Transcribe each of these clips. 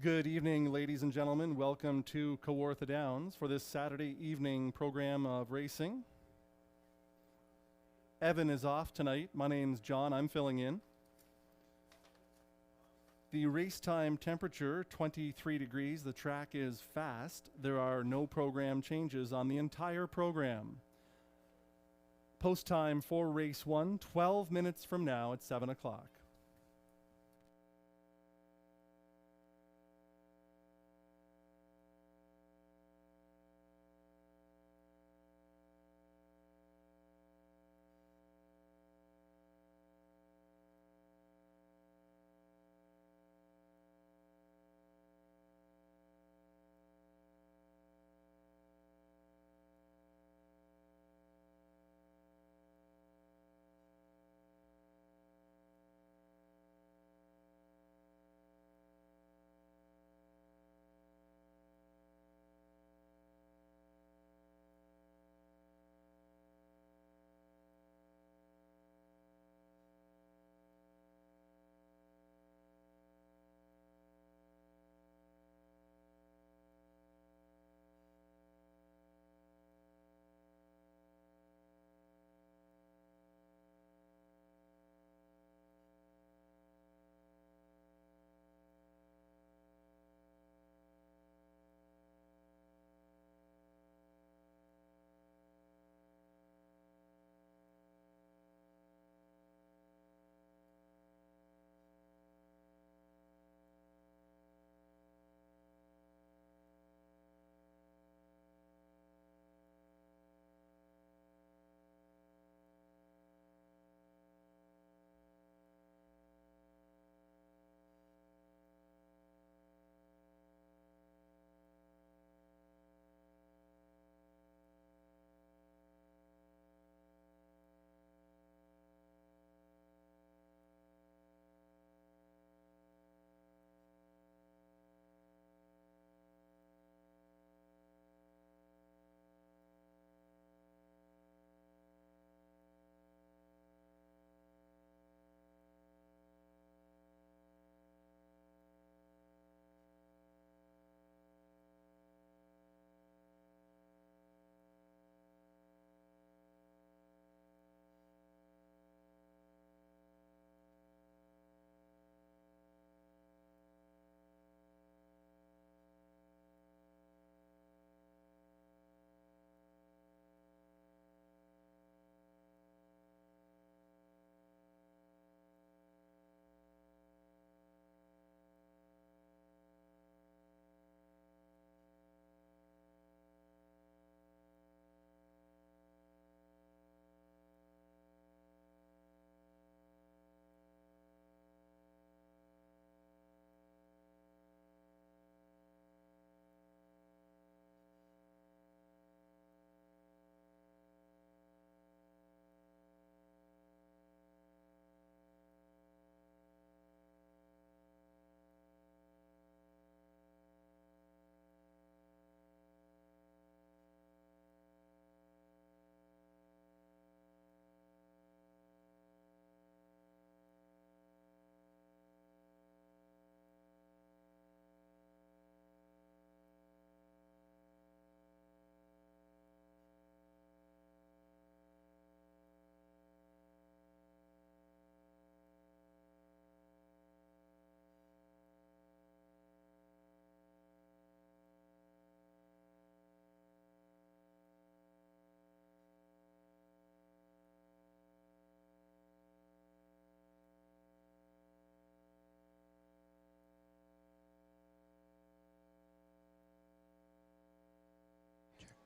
Good evening, ladies and gentlemen. Welcome to Kawartha Downs for this Saturday evening program of racing. Evan is off tonight. My name's John. I'm filling in. The race time temperature, 23 degrees. The track is fast. There are no program changes on the entire program. Post time for race 1, 12 minutes from now at 7 o'clock.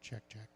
Check, check.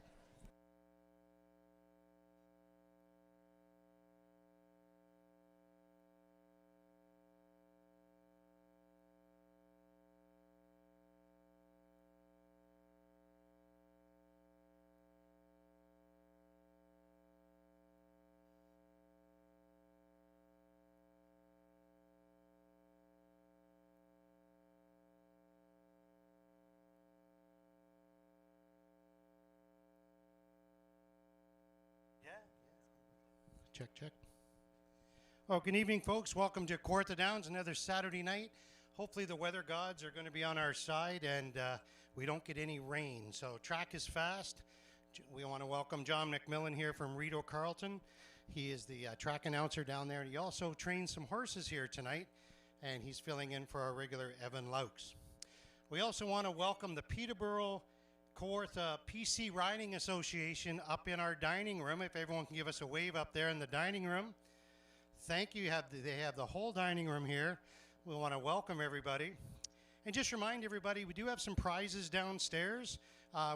Check, check. Oh, good evening, folks. Welcome to Kawartha Downs, another Saturday night hopefully the weather gods are going to be on our side and we don't get any rain. So track is fast. We want to welcome John McMillan here from Rideau Carleton. He is the track announcer down there. He also trains some horses here tonight, and he's filling in for our regular Evan Laux. We also want to welcome the Peterborough Kawartha PC Riding Association up in our dining room. If everyone can give us a wave up there in the dining room. Thank you. They have the whole dining room here. We want to welcome everybody. And just remind everybody, we do have some prizes downstairs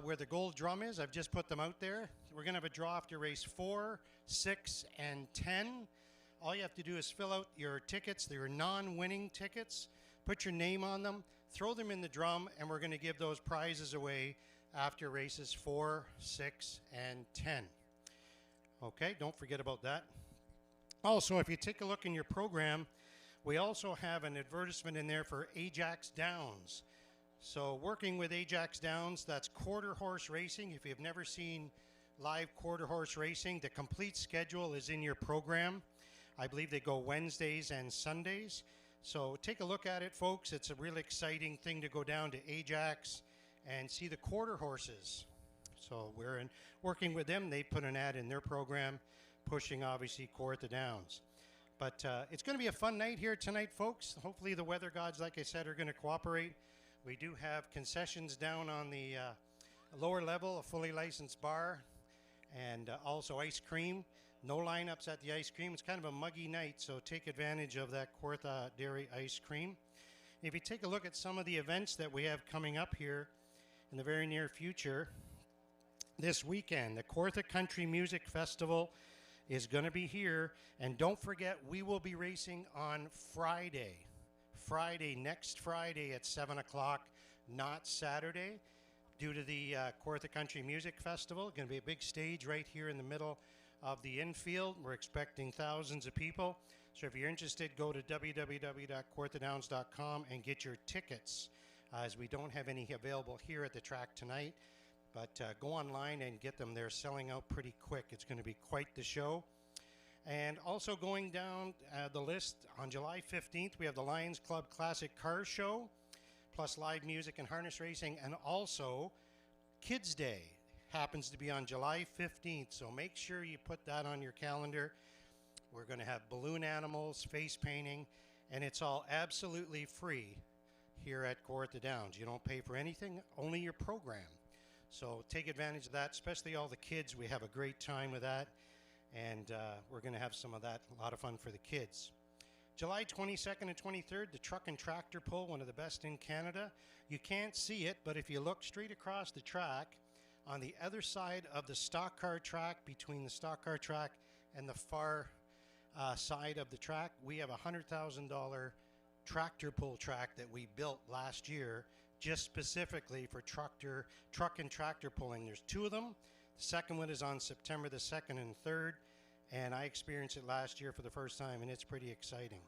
where the gold drum is. I've just put them out there. We're going to have a draw after race 4, 6, and 10. All you have to do is fill out your tickets. They're non-winning tickets. Put your name on them. Throw them in the drum, and we're going to give those prizes away after races 4, 6, and 10. Okay, don't forget about that. Also, if you take a look in your program, we also have an advertisement in there for Ajax Downs. So working with Ajax Downs, that's quarter horse racing. If you've never seen live quarter horse racing, the complete schedule is in your program. I believe they go Wednesdays and Sundays. So take a look at it, folks. It's a really exciting thing to go down to Ajax and see the quarter horses. So we're working with them. They put an ad in their program pushing, obviously, Kawartha Downs. But it's going to be a fun night here tonight, folks. Hopefully the weather gods, like I said, are going to cooperate. We do have concessions down on the lower level, a fully licensed bar, and also ice cream. No lineups at the ice cream. It's kind of a muggy night, so take advantage of that Kawartha Dairy ice cream. If you take a look at some of the events that we have coming up here in the very near future, this weekend, the Kawartha Country Music Festival is going to be here. And don't forget, we will be racing on Friday. Next Friday at 7 o'clock, not Saturday, due to the Kawartha Country Music Festival. Going to be a big stage right here in the middle of the infield. We're expecting thousands of people. So if you're interested, go to www.kawarthadowns.com and get your tickets, as we don't have any available here at the track tonight. But go online and get them. They're selling out pretty quick. It's going to be quite the show. And also going down the list, on July 15th, we have the Lions Club Classic Car Show, plus live music and harness racing, and also Kids Day happens to be on July 15th. So make sure you put that on your calendar. We're going to have balloon animals, face painting, and it's all absolutely free here at Kawartha Downs. You don't pay for anything, only your program. So take advantage of that, especially all the kids. We have a great time with that, and we're going to have some of that, a lot of fun for the kids. July 22nd and 23rd, the truck and tractor pull, one of the best in Canada. You can't see it, but if you look straight across the track, on the other side of the stock car track, between the stock car track and the far side of the track, we have a $100,000 tractor pull track that we built last year, just specifically for truck and tractor pulling. There's 2 of them. The second one is on September the 2nd and 3rd, and I experienced it last year for the first time, and it's pretty exciting.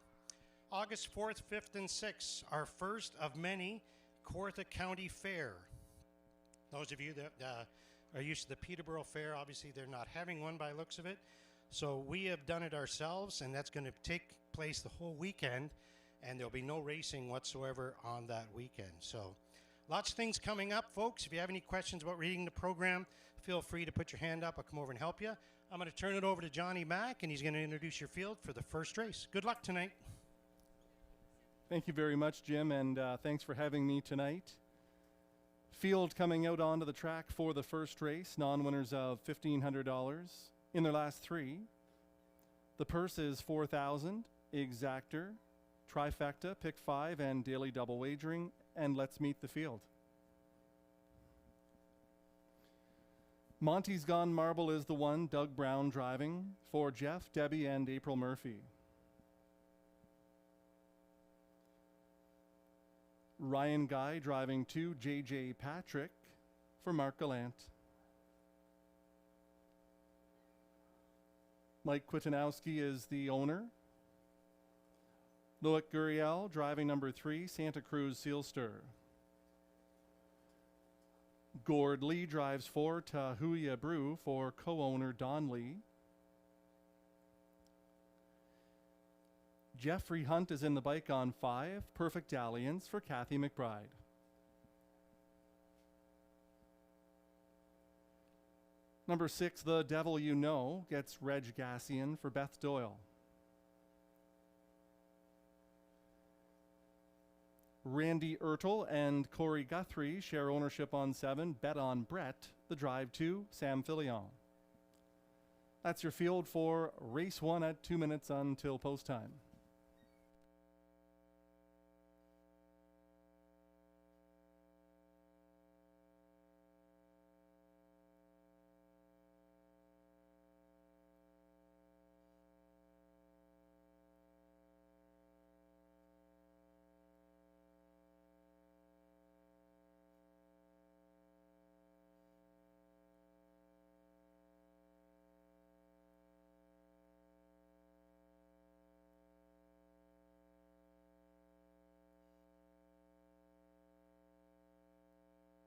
August 4th, 5th, and 6th, our first of many Kawartha County Fair. Those of you that are used to the Peterborough Fair, obviously they're not having one by looks of it. So we have done it ourselves, and that's going to take place the whole weekend, and there'll be no racing whatsoever on that weekend. So lots of things coming up, folks. If you have any questions about reading the program, feel free to put your hand up. I'll come over and help you. I'm going to turn it over to Johnny Mack, and he's going to introduce your field for the first race. Good luck tonight. Thank you very much, Jim, and thanks for having me tonight. Field coming out onto the track for the first race, non-winners of $1,500 in their last 3. The purse is $4,000, exactor, trifecta, pick 5, and daily double wagering. And let's meet the field. Monty's Gone Marble is the one, Doug Brown driving, for Jeff, Debbie, and April Murphy. Ryan Guy driving 2, JJ Patrick, for Mark Gallant. Mike Kwiatkowski is the owner. Loic Guriel driving number 3, Santa Cruz Sealster. Gord Lee drives 4, Tahuya Brew, for co-owner Don Lee. Jeffrey Hunt is in the bike on 5. Perfect Dalliance for Kathy McBride. Number 6, The Devil You Know, gets Reg Gassian for Beth Doyle. Randy Ertel and Corey Guthrie share ownership on 7. Bet on Brett, The Drive 2, Sam Filion. That's your field for race 1 at 2 minutes until post time.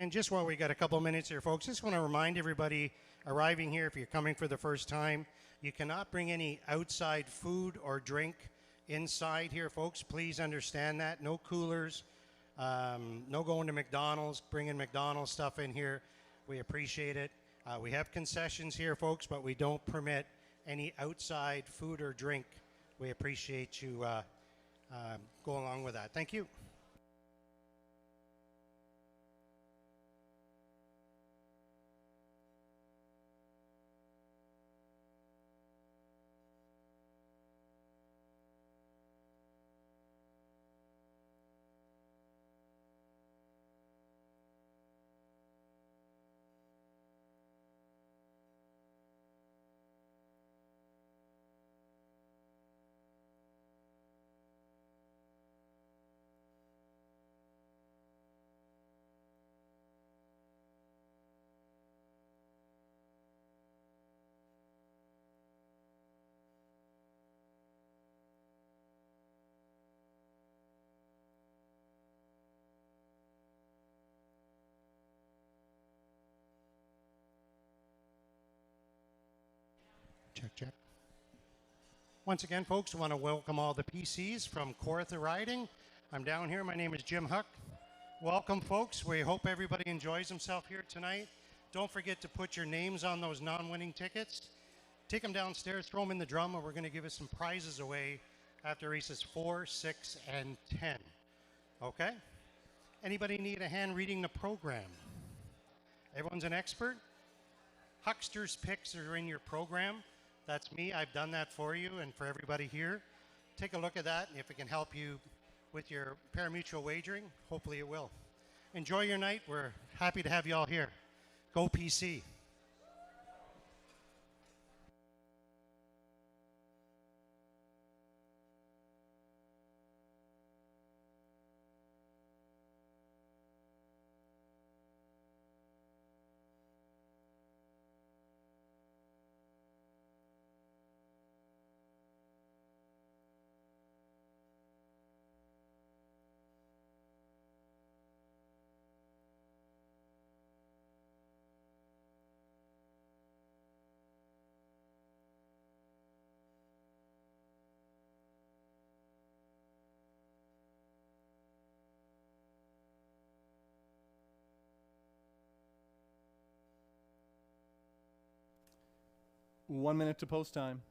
And just while we got a couple minutes here, folks, just want to remind everybody arriving here, if you're coming for the first time, you cannot bring any outside food or drink inside here, folks. Please understand that. No coolers, no going to McDonald's, bringing McDonald's stuff in here. We appreciate it. We have concessions here, folks, but we don't permit any outside food or drink. We appreciate you go along with that. Thank you. Check, check. Once again, folks, I want to welcome all the PCs from Kawartha Riding. I'm down here. My name is Jim Huck. Welcome, folks. We hope everybody enjoys himself here tonight. Don't forget to put your names on those non-winning tickets. Take them downstairs, throw them in the drum, and we're going to give us some prizes away after races 4, 6, and 10. Okay? Anybody need a hand reading the program? Everyone's an expert? Huckster's picks are in your program. That's me. I've done that for you and for everybody here. Take a look at that, and if it can help you with your parimutuel wagering, hopefully it will. Enjoy your night. We're happy to have you all here. Go PC. One minute to post time.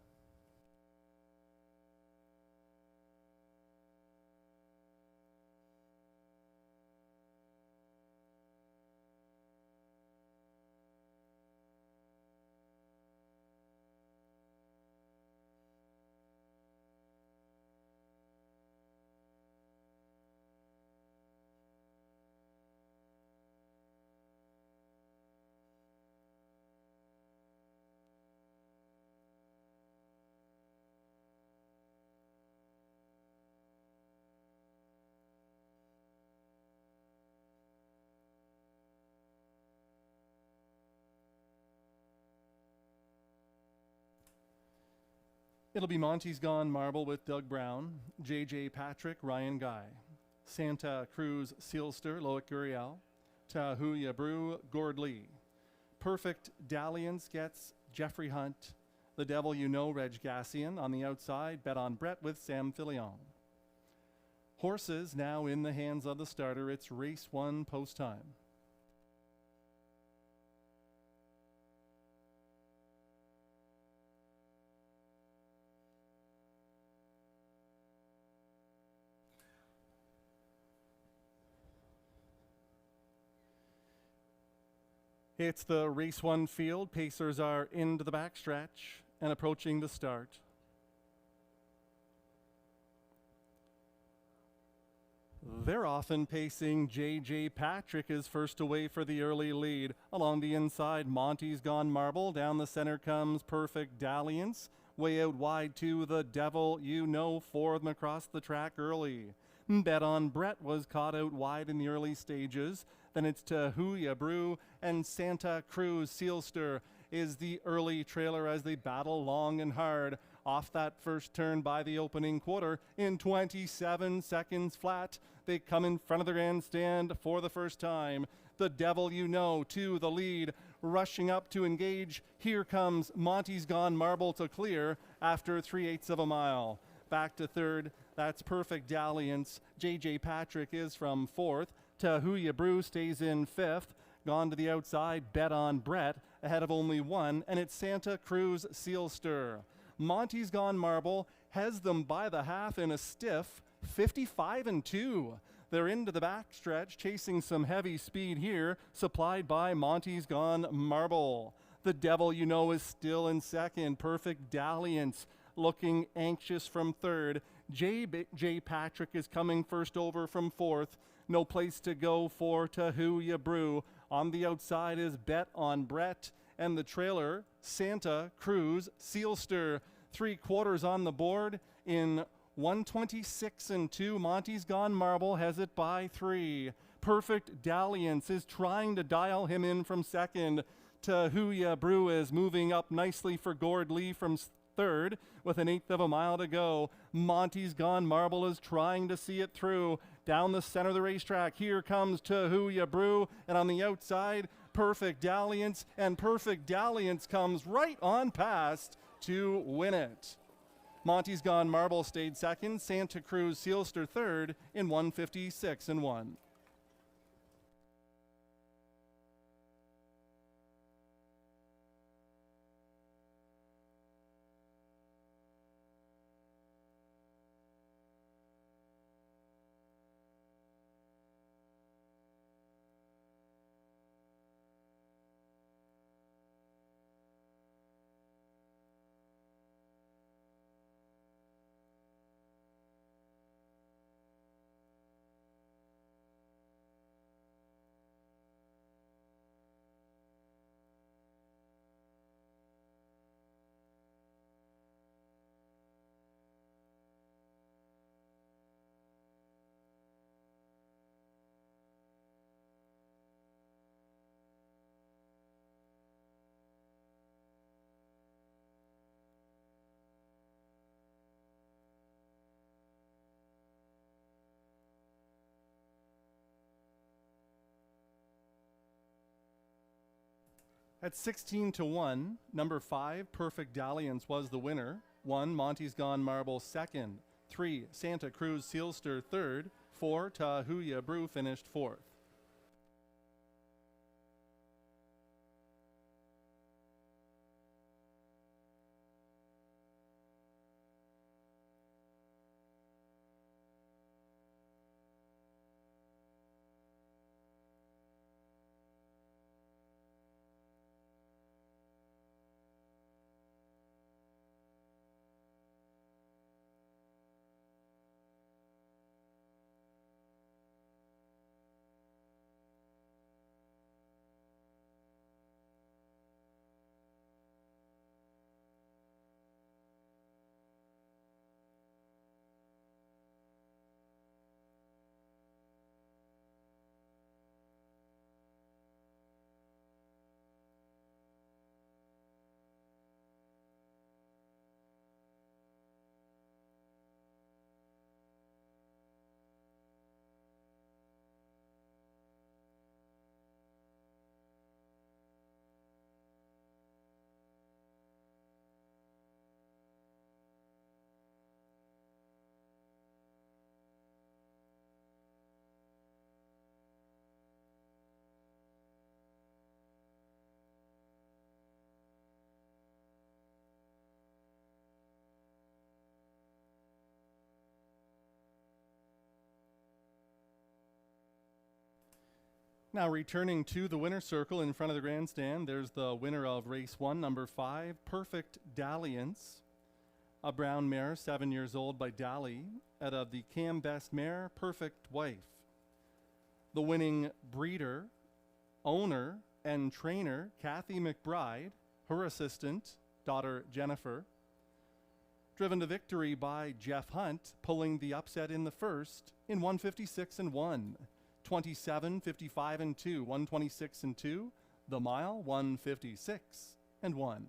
It'll be Monty's Gone Marble with Doug Brown, J.J. Patrick, Ryan Guy, Santa Cruz Sealster, Loic Guriel, Tahuya Brew, Gord Lee. Perfect Dalliance gets Jeffrey Hunt, The Devil You Know, Reg Gassian. On the outside, Bet on Brett with Sam Filion. Horses now in the hands of the starter. It's race 1 post time. It's the race 1 field. Pacers are into the backstretch and approaching the start. They're often pacing. J.J. Patrick is first away for the early lead. Along the inside, Monty's Gone Marble. Down the center comes Perfect Dalliance. Way out wide to The Devil You Know. 4 of them across the track early. Bet on Brett was caught out wide in the early stages. Then it's to Who Ya Brew and Santa Cruz. Sealster is the early trailer as they battle long and hard. Off that first turn by the opening quarter in 27 seconds flat. They come in front of the grandstand for the first time. The Devil You Know to the lead, rushing up to engage. Here comes Monty's Gone Marble to clear after 3/8 of a mile. Back to third, that's Perfect Dalliance. J.J. Patrick is from fourth. Tahuya Brew stays in fifth. Gone to the outside, Bet on Brett, ahead of only one, and it's Santa Cruz Sealster. Monty's Gone Marble has them by the half in a stiff 55-2. They're into the backstretch, chasing some heavy speed here, supplied by Monty's Gone Marble. The Devil You Know is still in second. Perfect Dalliance looking anxious from third. J. Patrick is coming first over from fourth. No place to go for Tahuya Brew. On the outside is Bet on Brett, and the trailer, Santa Cruz Sealster. 3/4 on the board in 126-2. Monty's Gone Marble has it by 3. Perfect Dalliance is trying to dial him in from second. Tahuya Brew is moving up nicely for Gord Lee from third with 1/8 of a mile to go. Monty's Gone Marble is trying to see it through. Down the center of the racetrack, here comes Tahuya Brew, and on the outside, Perfect Dalliance, and Perfect Dalliance comes right on past to win it. Monty's Gone Marble stayed second, Santa Cruz Sealster third in 156-1. At 16-1, number 5, Perfect Dalliance was the winner. 1, Monty's Gone Marble second. 3, Santa Cruz Sealster third. 4, Tahuya Brew finished fourth. Now returning to the winner's circle in front of the grandstand, there's the winner of race 1, number 5, Perfect Dalliance, a brown mare, 7 years old, by Dally, out of the Cam Best mare, Perfect Wife. The winning breeder, owner, and trainer, Kathy McBride, her assistant, daughter Jennifer. Driven to victory by Jeff Hunt, pulling the upset in the first in 156 and 1. 27, 55 and 2, 126 and 2, the mile 156 and 1.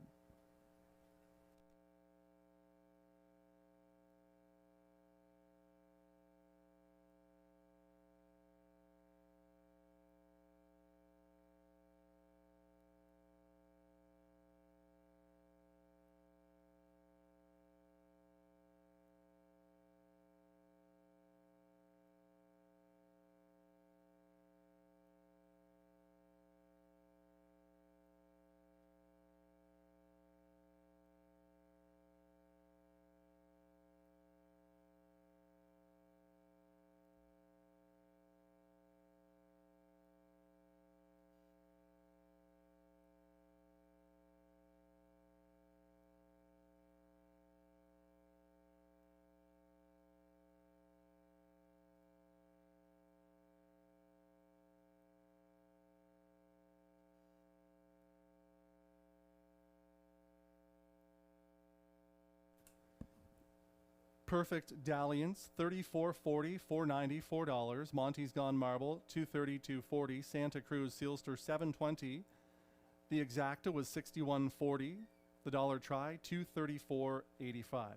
Perfect Dalliance, $34.40, $4.90, $4. Monty's Gone Marble, $2.30, $2.40. Santa Cruz Sealster, $7.20. The Exacta was $61.40. The Dollar Try, $234.85.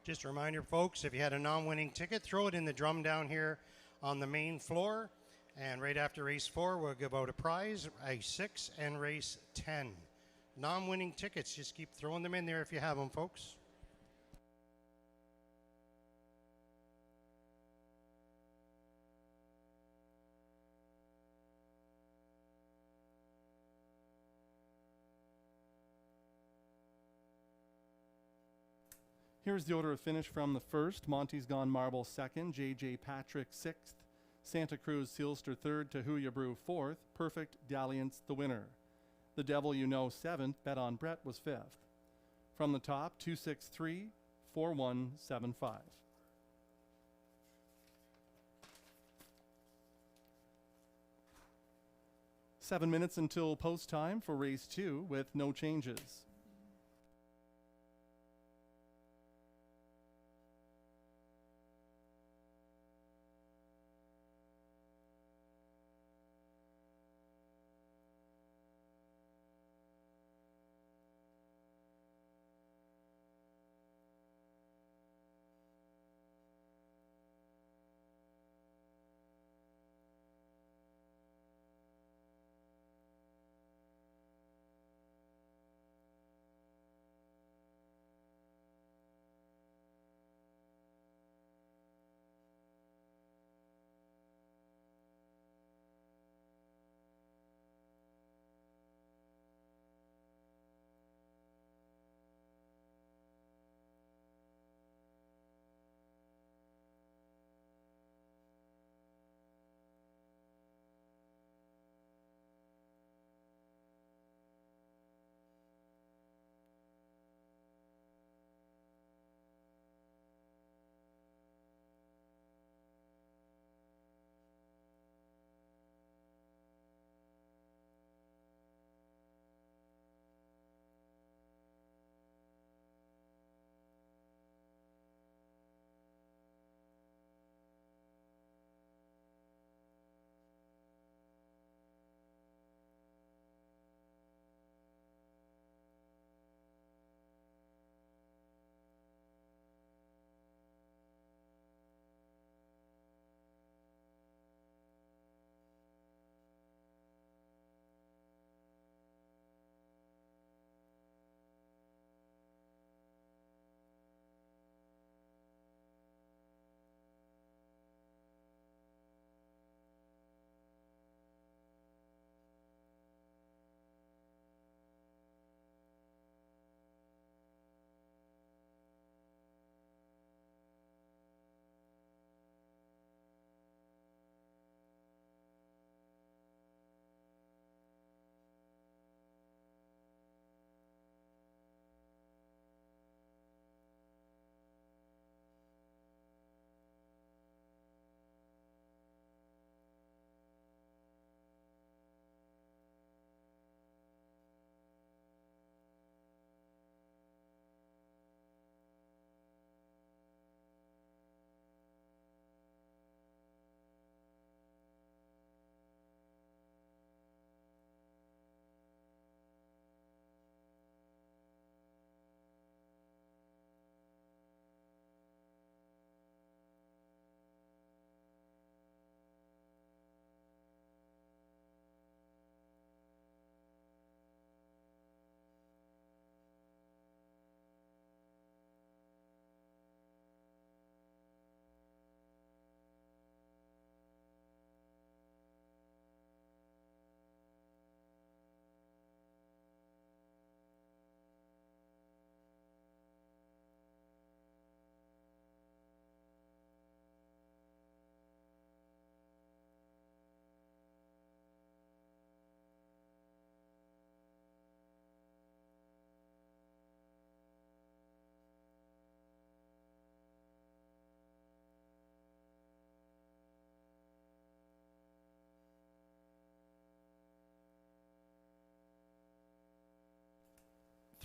Just a reminder, folks, if you had a non-winning ticket, throw it in the drum down here on the main floor. And right after race 4, we'll give out a prize, race 6 and race 10. Non-winning tickets, just keep throwing them in there if you have them, folks. Here's the order of finish from the first. Monty's Gone Marble second, J.J. Patrick sixth, Santa Cruz Sealster third, Tahuya Brew fourth, Perfect Dalliance the winner. The Devil You Know seventh, Bet on Brett was fifth. From the top, 263, 4175. Seven minutes until post time for race 2 with no changes.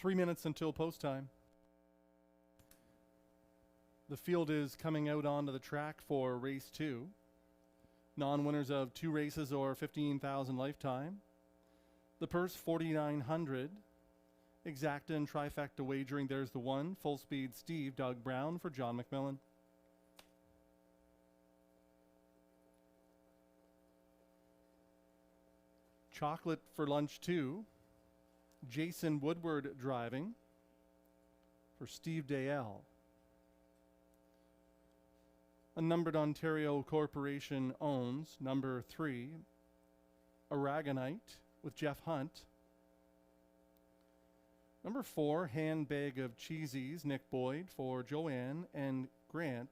Three minutes until post time. The field is coming out onto the track for race 2. Non-winners of 2 races or 15,000 lifetime. The purse, 4,900. Exacta and trifecta wagering. There's the one. Full speed Steve, Doug Brown for John McMillan. Chocolate for lunch 2. Jason Woodward driving for Steve Dale. A numbered Ontario corporation owns number 3, Aragonite with Jeff Hunt. Number 4, Handbag of Cheesies, Nick Boyd for Joanne and Grant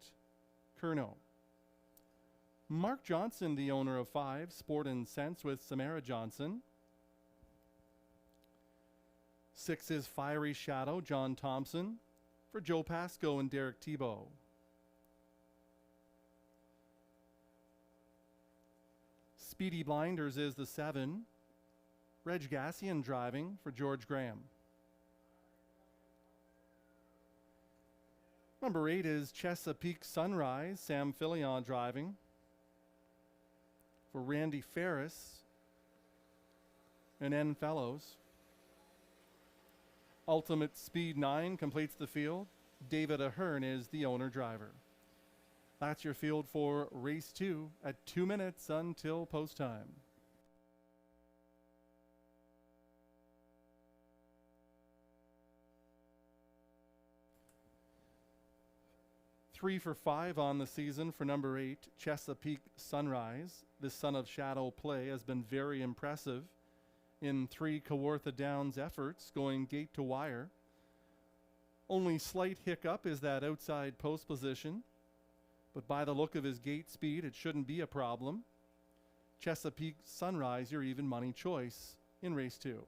Curnow. Mark Johnson, the owner of 5, Sport and Sense with Samara Johnson. 6 is Fiery Shadow, John Thompson for Joe Pasco and Derek Tebow. Speedy Blinders is the 7. Reg Gassian driving for George Graham. Number 8 is Chesapeake Sunrise, Sam Filion driving for Randy Ferris and N. Fellows. Ultimate Speed 9 completes the field. David Ahern is the owner driver. That's your field for race 2 at 2 minutes until post time. Three for 5 on the season for number 8, Chesapeake Sunrise. This Son of Shadow play has been very impressive in 3 Kawartha Downs efforts, going gate to wire. Only slight hiccup is that outside post position, but by the look of his gate speed, it shouldn't be a problem. Chesapeake Sunrise, your even money choice in race 2.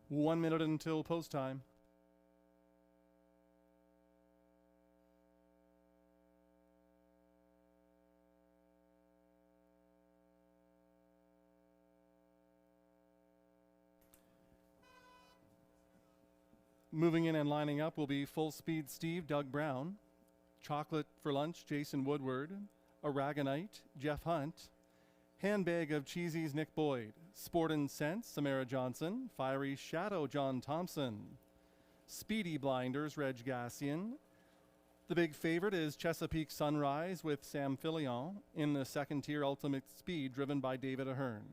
One minute until post time. Moving in and lining up will be Full Speed Steve, Doug Brown. Chocolate for Lunch, Jason Woodward. Aragonite, Jeff Hunt. Handbag of Cheesies, Nick Boyd. Sport and Sense, Samara Johnson. Fiery Shadow, John Thompson. Speedy Blinders, Reg Gassian. The big favorite is Chesapeake Sunrise with Sam Filion in the second tier Ultimate Speed, driven by David Ahern.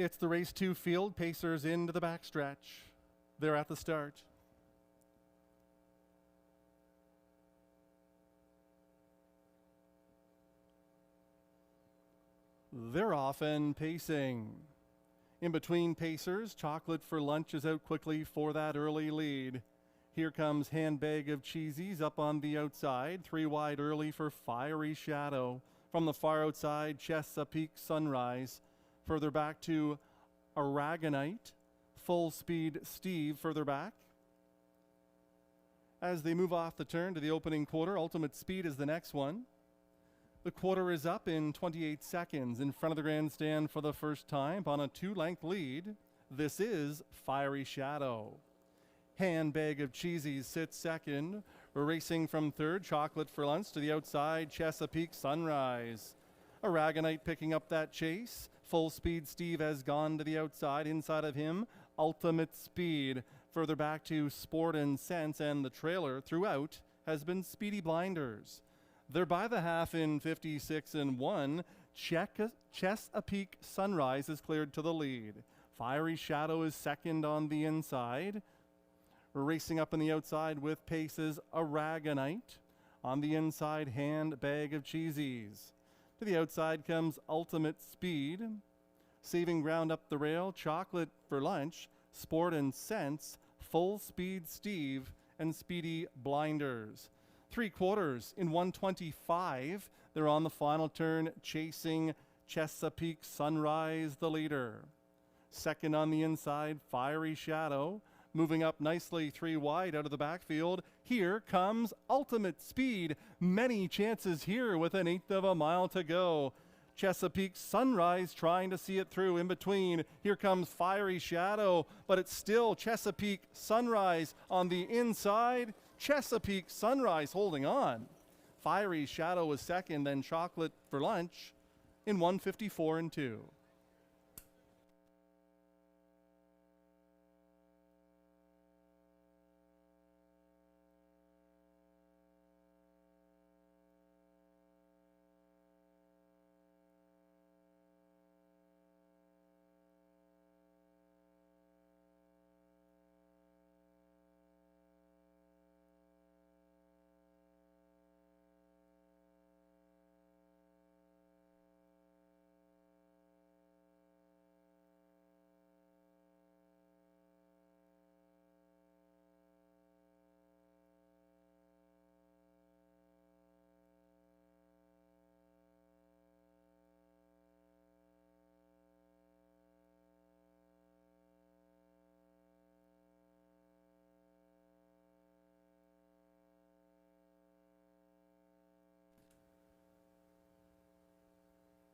It's the race 2 field. Pacers into the backstretch. They're at the start. They're off and pacing. In between pacers, Chocolate for Lunch is out quickly for that early lead. Here comes Handbag of Cheesies up on the outside, 3 wide early for Fiery Shadow. From the far outside, Chesapeake Sunrise. Further back to Aragonite. Full Speed Steve further back. As they move off the turn to the opening quarter, Ultimate Speed is the next one. The quarter is up in 28 seconds. In front of the grandstand for the first time on a 2-length lead. This is Fiery Shadow. Handbag of Cheesies sits second. Racing from third, Chocolate for Lunch to the outside, Chesapeake Sunrise. Aragonite picking up that chase. Full Speed Steve has gone to the outside. Inside of him, Ultimate Speed. Further back to Sport and Sense, and the trailer throughout has been Speedy Blinders. They're by the half in 56 and 1. Chesapeake Sunrise is cleared to the lead. Fiery Shadow is second on the inside. Racing up on the outside with paces Aragonite. On the inside, Handbag of Cheesies. To the outside comes Ultimate Speed. Saving ground up the rail, Chocolate for Lunch, Sport and Sense, Full Speed Steve, and Speedy Blinders. 3/4 in 125. They're on the final turn, chasing Chesapeake Sunrise, the leader. Second on the inside, Fiery Shadow. Moving up nicely 3 wide out of the backfield. Here comes Ultimate Speed. Many chances here with 1/8 of a mile to go. Chesapeake Sunrise trying to see it through in between. Here comes Fiery Shadow, but it's still Chesapeake Sunrise on the inside. Chesapeake Sunrise holding on. Fiery Shadow was second, then Chocolate for Lunch in 154 and 2.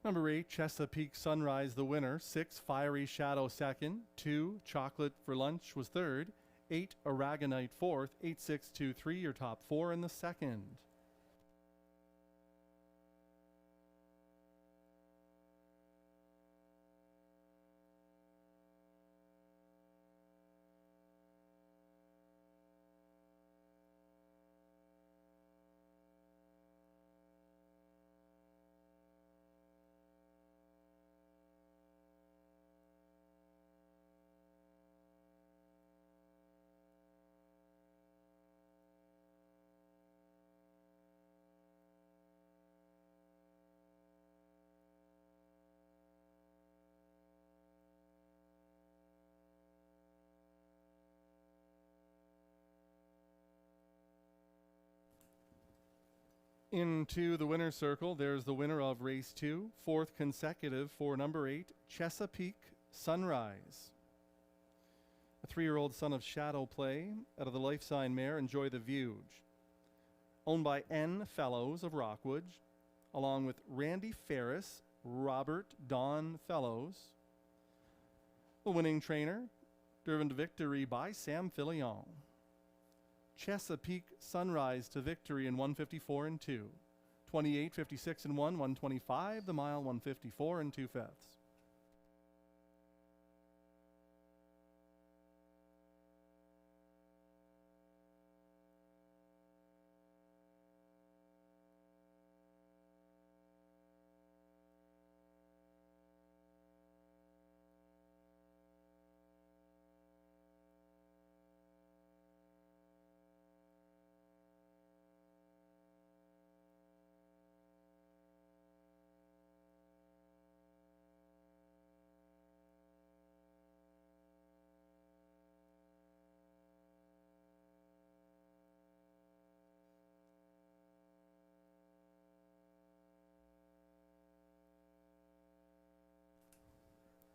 Number 8, Chesapeake Sunrise, the winner. 6, Fiery Shadow second. 2, Chocolate for Lunch was third. 8, Aragonite fourth. 8, 6, 2, 3, your top 4 in the second. Into the winner's circle, there's the winner of race 2, 4th consecutive for number 8, Chesapeake Sunrise. A 3-year-old son of Shadow Play out of the Life Sign mare Enjoy the Vuge. Owned by N. Fellows of Rockwood, along with Randy Ferris, Robert Don Fellows. The winning trainer, driven to victory by Sam Filion. Chesapeake Sunrise to victory in 154 and 2. 28, 56 and 1, 125, the mile 154 and 2/5.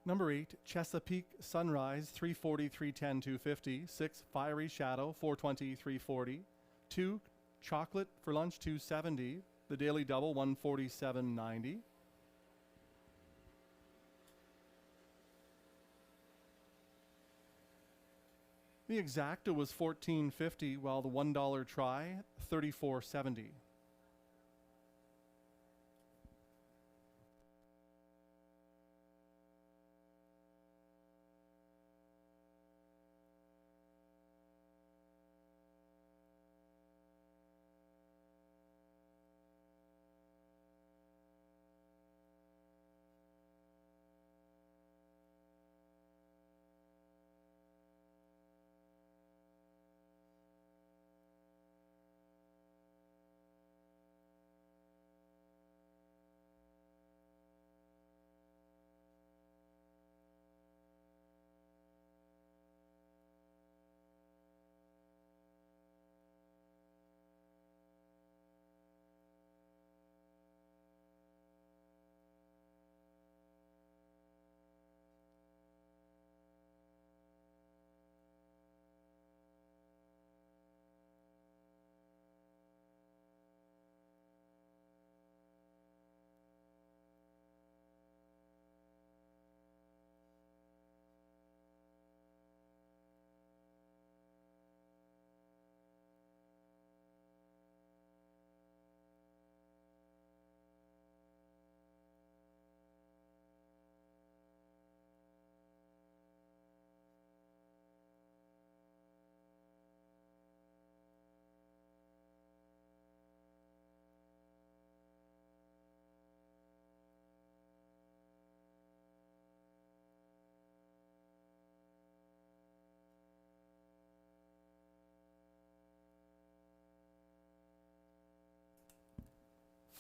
Number 8, Chesapeake Sunrise, 340, 310, 250. 6, Fiery Shadow, 420, 340. 2, Chocolate for Lunch, 270. The Daily Double, 147.90. The Exacta was $14.50, while the $1 try, $34.70.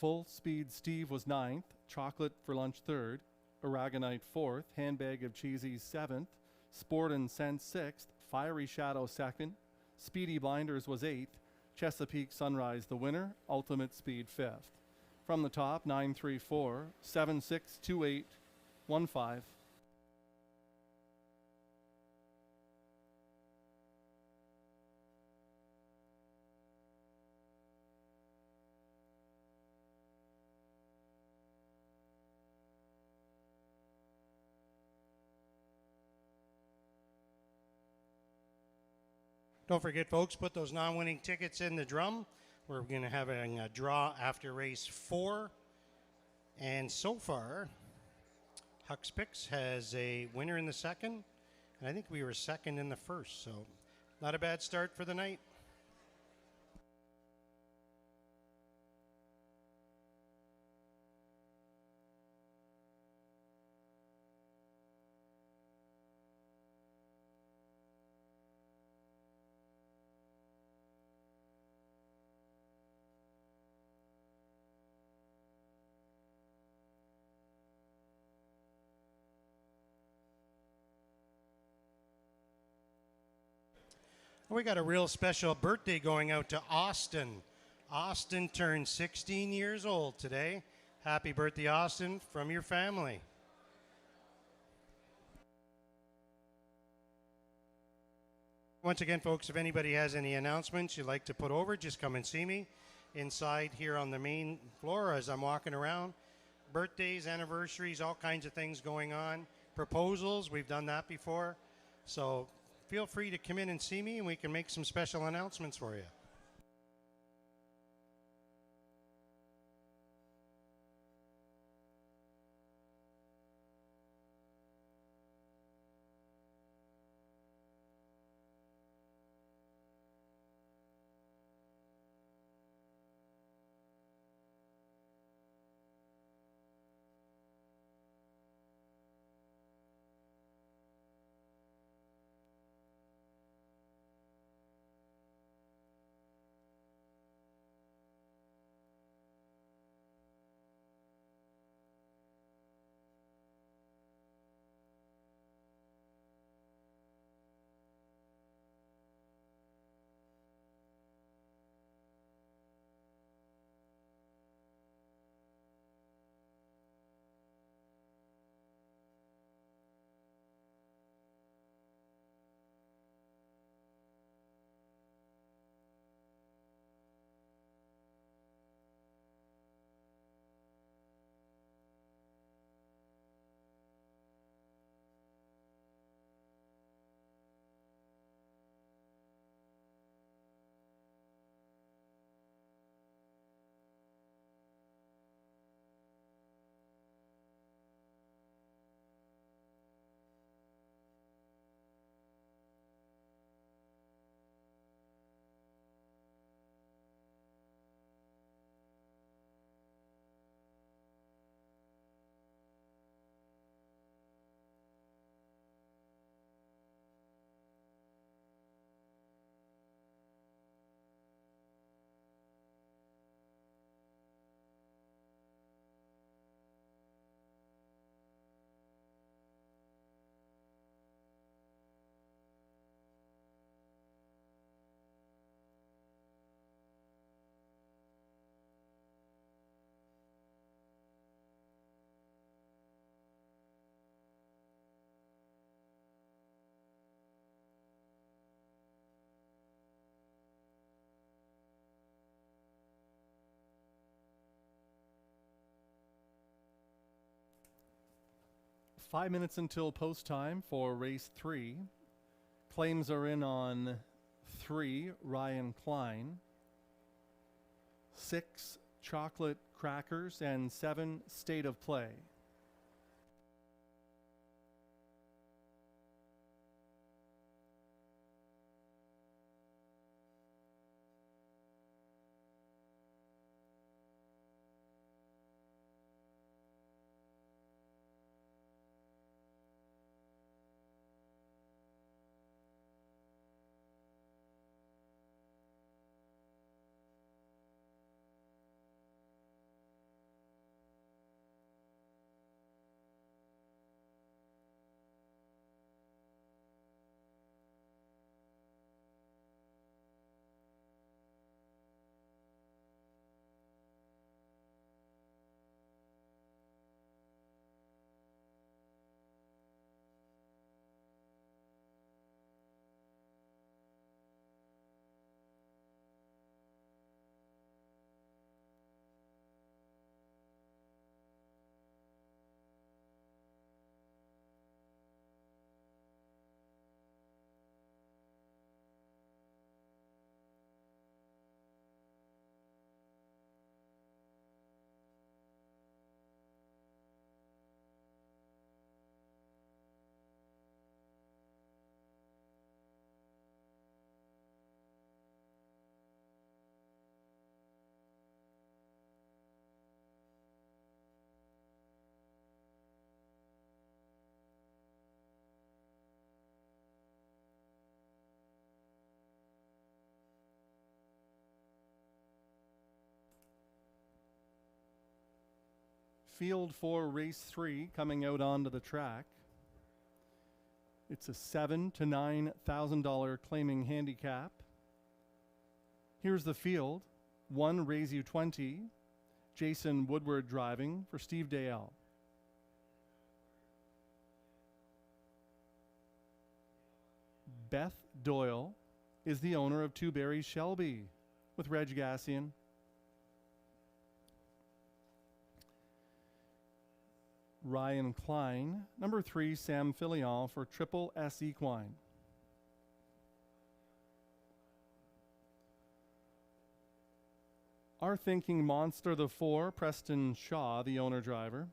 Full Speed Steve was 9th, Chocolate for Lunch 3rd, Aragonite 4th, Handbag of Cheesies 7th, Sport and Sense 6th, Fiery Shadow 2nd, Speedy Blinders was 8th, Chesapeake Sunrise the winner, Ultimate Speed 5th. From the top, 934, 7628, 15. Don't forget, folks, put those non-winning tickets in the drum. We're going to have a draw after race 4. And so far, Hux Picks has a winner in the second, and I think we were second in the first. So not a bad start for the night. We got a real special birthday going out to Austin. Austin turned 16 years old today. Happy birthday, Austin, from your family. Once again, folks, if anybody has any announcements you'd like to put over, just come and see me inside here on the main floor as I'm walking around. Birthdays, anniversaries, all kinds of things going on. Proposals, we've done that before. So feel free to come in and see me, and we can make some special announcements for you. 5 minutes until post time for race 3. Claims are in on 3, Ryan Klein, 6, Chocolate Crackers, and 7, State of Play. Field for race 3 coming out onto the track. It's a $7,000 to $9,000 claiming handicap. Here's the field. 1, Raise You 20, Jason Woodward driving for Steve Dale. Beth Doyle is the owner of Two Berries Shelby with Reg Gassian. Ryan Klein, number 3, Sam Filion for Triple S Equine. Our Thinking Monster, the 4, Preston Shaw, the owner driver.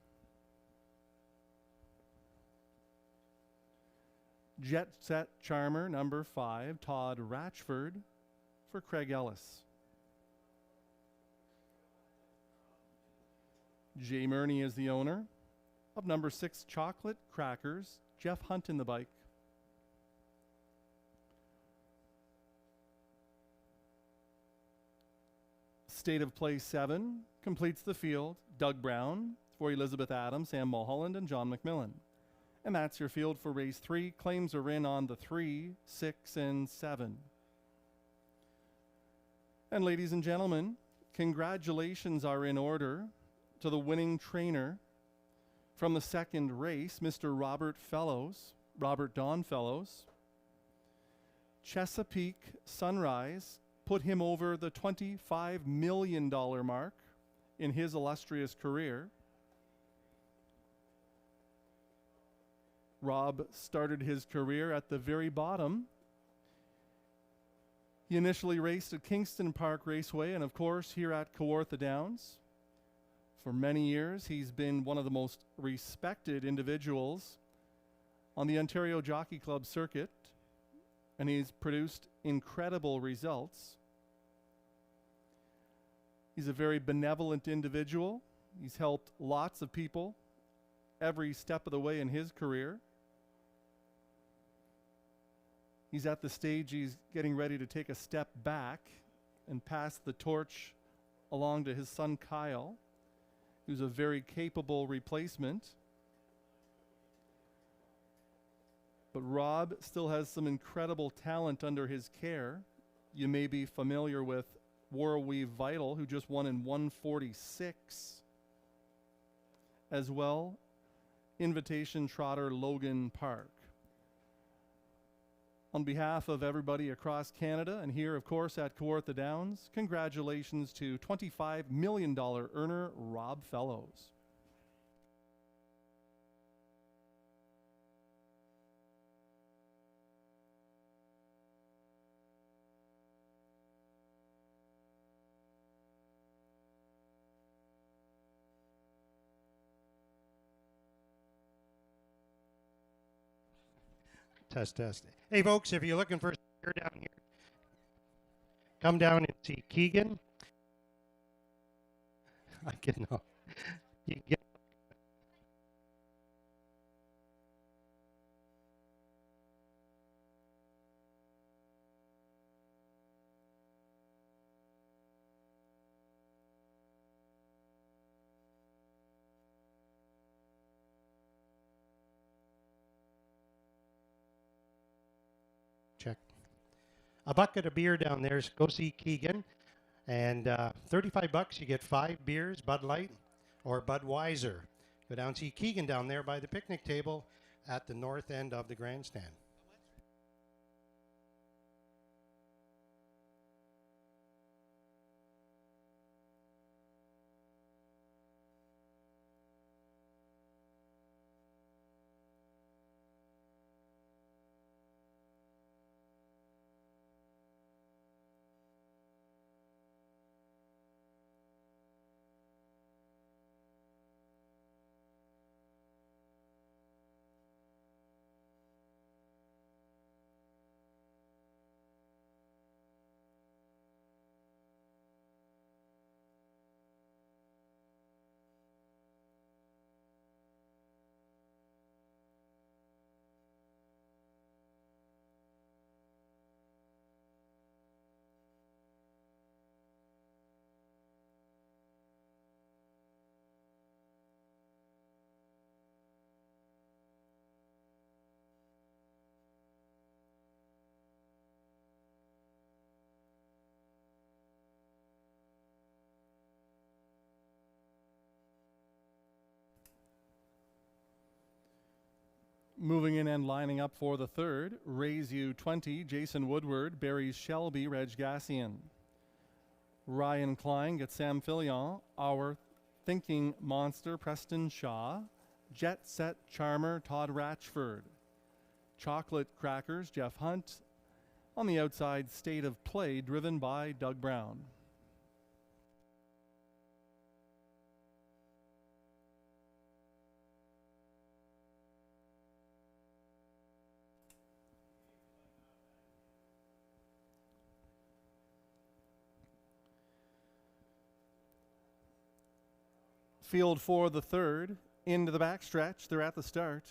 Jet Set Charmer, number 5, Todd Ratchford for Craig Ellis. Jay Murney is the owner of number 6, Chocolate Crackers, Jeff Hunt in the bike. State of Play 7 completes the field. Doug Brown for Elizabeth Adams, Sam Mulholland, and John McMillan. And that's your field for race 3. Claims are in on the 3, 6, and 7. And ladies and gentlemen, congratulations are in order to the winning trainer from the second race, Mr. Robert Don Fellows. Chesapeake Sunrise put him over the $25 million mark in his illustrious career. Rob started his career at the very bottom. He initially raced at Kingston Park Raceway and, of course, here at Kawartha Downs. For many years, he's been one of the most respected individuals on the Ontario Jockey Club circuit, and he's produced incredible results. He's a very benevolent individual. He's helped lots of people every step of the way in his career. He's at the stage he's getting ready to take a step back and pass the torch along to his son Kyle, who's a very capable replacement. But Rob still has some incredible talent under his care. You may be familiar with Warweave Vital, who just won in 146. As well, Invitation Trotter Logan Park. On behalf of everybody across Canada and here, of course, at Kawartha Downs, congratulations to $25 million earner Rob Fellows. Test, test. Hey, folks, if you're looking for a steer down here, come down and see Keegan. I can know. You can get check a bucket of beer down there. Go see Keegan, and $35 you get 5 beers, Bud Light or Budweiser. Go down and see Keegan down there by the picnic table at the north end of the grandstand. Moving in and lining up for the third, Raise You 20, Jason Woodward, Barry's Shelby, Reg Gassian. Ryan Klein gets Sam Fillion, Our Thinking Monster, Preston Shaw. Jet Set Charmer, Todd Ratchford. Chocolate Crackers, Jeff Hunt. On the outside, State of Play, driven by Doug Brown. Field for the third, into the backstretch, they're at the start.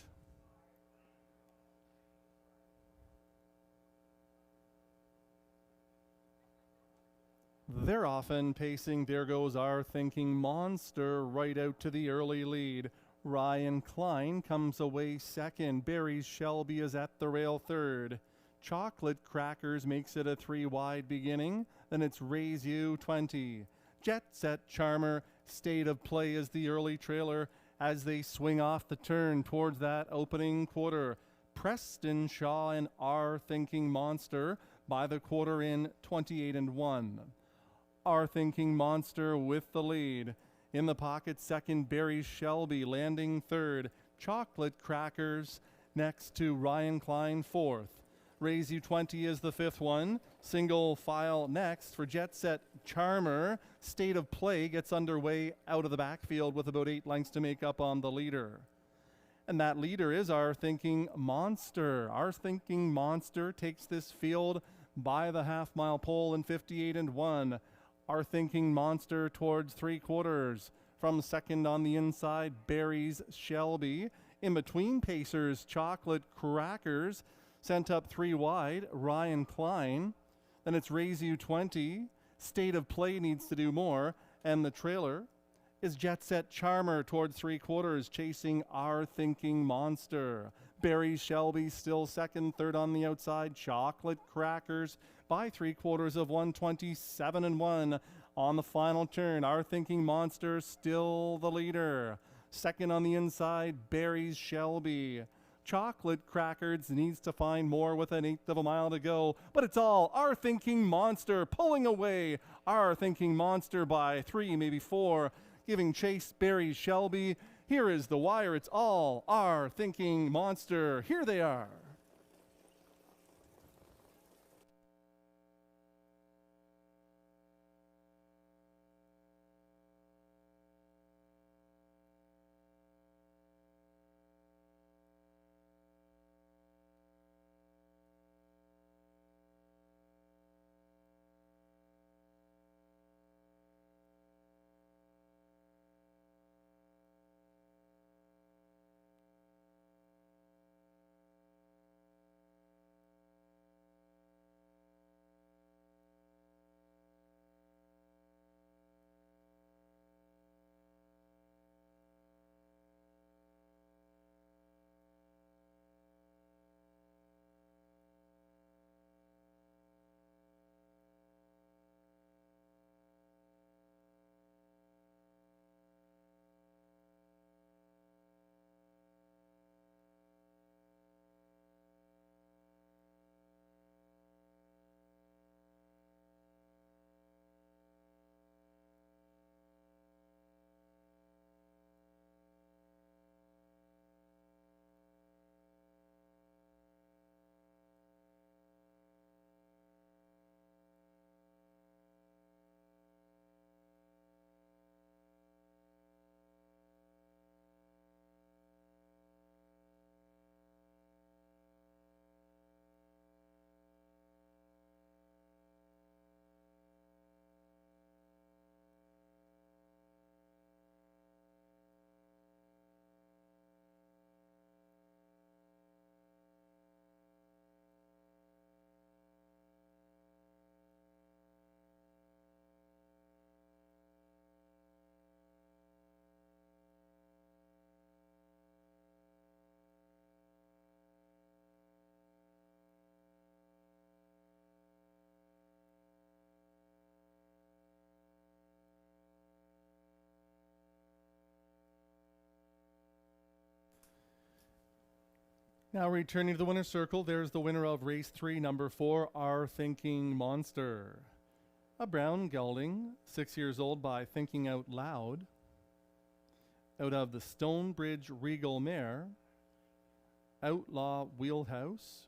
They're often pacing. There goes Our Thinking Monster right out to the early lead. Ryan Klein comes away second. Barry's Shelby is at the rail third. Chocolate Crackers makes it a 3-wide beginning. Then it's Raise You 20. Jet Set Charmer, State of Play is the early trailer as they swing off the turn towards that opening quarter. Preston Shaw and Our Thinking Monster by the quarter in 28-1. Our Thinking Monster with the lead. In the pocket second, Barry Shelby landing third. Chocolate Crackers next to Ryan Klein fourth. Raise You 20 is the fifth one. Single file next for Jet Set Charmer. State of Play gets underway out of the backfield with about 8 lengths to make up on the leader. And that leader is Our Thinking Monster. Our Thinking Monster takes this field by the half-mile pole in 58-1. Our Thinking Monster towards 3/4. From second on the inside, Barry's Shelby. In between pacers, Chocolate Crackers. Sent up 3 wide, Ryan Klein. Then it's Raise You 20. State of Play needs to do more. And the trailer is Jet Set Charmer towards 3/4, chasing Our Thinking Monster. Barry Shelby still second, third on the outside. Chocolate Crackers by 3/4 of 127-1 on the final turn. Our Thinking Monster still the leader. Second on the inside, Barry's Shelby. Chocolate Crackers needs to find more with 1/8 of a mile to go, but it's all Our Thinking Monster pulling away. Our Thinking Monster by 3, maybe 4, giving chase Barry Shelby. Here is the wire. It's all Our Thinking Monster. Here they are. Now returning to the winner's circle, there's the winner of race 3, number 4, Our Thinking Monster. A brown gelding, 6 years old by Thinking Out Loud, out of the Stonebridge Regal Mare, Outlaw Wheelhouse,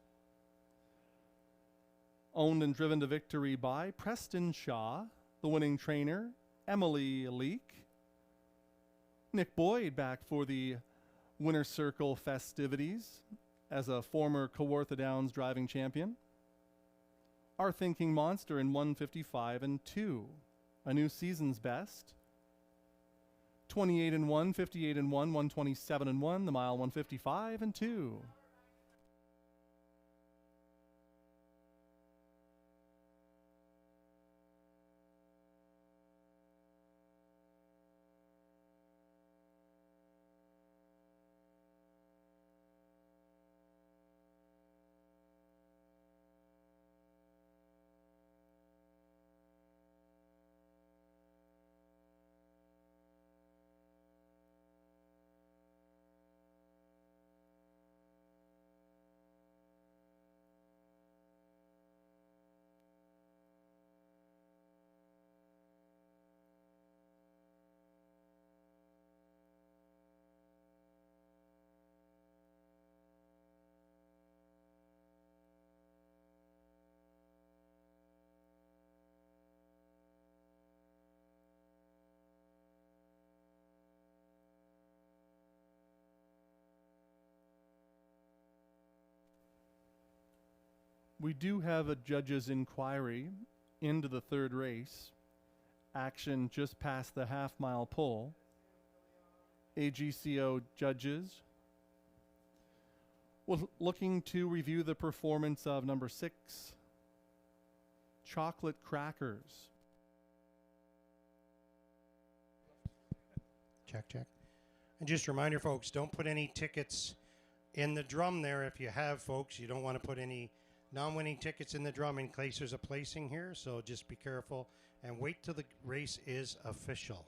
owned and driven to victory by Preston Shaw, the winning trainer, Emily Leake, Nick Boyd back for the winner's circle festivities as a former Kawartha Downs driving champion. Our Thinking Monster in 155 and 2, a new season's best. 28 and 1, 58 and 1, 127 and 1, the mile 155 and 2. We do have a judge's inquiry into the third race. Action just past the half-mile pole. AGCO judges looking to review the performance of number 6, Chocolate Crackers. Check, check. And just a reminder, folks, don't put any tickets in the drum there. If you have, folks, you don't want to put any non-winning tickets in the drum in case there's a placing here. So just be careful and wait till the race is official.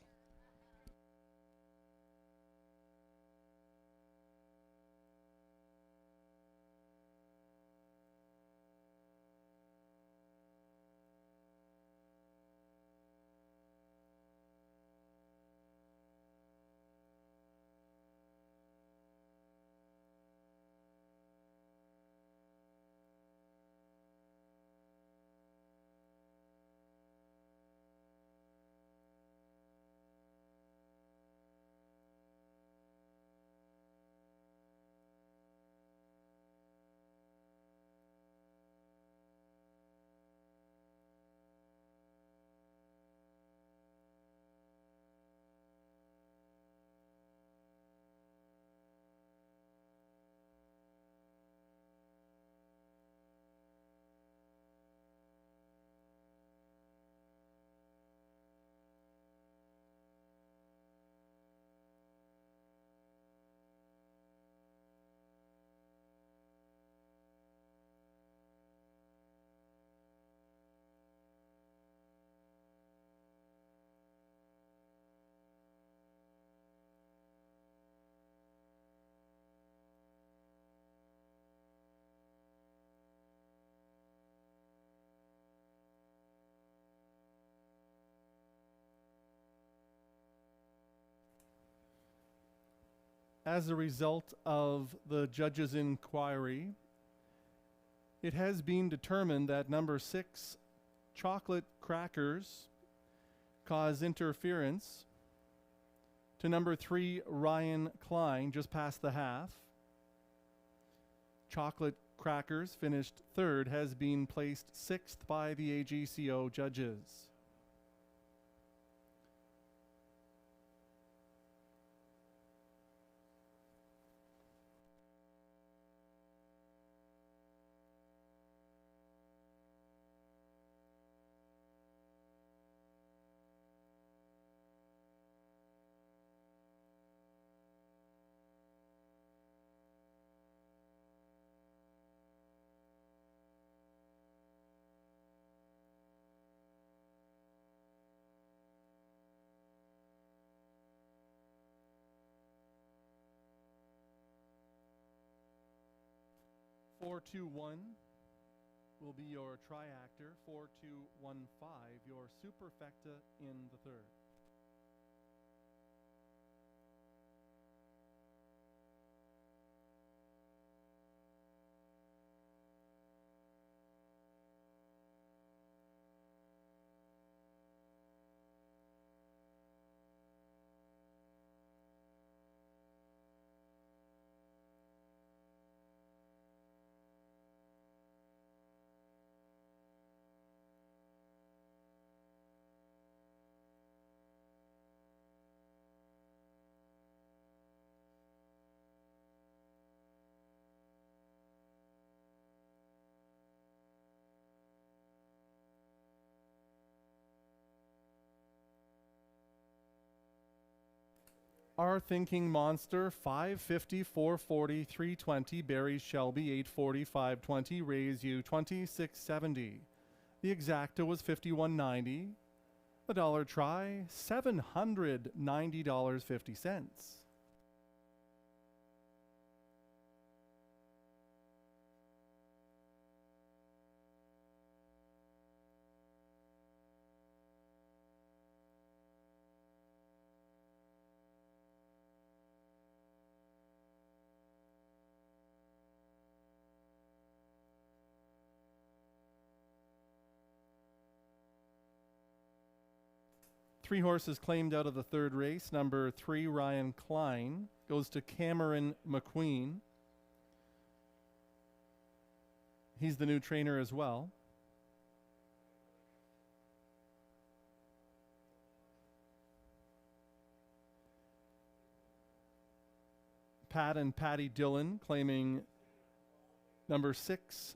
As a result of the judge's inquiry, it has been determined that number 6, Chocolate Crackers, cause interference to number 3, Ryan Klein, just past the half. Chocolate Crackers finished 3rd, has been placed 6th by the AGCO judges. 4-2-1 will be your triactor. 4-2-1-5, your superfecta in the third. Our Thinking Monster, 550, 440, 320. Barry's Shelby, 840, 520. Raise you, 2670. The exacta was 51.90. The dollar try, $790.50. Three horses claimed out of the third race. Number 3, Ryan Klein, goes to Cameron McQueen. He's the new trainer as well. Pat and Patty Dillon claiming number 6,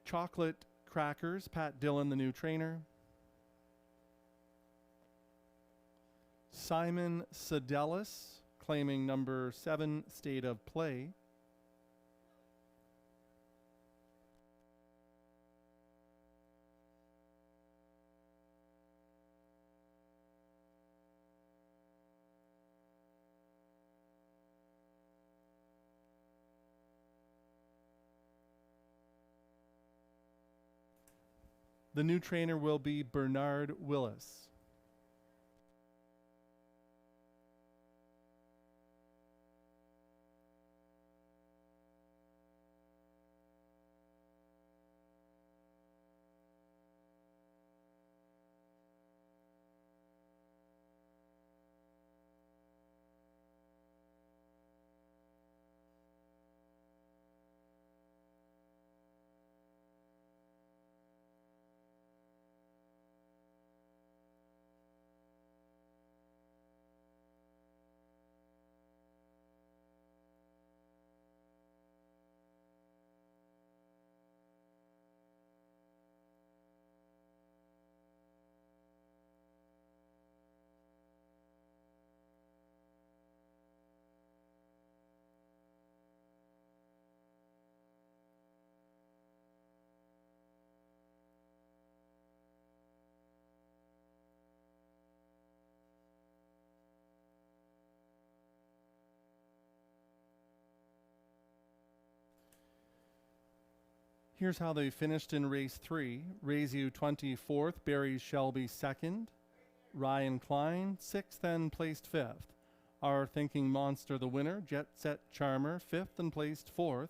Chocolate Crackers. Pat Dillon, the new trainer. Simon Sedelis claiming number 7, State of Play. The new trainer will be Bernard Willis. Here's how they finished in race 3. Raiseu 24th, Barry Shelby 2nd, Ryan Klein 6th and placed 5th. Our Thinking Monster the winner, Jet Set Charmer 5th and placed 4th.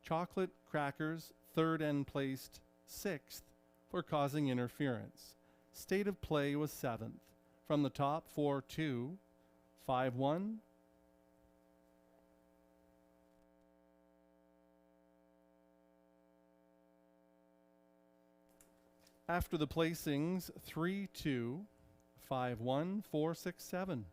Chocolate Crackers 3rd and placed 6th for causing interference. State of Play was 7th. From the top, 4-2, 5-1. After the placings, 3-2, 5-1, 4-6-7.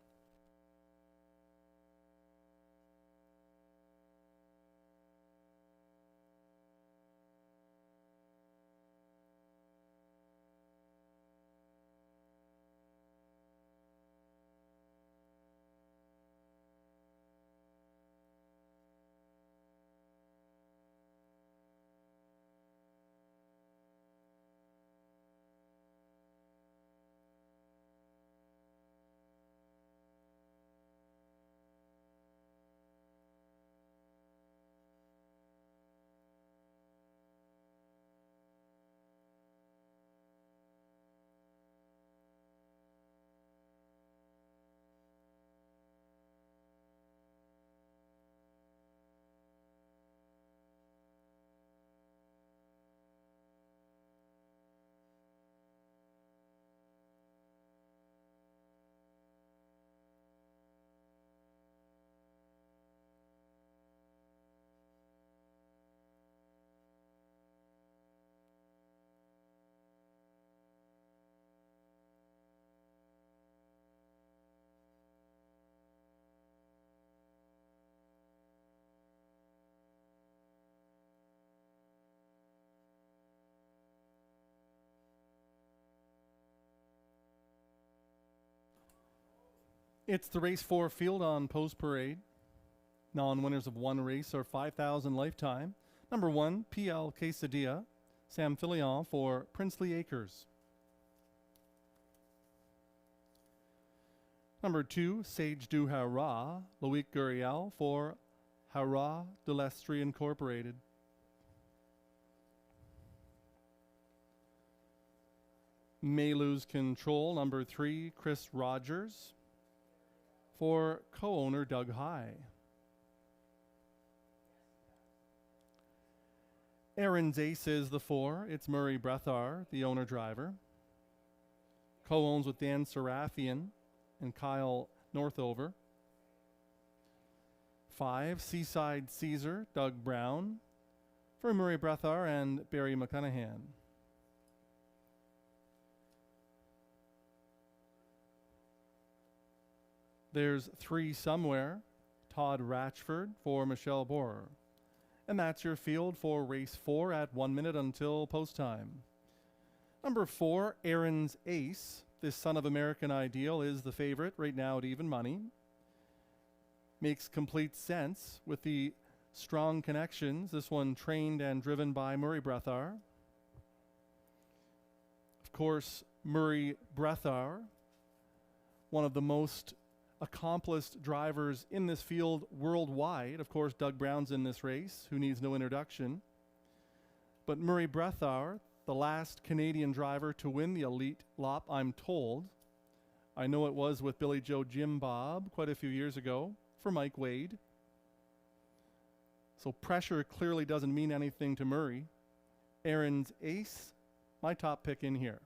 It's the race 4 field on Post Parade. Non-winners of one race are 5,000 lifetime. Number 1, PL Quesadilla, Sam Filion for Princely Acres. Number 2, Sage du Hara, Loic Guriel for Hara de l'Estrie Incorporated. May Lose Control, number 3, Chris Rogers for co-owner Doug High. Aaron's Ace is the 4. It's Murray Brethar, the owner-driver. Co-owns with Dan Serafian and Kyle Northover. 5, Seaside Caesar, Doug Brown for Murray Brethar and Barry McConaughey. There's 3 Somewhere, Todd Ratchford for Michelle Borer. And that's your field for race 4 at 1 minute until post time. Number 4, Aaron's Ace. This Son of American Ideal is the favorite right now at even money. Makes complete sense with the strong connections. This one trained and driven by Murray Brethar. Of course, Murray Brethar, one of the most accomplished drivers in this field worldwide. Of course, Doug Brown's in this race, who needs no introduction. But Murray Brethar, the last Canadian driver to win the Elite Lop, I'm told. I know it was with Billy Joe Jim Bob quite a few years ago for Mike Wade. So pressure clearly doesn't mean anything to Murray. Aaron's Ace, my top pick in here.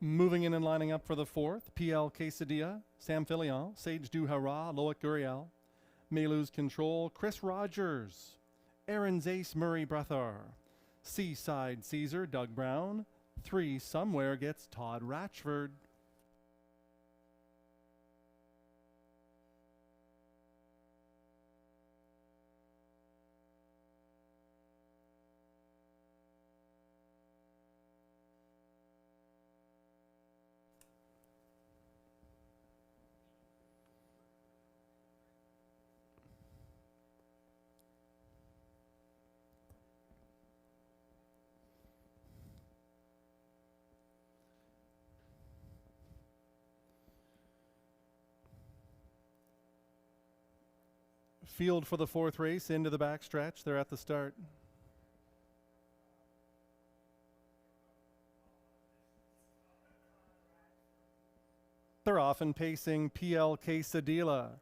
Moving in and lining up for the fourth, PL Quesadilla, Sam Filion, Sage Du Hara, Loic Guriel. May Lose Control, Chris Rogers. Aaron's Ace, Murray Breathar. Seaside Caesar, Doug Brown. 3 Somewhere gets Todd Ratchford. Field for the fourth race into the backstretch. They're at the start. They're off and pacing PL Quesadilla.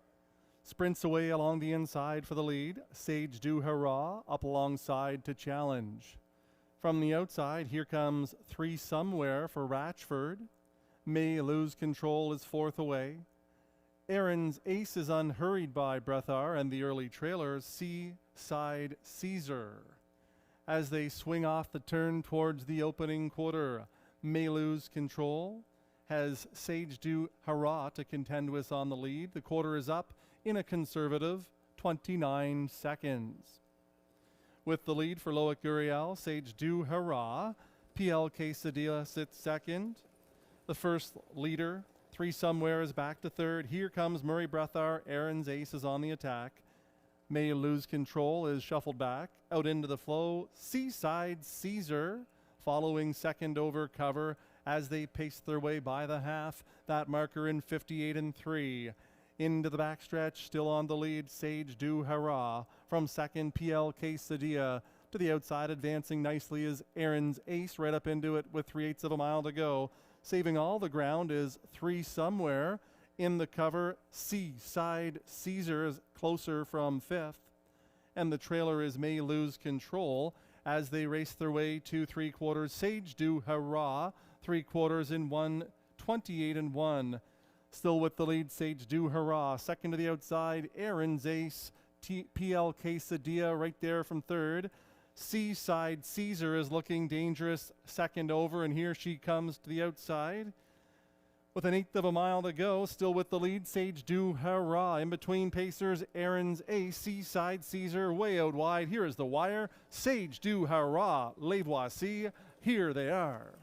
Sprints away along the inside for the lead. Sage Du Hurrah up alongside to challenge. From the outside, here comes 3 Somewhere for Ratchford. May Lose Control is fourth away. Aaron's Ace is unhurried by Breathar and the early trailers Seaside Caesar. As they swing off the turn towards the opening quarter, May Lose Control has Sage Du Hurrah to contend with on the lead. The quarter is up in a conservative 29 seconds. With the lead for Loic Guriel, Sage Du Hurrah. PL Quesadilla sits second. The first leader, 3 Somewhere, is back to third. Here comes Murray Breathar. Aaron's Ace is on the attack. May Lose Control is shuffled back. Out into the flow, Seaside Caesar following second over cover as they pace their way by the half. That marker in 58 3. Into the backstretch, still on the lead, Sage Du Hurrah. From second, PL Quesadilla. To the outside, advancing nicely is Aaron's Ace, right up into it with 3/8 of a mile to go. Saving all the ground is 3 Somewhere. In the cover, Seaside Caesar is closer from fifth. And the trailer is May Lose Control as they race their way to 3/4. Sage Du Hurrah, 3/4 in 1:28 1. Still with the lead, Sage Du Hurrah. Second to the outside, Aaron's Ace. PL Quesadilla right there from third. Seaside Caesar is looking dangerous second over, and here she comes to the outside. With 1/8 of a mile to go, still with the lead, Sage Du Hurrah. In between pacers, Aaron's Ace. Seaside Caesar way out wide. Here is the wire. Sage Du Hurrah, Les Voici. Here they are.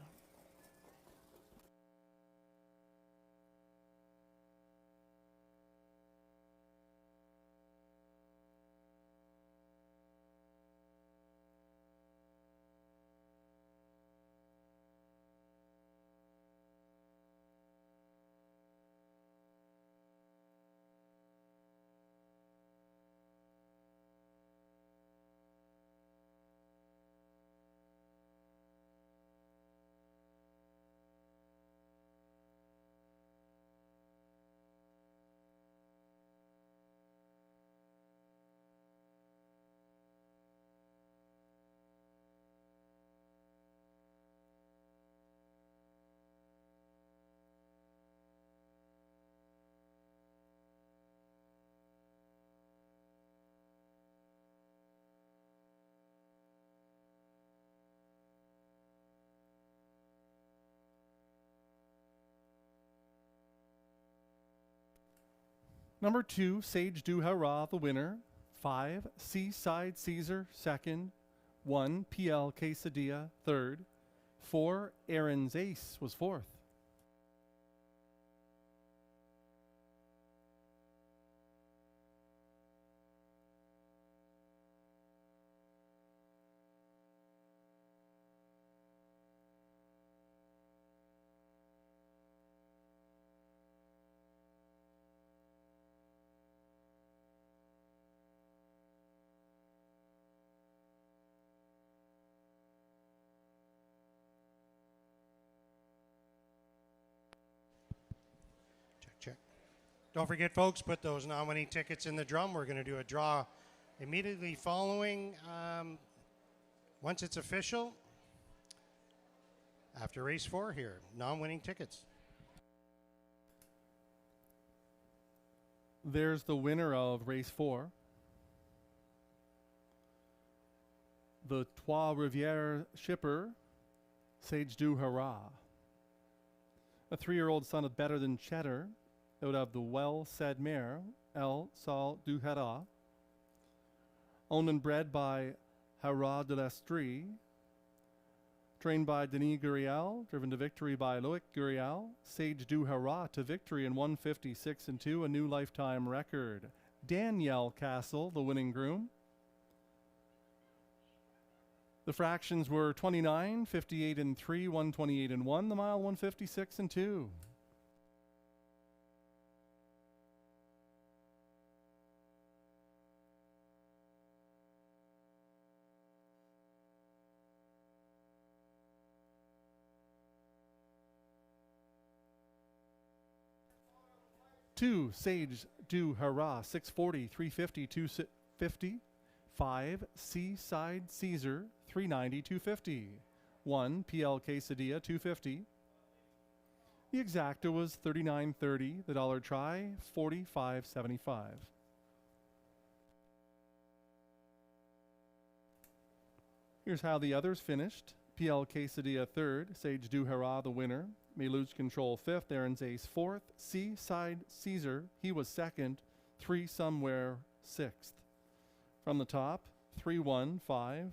Number 2, Sage Du Hurrah, the winner. 5, Seaside Caesar, second. 1, PL Quesadilla, third. 4, Aaron's Ace was fourth. Check. Don't forget, folks, put those nominee tickets in the drum. We're going to do a draw immediately following. Once it's official, after race 4 here. Non-winning tickets. There's the winner of race 4. The Trois Rivières shipper, Sage du Hurrah. A 3-year-old son of Better Than Cheddar, out of the well-said mare, El Sol du Hurrah. Owned and bred by Hurrah de l'Estrie. Trained by Denis Guriel, driven to victory by Loic Guriel. Sage du Hurrah to victory in 156 and 2, a new lifetime record. Danielle Castle, the winning groom. The fractions were 29, 58 and 3, 128 and 1, the mile 156 and 2. Two, Sage du Hurrah, 640, 350, 250. 5, Seaside Caesar, 390, 250. 1, PL Quesadilla, 250. The exacta was $39.30. The dollar try, $45.75. Here's how the others finished. PL Quesadilla third, Sage du Hurrah the winner. May Lose Control fifth, Aaron's Ace fourth. Seaside Caesar, he was second. 3 Somewhere sixth. From the top, 3, 1, 5,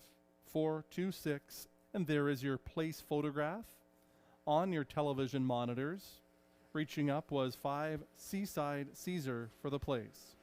4, 2, 6, and there is your place photograph on your television monitors. Reaching up was 5 Seaside Caesar for the place.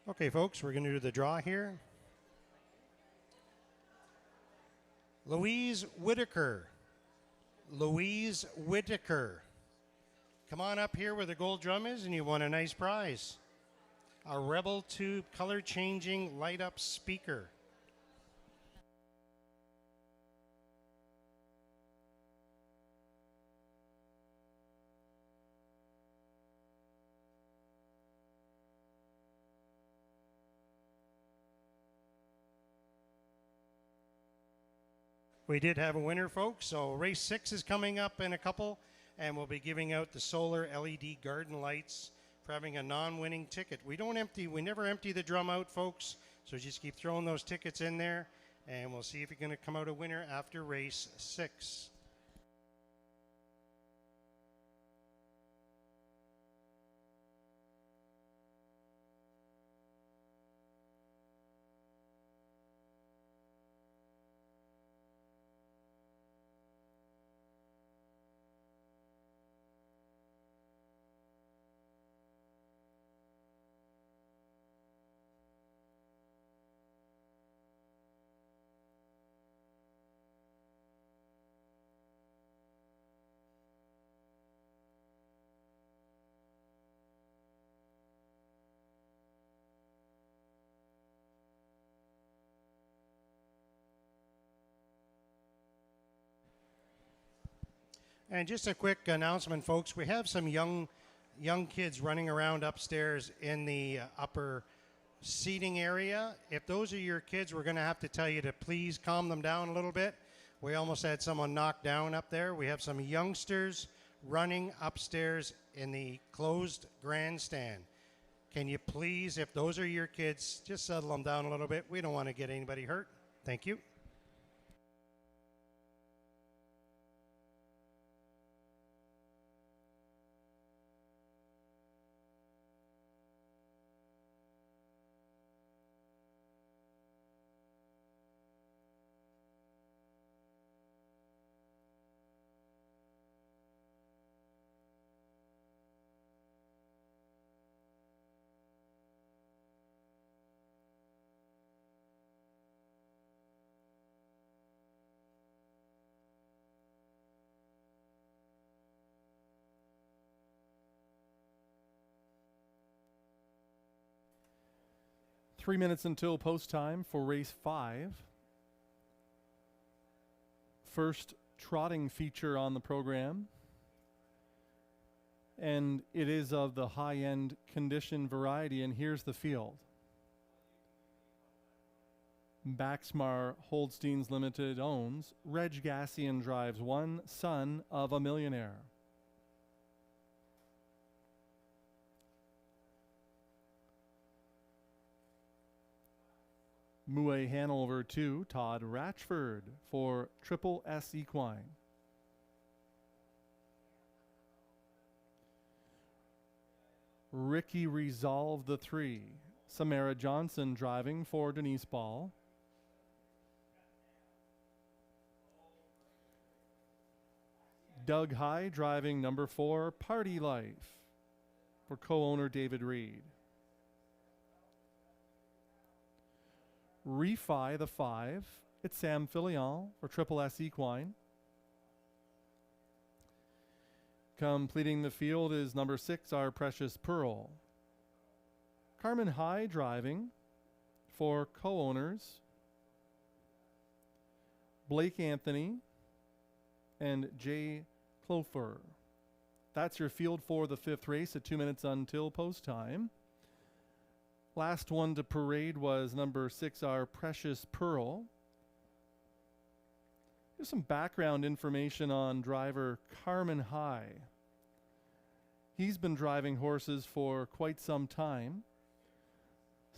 Okay, folks, we're going to do the draw here. Louise Whitaker. Louise Whitaker. Come on up here where the gold drum is and you won a nice prize. A Rebel Tube color changing light up speaker. We did have a winner, folks. So race 6 is coming up in a couple, and we'll be giving out the solar LED garden lights for having a non-winning ticket. We never empty the drum out, folks. So just keep throwing those tickets in there, and we'll see if you're going to come out a winner after race 6. And just a quick announcement, folks. We have some young kids running around upstairs in the upper seating area. If those are your kids, we're going to have to tell you to please calm them down a little bit. We almost had someone knocked down up there. We have some youngsters running upstairs in the closed grandstand. Can you please, if those are your kids, just settle them down a little bit. We don't want to get anybody hurt. Thank you. Three minutes until post time for race 5. First trotting feature on the program. And it is of the high-end condition variety, and here's the field. Baxmar Holdsteins Limited owns. Reg Gassian drives 1, son of a millionaire. Mouet Hanover 2, Todd Ratchford for Triple S Equine. Ricky Resolve the 3, Samara Johnson driving for Denise Ball. Doug High driving number 4, Party Life for co-owner David Reed. Refi the 5, it's Sam Filion for Triple S Equine. Completing the field is number 6, Our Precious Pearl. Carmen High driving for co-owners Blake Anthony and Jay Clofer. That's your field for the 5th race at 2 minutes until post time. Last one to parade was number 6, Our Precious Pearl. Here's some background information on driver Carmen High. He's been driving horses for quite some time.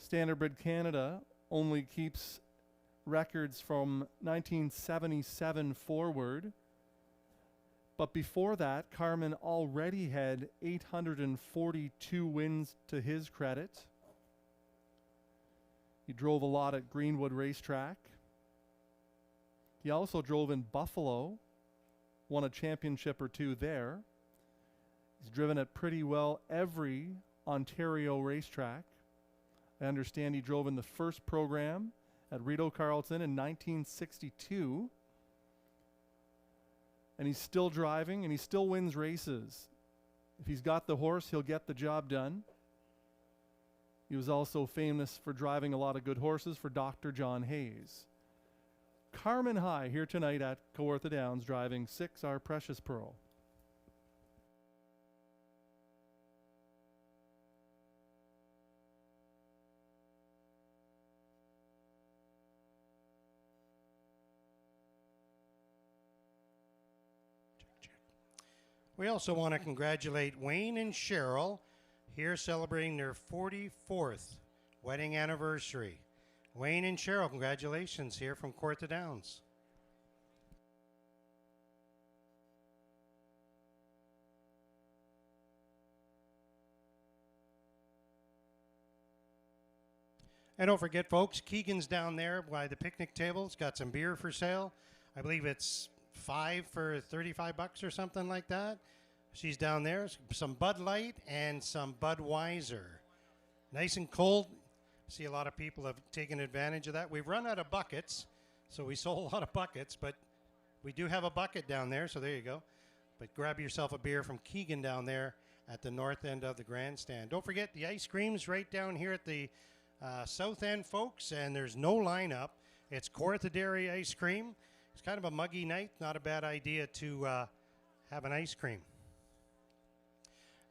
Standardbred Canada only keeps records from 1977 forward. But before that, Carmen already had 842 wins to his credit. He drove a lot at Greenwood Racetrack. He also drove in Buffalo, won a championship or 2 there. He's driven at pretty well every Ontario racetrack. I understand he drove in the first program at Rideau Carleton in 1962. And he's still driving, and he still wins races. If he's got the horse, he'll get the job done. He was also famous for driving a lot of good horses for Dr. John Hayes. Carmen High here tonight at Kawartha Downs, driving 6, Our Precious Pearl. We also want to congratulate Wayne and Cheryl here celebrating their 44th wedding anniversary. Wayne and Cheryl, congratulations here from Kawartha Downs. And don't forget, folks, Keegan's down there by the picnic table. It's got some beer for sale. I believe it's 5 for $35 or something like that. She's down there. Some Bud Light and some Budweiser. Nice and cold. See, a lot of people have taken advantage of that. We've run out of buckets, so we sold a lot of buckets, but we do have a bucket down there, so there you go. But grab yourself a beer from Keegan down there at the north end of the grandstand. Don't forget the ice cream's right down here at the south end, folks, and there's no lineup. It's Kawartha Dairy ice cream. It's kind of a muggy night. Not a bad idea to have an ice cream.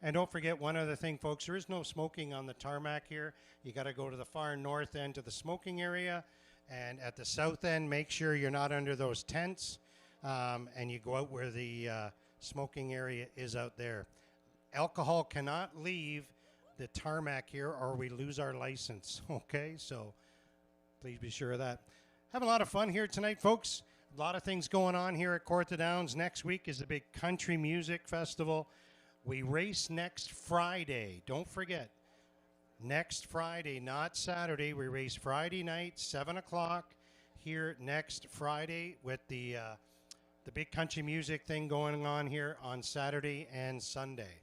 And don't forget one other thing, folks. There is no smoking on the tarmac here. You got to go to the far north end to the smoking area. And at the south end, make sure you're not under those tents. And you go out where the smoking area is out there. Alcohol cannot leave the tarmac here or we lose our license. Okay, so please be sure of that. Having a lot of fun here tonight, folks. A lot of things going on here at Kawartha Downs. Next week is the big country music festival. We race next Friday. Don't forget, next Friday, not Saturday. We race Friday night, 7 o'clock here next Friday with the big country music thing going on here on Saturday and Sunday.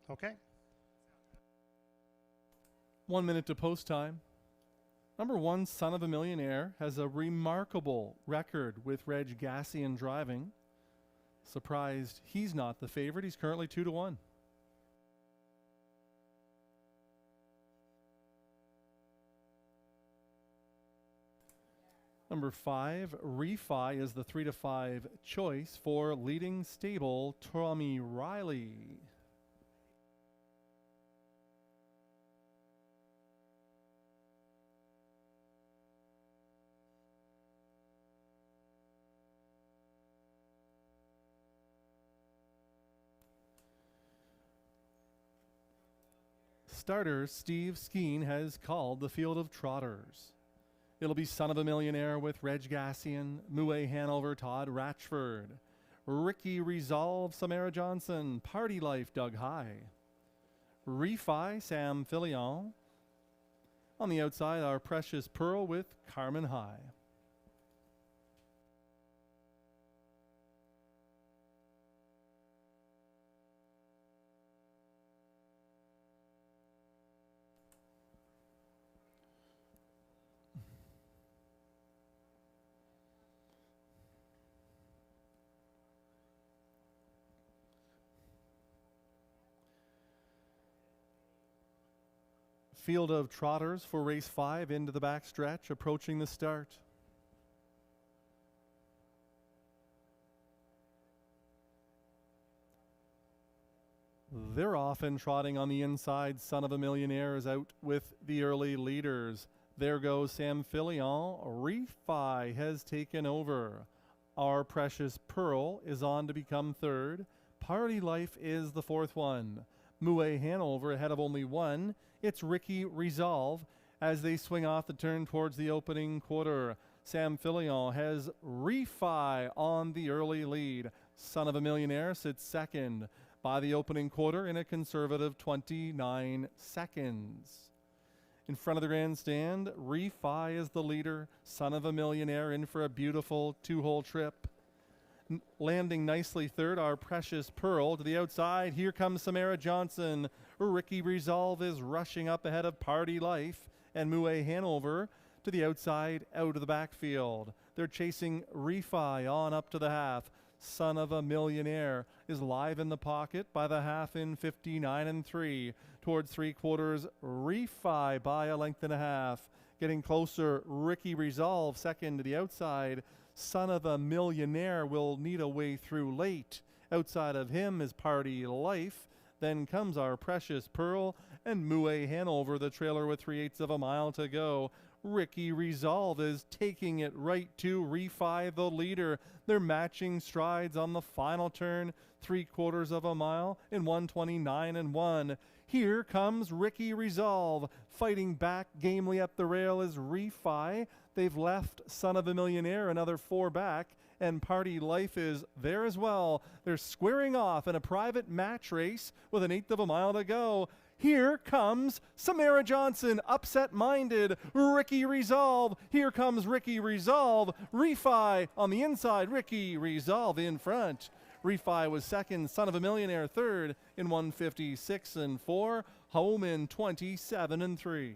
Okay? 1 minute to post time. Number 1, Son of a Millionaire, has a remarkable record with Reg Gassian driving. Surprised he's not the favorite. He's currently 2-1. Number 5, Refi, is the 3-5 choice for leading stable Tommy Riley. Starter Steve Skeen has called the field of trotters. It'll be Son of a Millionaire with Reg Gassian, Mouet Hanover, Todd Ratchford, Ricky Resolve, Samara Johnson, Party Life, Doug High, Refi, Sam Filion. On the outside, Our Precious Pearl with Carmen High. Field of trotters for race 5 into the back stretch, approaching the start. They're off and trotting on the inside. Son of a Millionaire is out with the early leaders. There goes Sam Filion. Refi has taken over. Our Precious Pearl is on to become 3rd. Party Life is the 4th one. Mouet Hanover ahead of only 1. It's Ricky Resolve as they swing off the turn towards the opening quarter. Sam Filion has Refi on the early lead. Son of a Millionaire sits 2nd by the opening quarter in a conservative 29 seconds. In front of the grandstand, Refi is the leader. Son of a Millionaire in for a beautiful 2-hole trip. Landing nicely 3rd, Our Precious Pearl. To the outside, here comes Samara Johnson. Ricky Resolve is rushing up ahead of Party Life. and Mouet Hanover to the outside, out of the backfield. They're chasing Refi on up to the half. Son of a Millionaire is live in the pocket by the half in 59-3. Towards three quarters, Refi by a length and a half. Getting closer, Ricky Resolve second to the outside. Son of a Millionaire will need a way through late. Outside of him is Party Life. Then comes Our Precious Pearl and Mouet Hanover, the trailer with 3/8 of a mile to go. Ricky Resolve is taking it right to Refi, the leader. They're matching strides on the final turn, 3/4 of a mile in 1:29.1. Here comes Ricky Resolve. Fighting back gamely up the rail is Refi. They've left Son of a Millionaire another 4 back, and Party Life is there as well. They're squaring off in a private match race with 1/8 of a mile to go. Here comes Samara Johnson, upset-minded. Ricky Resolve. Here comes Ricky Resolve. Refi on the inside. Ricky Resolve in front. Refi was second. Son of a Millionaire third in 1:56.4. Home in 27-3.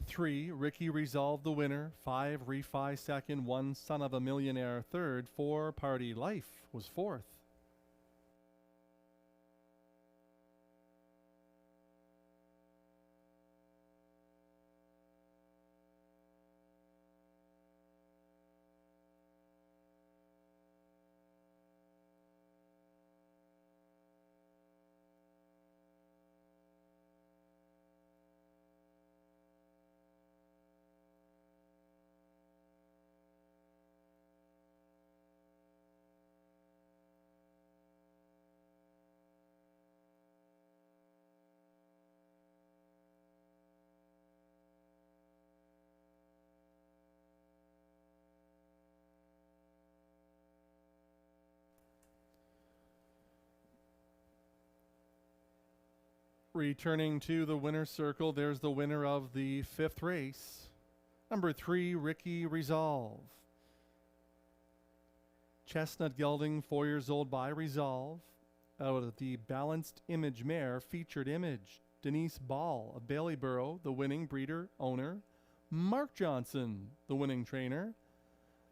Three, Ricky Resolve the winner. 5, Refi second. 1, Son of a Millionaire third. 4, Party Life was fourth. Returning to the winner's circle, there's the winner of the 5th race. Number 3, Ricky Resolve. Chestnut gelding, 4 years old by Resolve. Out of the Balanced Image mare, Featured Image. Denise Ball of Baileyborough, the winning breeder, owner. Mark Johnson, the winning trainer.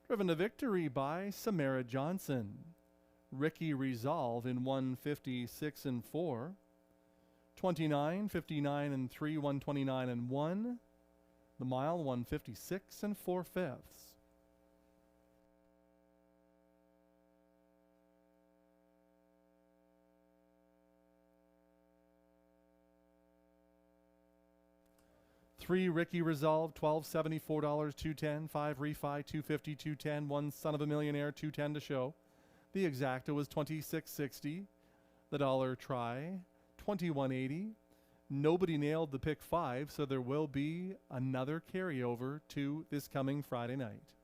Driven to victory by Samara Johnson. Ricky Resolve in 1:56.4. 29, 59-3, 129-1. The mile, 1:56 4/5. Three, Ricky Resolve, $12.74, 210. 5, Refi, 250, 210. 1, Son of a Millionaire, 210 to show. The exacta was $26.60. The dollar try, $21.80. Nobody nailed the pick 5, so there will be another carryover to this coming Friday night.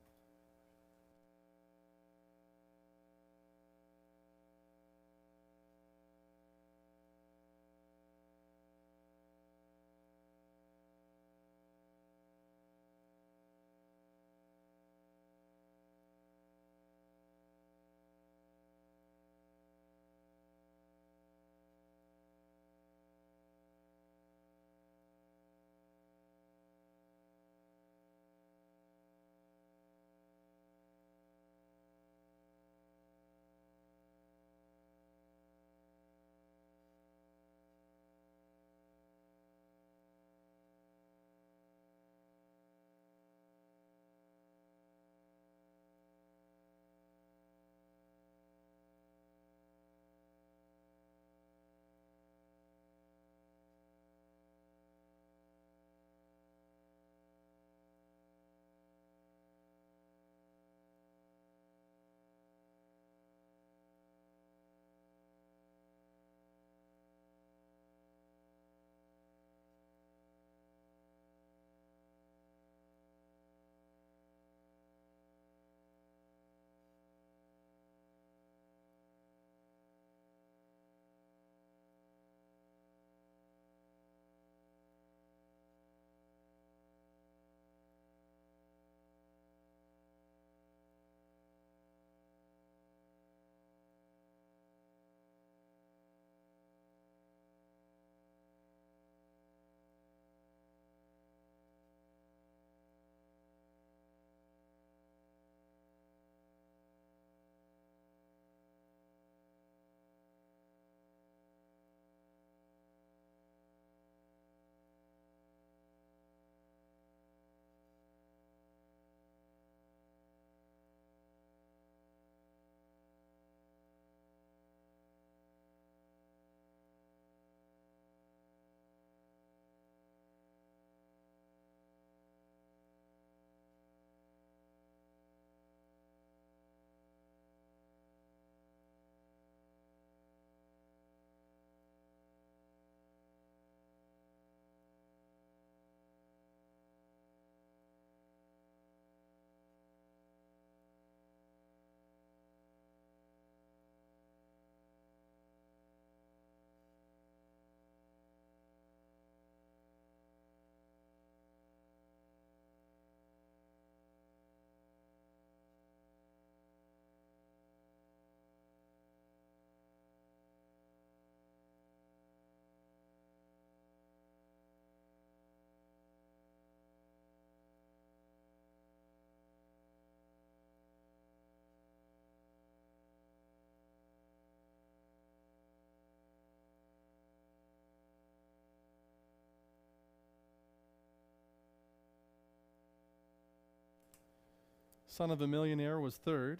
Son of a Millionaire was third.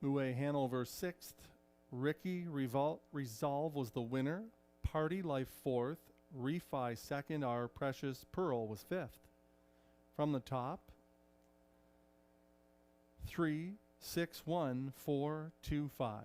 Mouet Hanover sixth. Ricky Resolve was the winner. Party Life fourth. Refi second. Our Precious Pearl was fifth. From the top, 3, 6, 1, 4, 2, 5.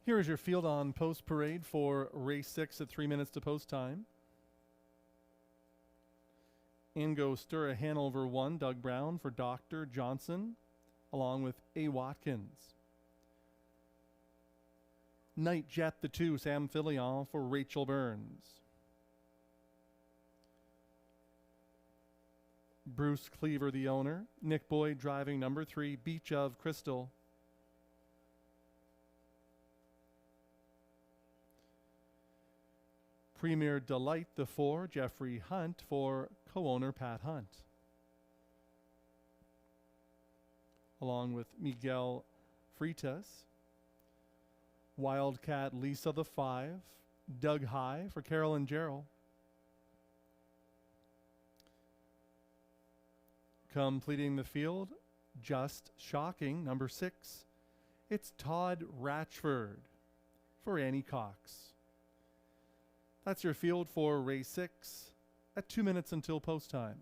Here is your field on post parade for race 6 at 3 minutes to post time. Angostura Hanover 1, Doug Brown for Dr. Johnson, along with A. Watkins. Night Jet the 2, Sam Fillion for Rachel Burns. Bruce Cleaver, the owner. Nick Boyd driving number 3, Beach of Crystal. Premier Delight, the 4, Jeffrey Hunt for co-owner Pat Hunt. Along with Miguel Freitas. Wildcat Lisa, the 5, Doug High for Carol and Gerald. Completing the field, Just Shocking, number 6. It's Todd Ratchford for Annie Cox. That's your field for race 6 at 2 minutes until post time.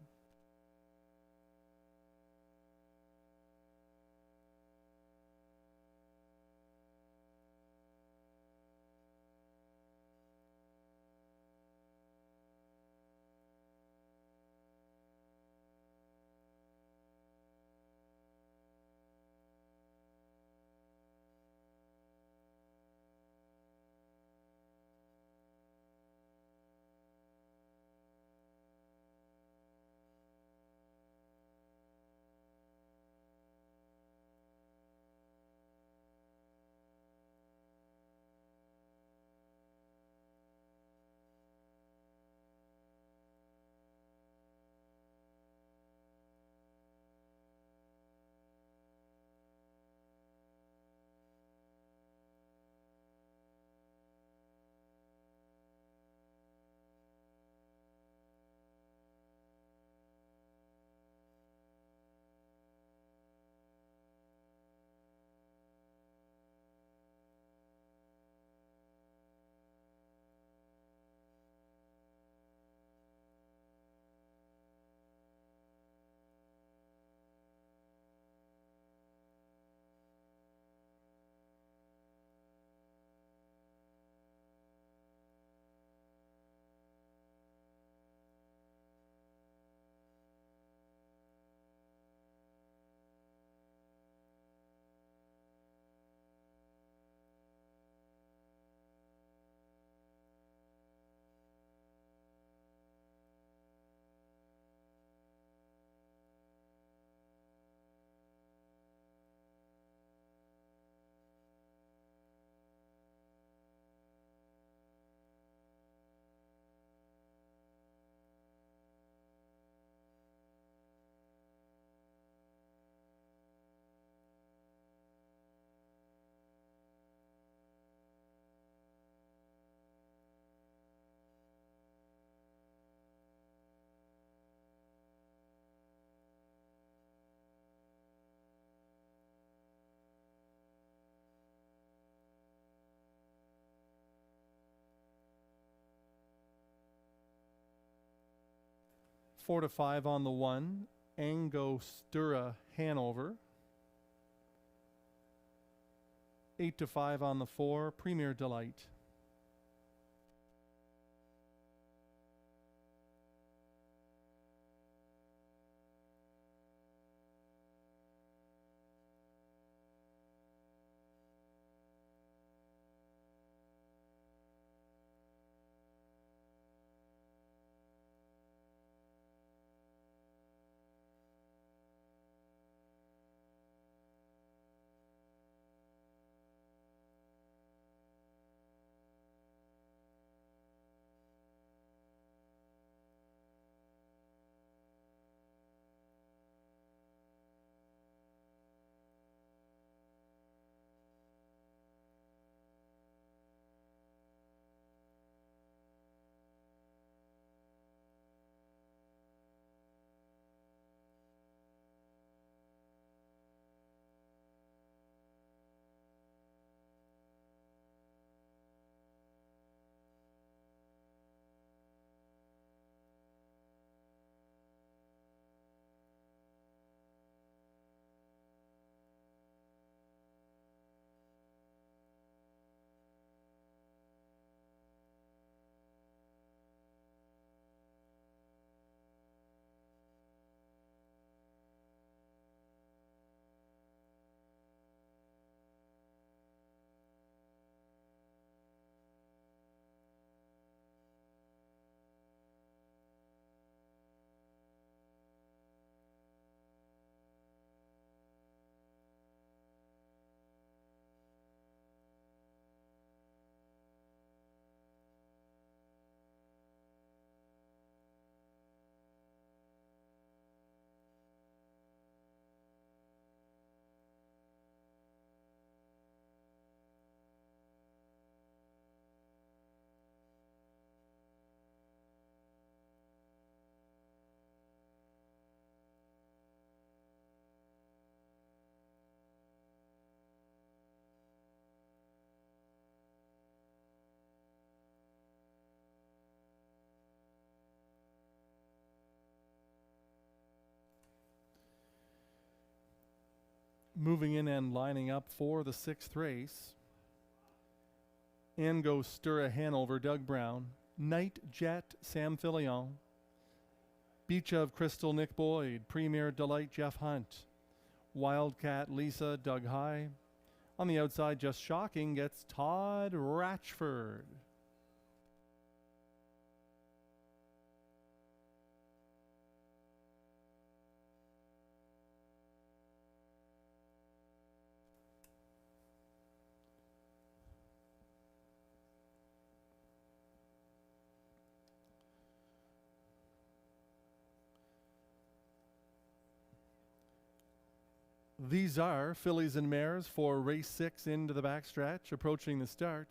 Four to 5 on the 1, Angostura Hanover. 8 to 5 on the 4, Premier Delight. Moving in and lining up for the 6th race. Angostura Hanover, Doug Brown. Night Jet, Sam Filion. Beach of Crystal, Nick Boyd. Premier Delight, Jeff Hunt. Wildcat Lisa, Doug High. On the outside, Just Shocking gets Todd Ratchford. These are fillies and mares for race 6 into the backstretch, approaching the start.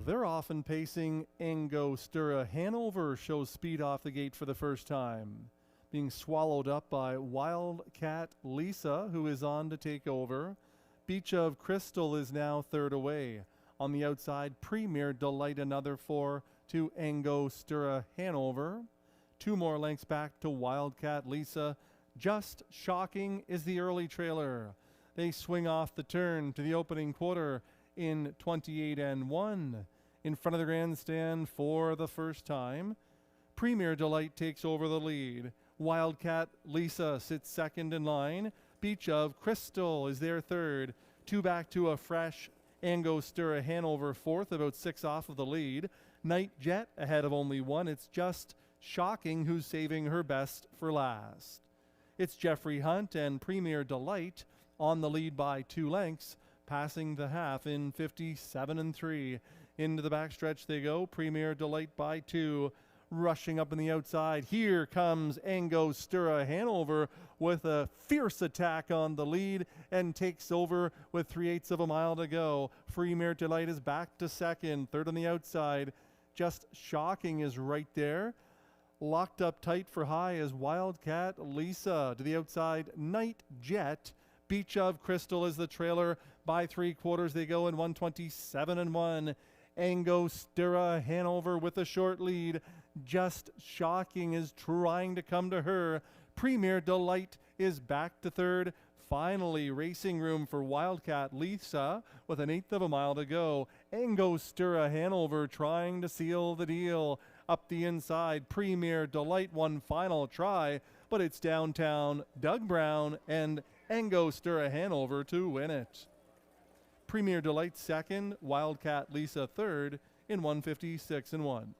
They're often pacing. Angostura Hanover shows speed off the gate for the first time, being swallowed up by Wildcat Lisa, who is on to take over. Beach of Crystal is now third away. On the outside, Premier Delight, another 4 to Angostura Hanover. 2 more lengths back to Wildcat Lisa. Just Shocking is the early trailer. They swing off the turn to the opening quarter in 28 and 1. In front of the grandstand for the first time. Premier Delight takes over the lead. Wildcat Lisa sits second in line. Beach of Crystal is their third. 2 back to a fresh Angostura Hanover fourth, about 6 off of the lead. Night Jet ahead of only 1. It's Just Shocking who's saving her best for last. It's Jeffrey Hunt and Premier Delight on the lead by 2 lengths, passing the half in 57 and 3. Into the backstretch they go. Premier Delight by 2. Rushing up in the outside. Here comes Angostura Hanover with a fierce attack on the lead and takes over with 3/8 of a mile to go. Premier Delight is back to second. Third on the outside. Just Shocking is right there. Locked up tight for high is Wildcat Lisa. To the outside, Night Jet. Beach of Crystal is the trailer. By 3/4 they go in 127 and 1. Angostura Hanover with a short lead. Just Shocking is trying to come to her. Premier Delight is back to third. Finally, racing room for Wildcat Lisa with 1/8 of a mile to go. Angostura Hanover trying to seal the deal. Up the inside, Premier Delight, one final try, but it's downtown Doug Brown and Angostura Hanover to win it. Premier Delight second, Wildcat Lisa third in 156 and 1.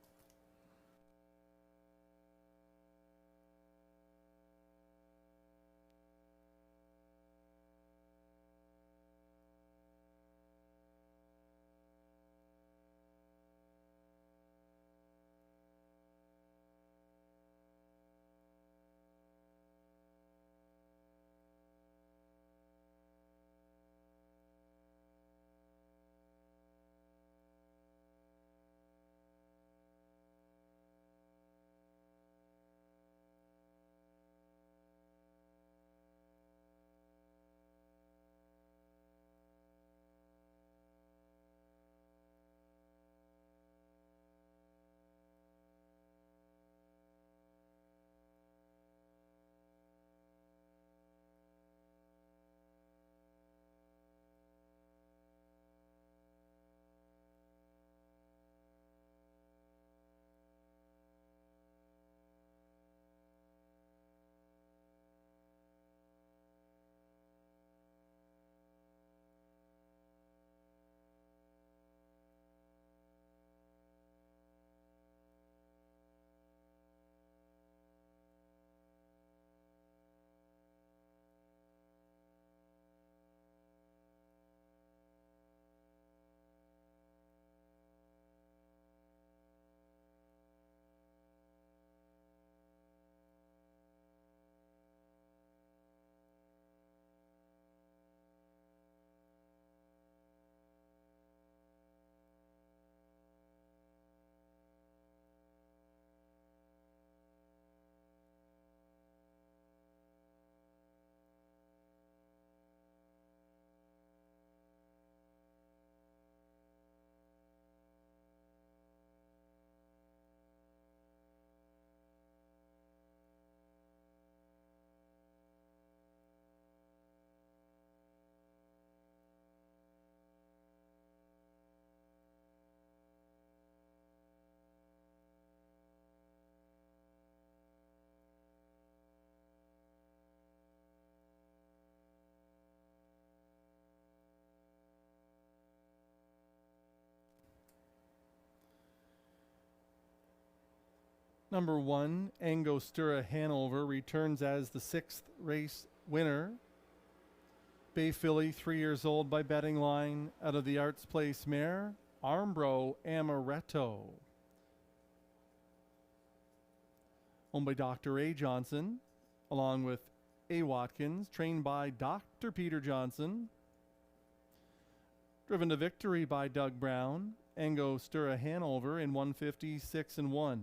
Number 1, Angostura Hanover returns as the 6th race winner. Bay Filly, 3 years old by betting line, out of the Arts Place mare, Armbro Amaretto. Owned by Dr. A. Johnson, along with A. Watkins, trained by Dr. Peter Johnson. Driven to victory by Doug Brown, Angostura Hanover in 156-1.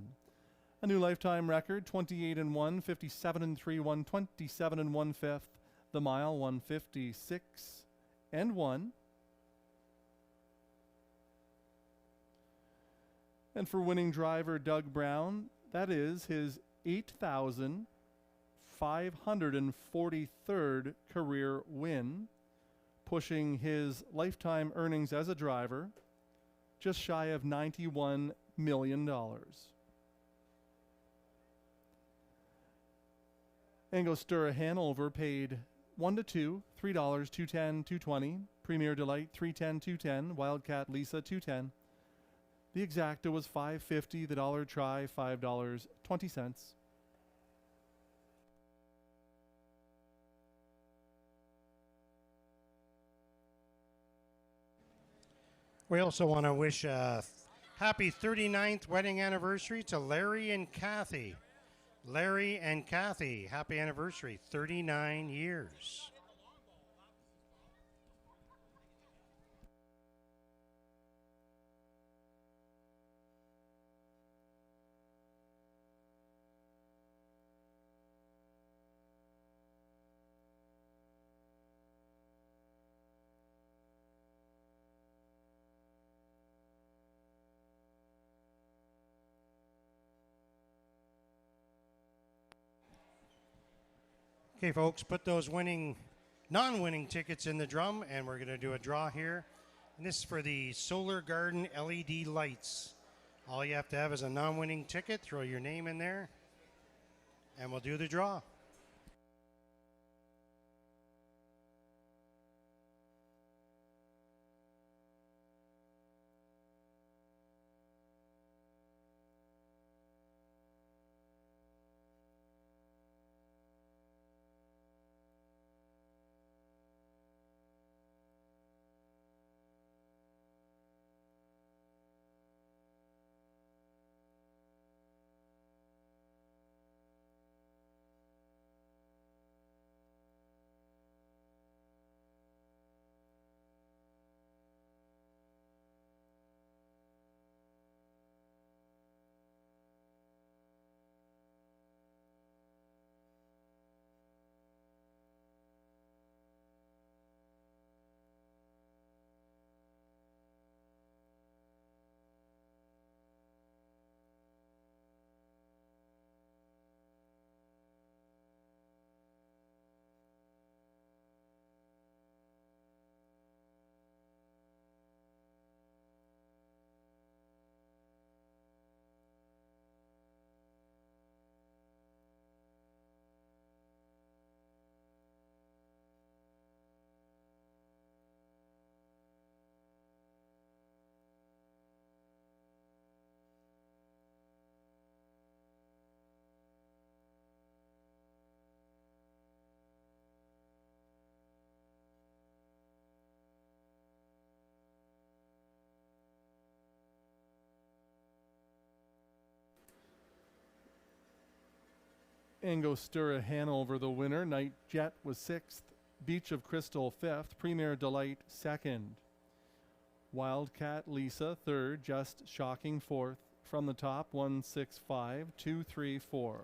A new lifetime record, 28-1, 57-3, 127 1/5. The mile, 156-1. And for winning driver Doug Brown, that is his 8,543rd career win, pushing his lifetime earnings as a driver just shy of $91 million. Angostura Hanover paid 1 to 2, $3, $2.10, $2.20. Premier Delight, $3.10, $2.10. Wildcat Lisa, $2.10. The exacta was $5.50. The dollar try, $5.20. We also want to wish a happy 39th wedding anniversary to Larry and Kathy. Larry and Kathy, happy anniversary, 39 years. Okay, folks, put those non-winning tickets in the drum, and we're going to do a draw here. And this is for the Solar Garden LED lights. All you have to have is a non-winning ticket. Throw your name in there, and we'll do the draw. Angostura Hanover, the winner. Night Jet was 6th. Beach of Crystal, 5th. Premier Delight, 2nd. Wildcat Lisa, 3rd. Just Shocking, 4th. From the top, 165, 2, 3, 4.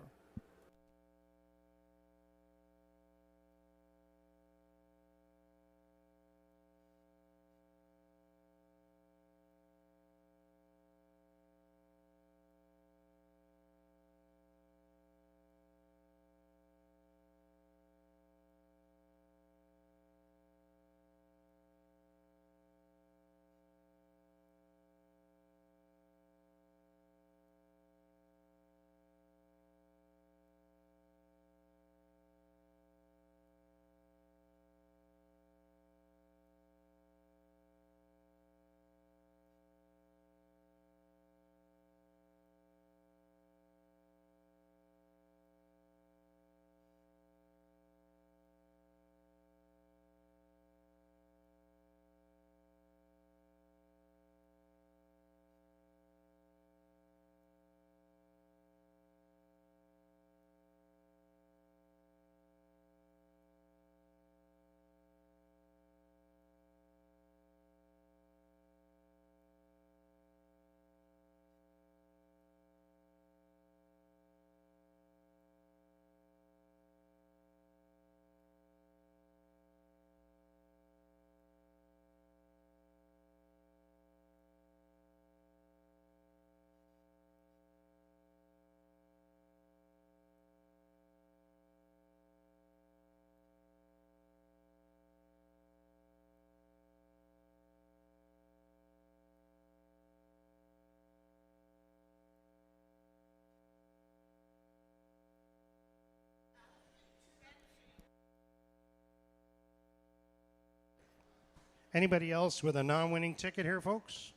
Anybody else with a non-winning ticket here, folks?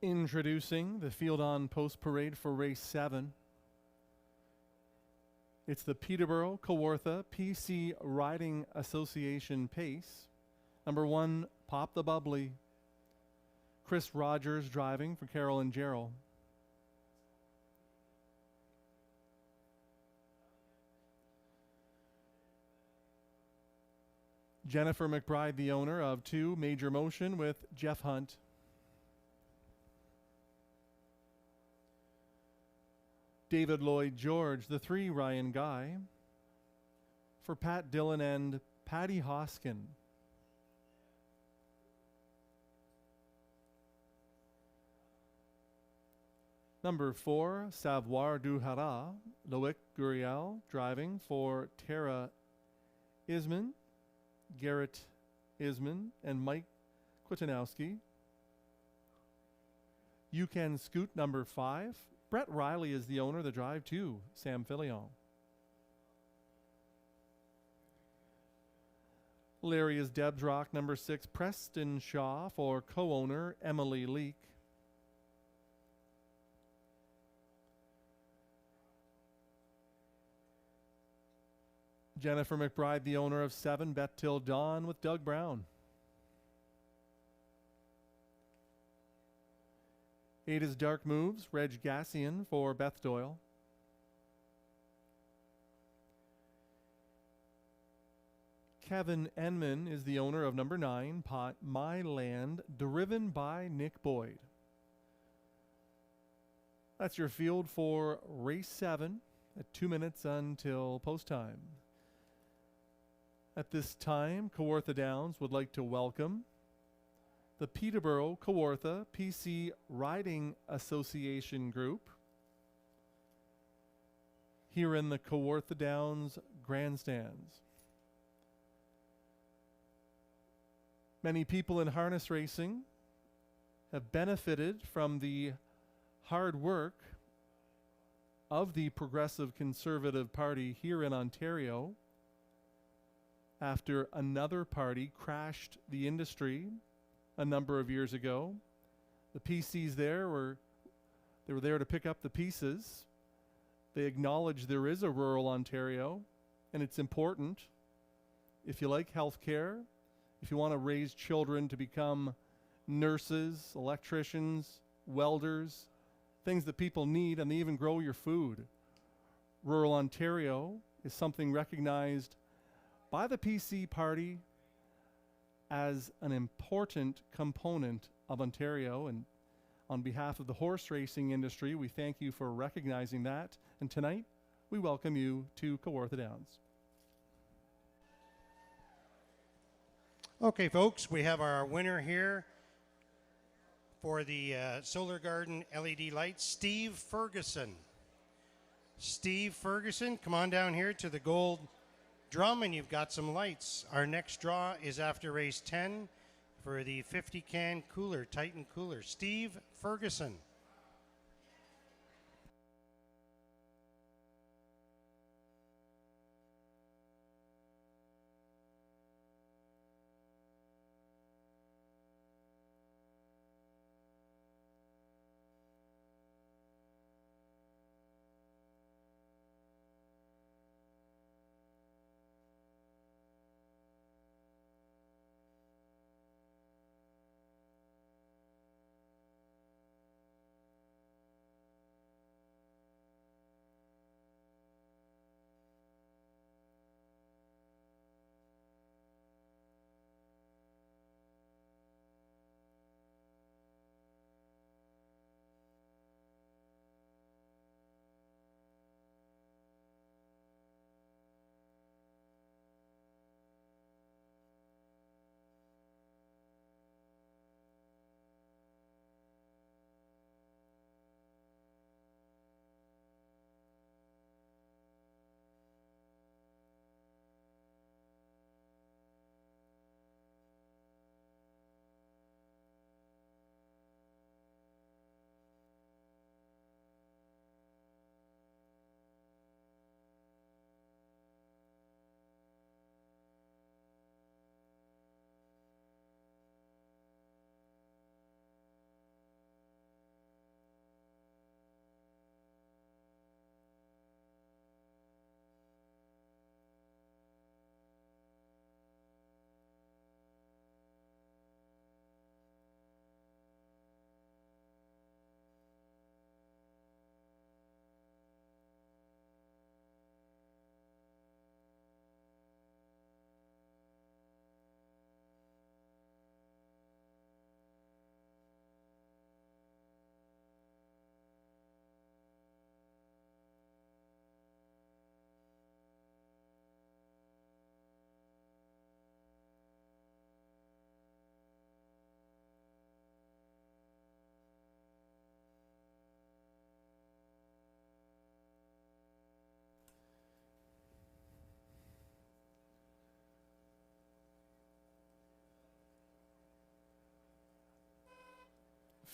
Introducing the Field on Post Parade for Race 7. It's the Peterborough Kawartha PC Riding Association Pace. Number 1, Pop the Bubbly. Chris Rogers driving for Carol and Gerald. Jennifer McBride, the owner of 2, Major Motion with Jeff Hunt. David Lloyd George, the 3, Ryan Guy. For Pat Dillon and Patty Hoskin. Number 4, Savoir du Hara, Loic Guriel, driving for Tara Isman, Garrett Isman, and Mike Kwiatkowski. You Can Scoot, number 5. Brett Riley is the owner of the Drive 2, Sam Filion. Larry is Debs Rock, number 6, Preston Shaw, for co-owner Emily Leake. Jennifer McBride, the owner of 7, Bet Till Dawn, with Doug Brown. 8 is Dark Moves, Reg Gassian for Beth Doyle. Kevin Enman is the owner of number 9, Pot My Land, driven by Nick Boyd. That's your field for race 7 at 2 minutes until post time. At this time, Kawartha Downs would like to welcome the Peterborough Kawartha PC Riding Association Group here in the Kawartha Downs grandstands. Many people in harness racing have benefited from the hard work of the Progressive Conservative Party here in Ontario after another party crashed the industry a number of years ago. The PCs were there to pick up the pieces. They acknowledge there is a rural Ontario, and it's important. If you like healthcare, if you want to raise children to become nurses, electricians, welders, things that people need, and they even grow your food. Rural Ontario is something recognized by the PC party as an important component of Ontario, and on behalf of the horse racing industry, we thank you for recognizing that. And tonight, we welcome you to Kawartha Downs. Okay, folks, we have our winner here for the Solar Garden LED lights, Steve Ferguson. Steve Ferguson, come on down here to the gold drum and you've got some lights. Our next draw is after race 10 for the 50 can cooler, Titan cooler. Steve Ferguson.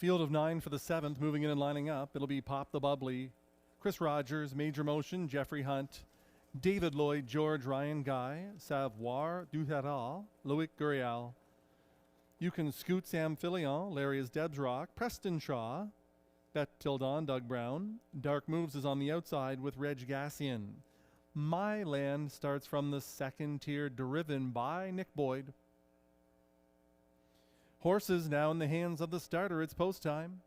Field of 9 for the 7th, moving in and lining up. It'll be Pop the Bubbly, Chris Rogers, Major Motion, Jeffrey Hunt, David Lloyd, George, Ryan Guy, Savoir, Duharal, Loic Gurial. You Can Scoot, Sam Filion, Larry is Debs Rock, Preston Shaw, Bet Tildon, Doug Brown. Dark Moves is on the outside with Reg Gassian. My Land starts from the second tier, driven by Nick Boyd. Horses now in the hands of the starter. It's post time.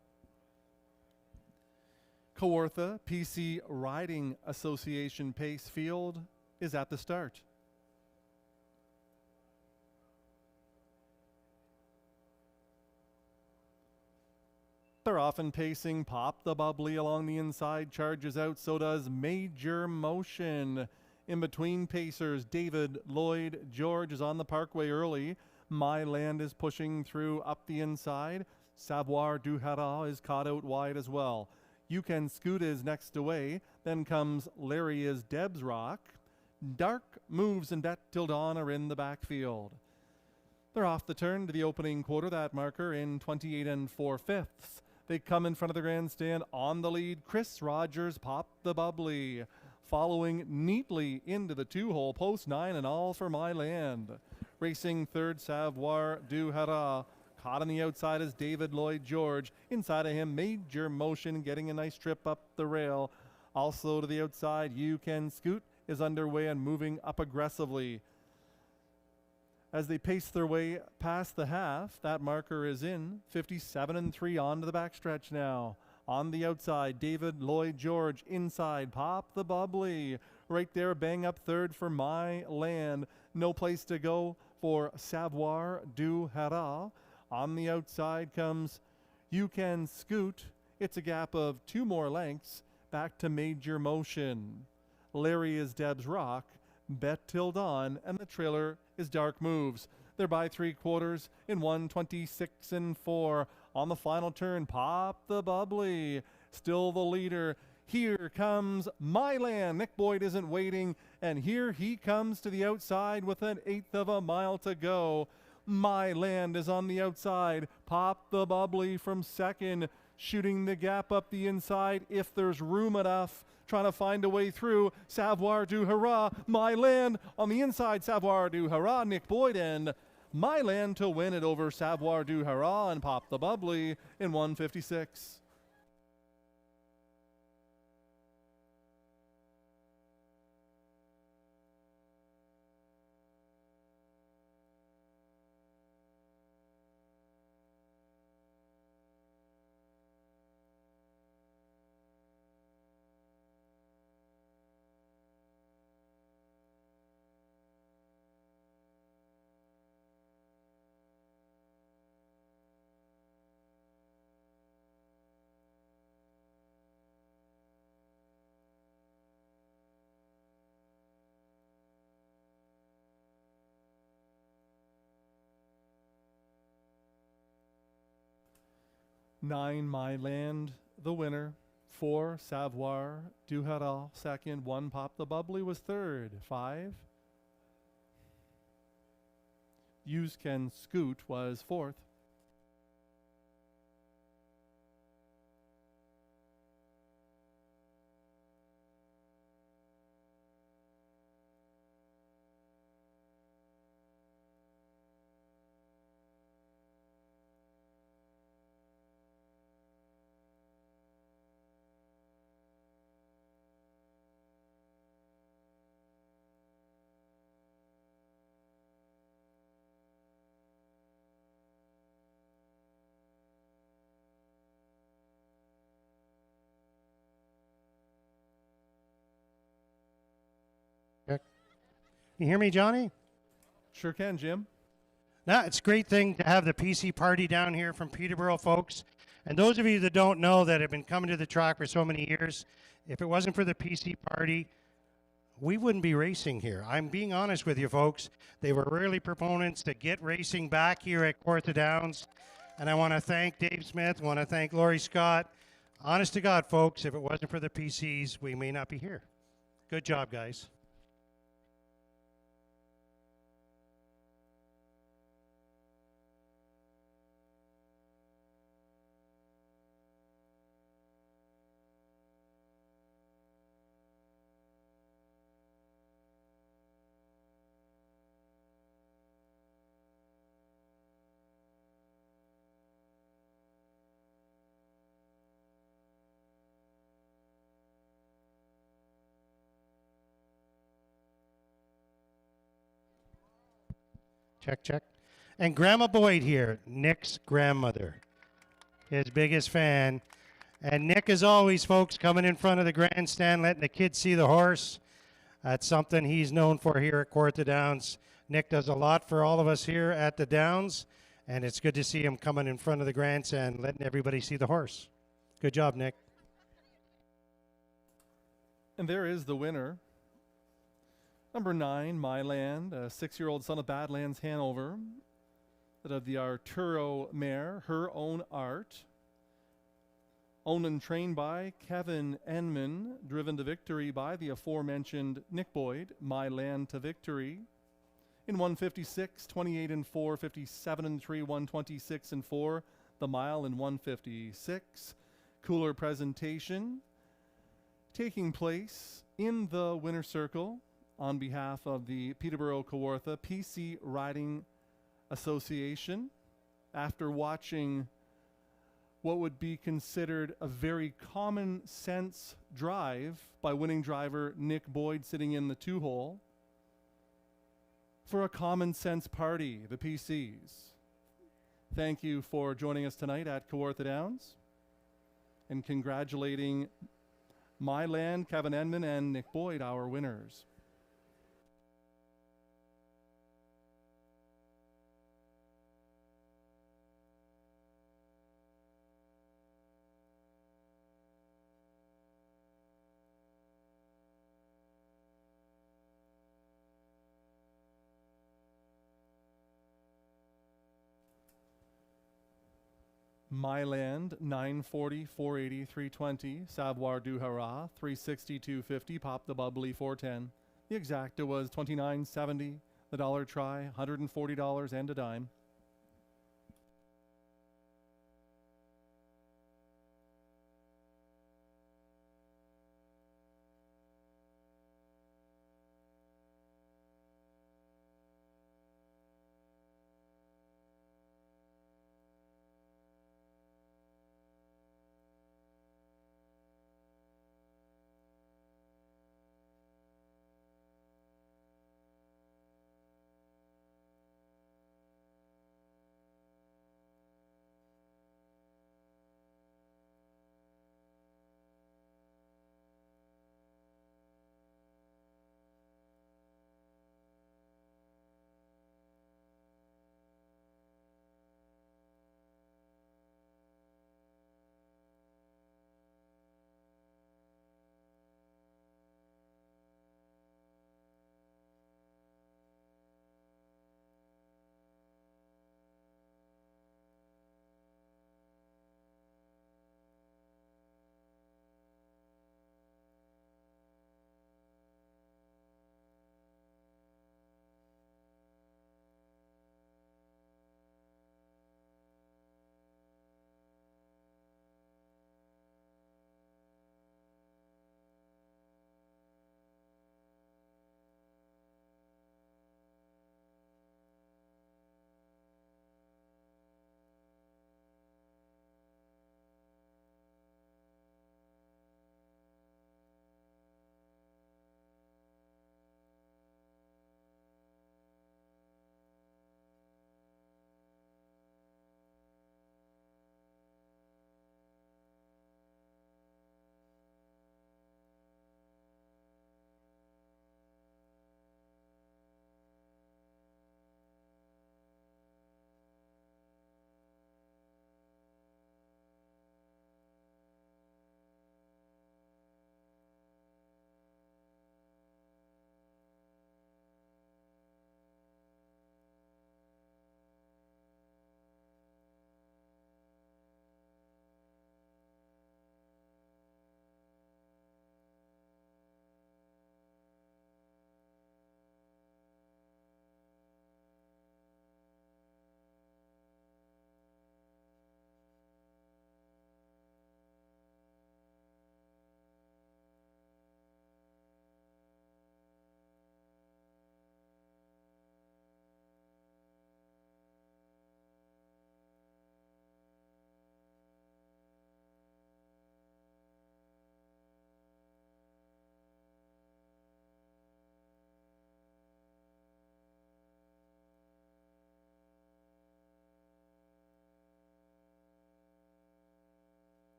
Kawartha PC Riding Association Pace Field is at the start. They're often pacing. Pop the Bubbly along the inside, charges out. So does Major Motion. In between pacers, David Lloyd George is on the parkway early. My Land is pushing through up the inside. Savoir du Haras is caught out wide as well. You Can Scoot is next away. Then comes Larry is Debs Rock. Dark Moves and Bet Till Dawn are in the backfield. They're off the turn to the opening quarter. That marker in 28 4/5. They come in front of the grandstand on the lead. Chris Rogers, Pop the Bubbly, following neatly into the 2-hole, post 9 and all for My Land. Racing third, Savoir du Haras. Caught on the outside is David Lloyd George. Inside of him, Major Motion getting a nice trip up the rail. Also to the outside, You Can Scoot is underway and moving up aggressively. As they pace their way past the half, that marker is in. 57 3 on to the backstretch now. On the outside, David Lloyd George. Inside, Pop the Bubbly. Right there, bang up third for My Land. No place to go for Savoir du Haras. On the outside comes You Can Scoot. It's a gap of 2 more lengths. Back to Major Motion. Larry is Debs Rock. Bet Till Dawn, and the trailer is Dark Moves. They're by 3/4 in 1:26 4. On the final turn, Pop the Bubbly, still the leader. Here comes My Land. Nick Boyd isn't waiting, and here he comes to the outside with an 1/8 of a mile to go. My Land is on the outside. Pop the Bubbly from second, shooting the gap up the inside if there's room enough. Trying to find a way through. Savoir du Haras. My Land on the inside. Savoir du Haras. Nick Boyd and My Land to win it over Savoir du Haras and Pop the Bubbly in 1:56. Nine, My Land, the winner. 4, Savoir du Haras, second. 1, Pop the Bubbly was third. 5, You Can Scoot was fourth. You hear me, Johnny? Sure can, Jim. Now, it's a great thing to have the PC party down here from Peterborough, folks. And those of you that don't know that have been coming to the track for so many years, if it wasn't for the PC party, we wouldn't be racing here. I'm being honest with you, folks. They were early proponents to get racing back here at Kawartha Downs. And I want to thank Dave Smith. I want to thank Laurie Scott. Honest to God, folks, if it wasn't for the PCs, we may not be here. Good job, guys. Check, check. And Grandma Boyd here, Nick's grandmother, his biggest fan. And Nick, as always, folks, coming in front of the grandstand, letting the kids see the horse. That's something he's known for here at Kawartha Downs. Nick does a lot for all of us here at the Downs, and it's good to see him coming in front of the grandstand, letting everybody see the horse. Good job, Nick. And there is the winner. Number 9, My Land, a 6-year-old son of Badlands, Hanover. That of the Arturo mare, Her Own Art. Owned and trained by Kevin Enman, driven to victory by the aforementioned Nick Boyd, My Land to Victory. In 156, 28 and 4, 57 and 3, 126 and 4, the mile in 156. Cooler presentation taking place in the winner's circle on behalf of the Peterborough Kawartha PC Riding Association. After watching what would be considered a very common sense drive by winning driver Nick Boyd sitting in the 2-hole. For a common sense party, the PCs. Thank you for joining us tonight at Kawartha Downs and congratulating My Land, Kevin Enman, and Nick Boyd, our winners. My Land, 940, 480, 320. Savoir du Hara, 360, 250. Pop the Bubbly, 410. The exacta was $29.70. The dollar try, $140 and a dime.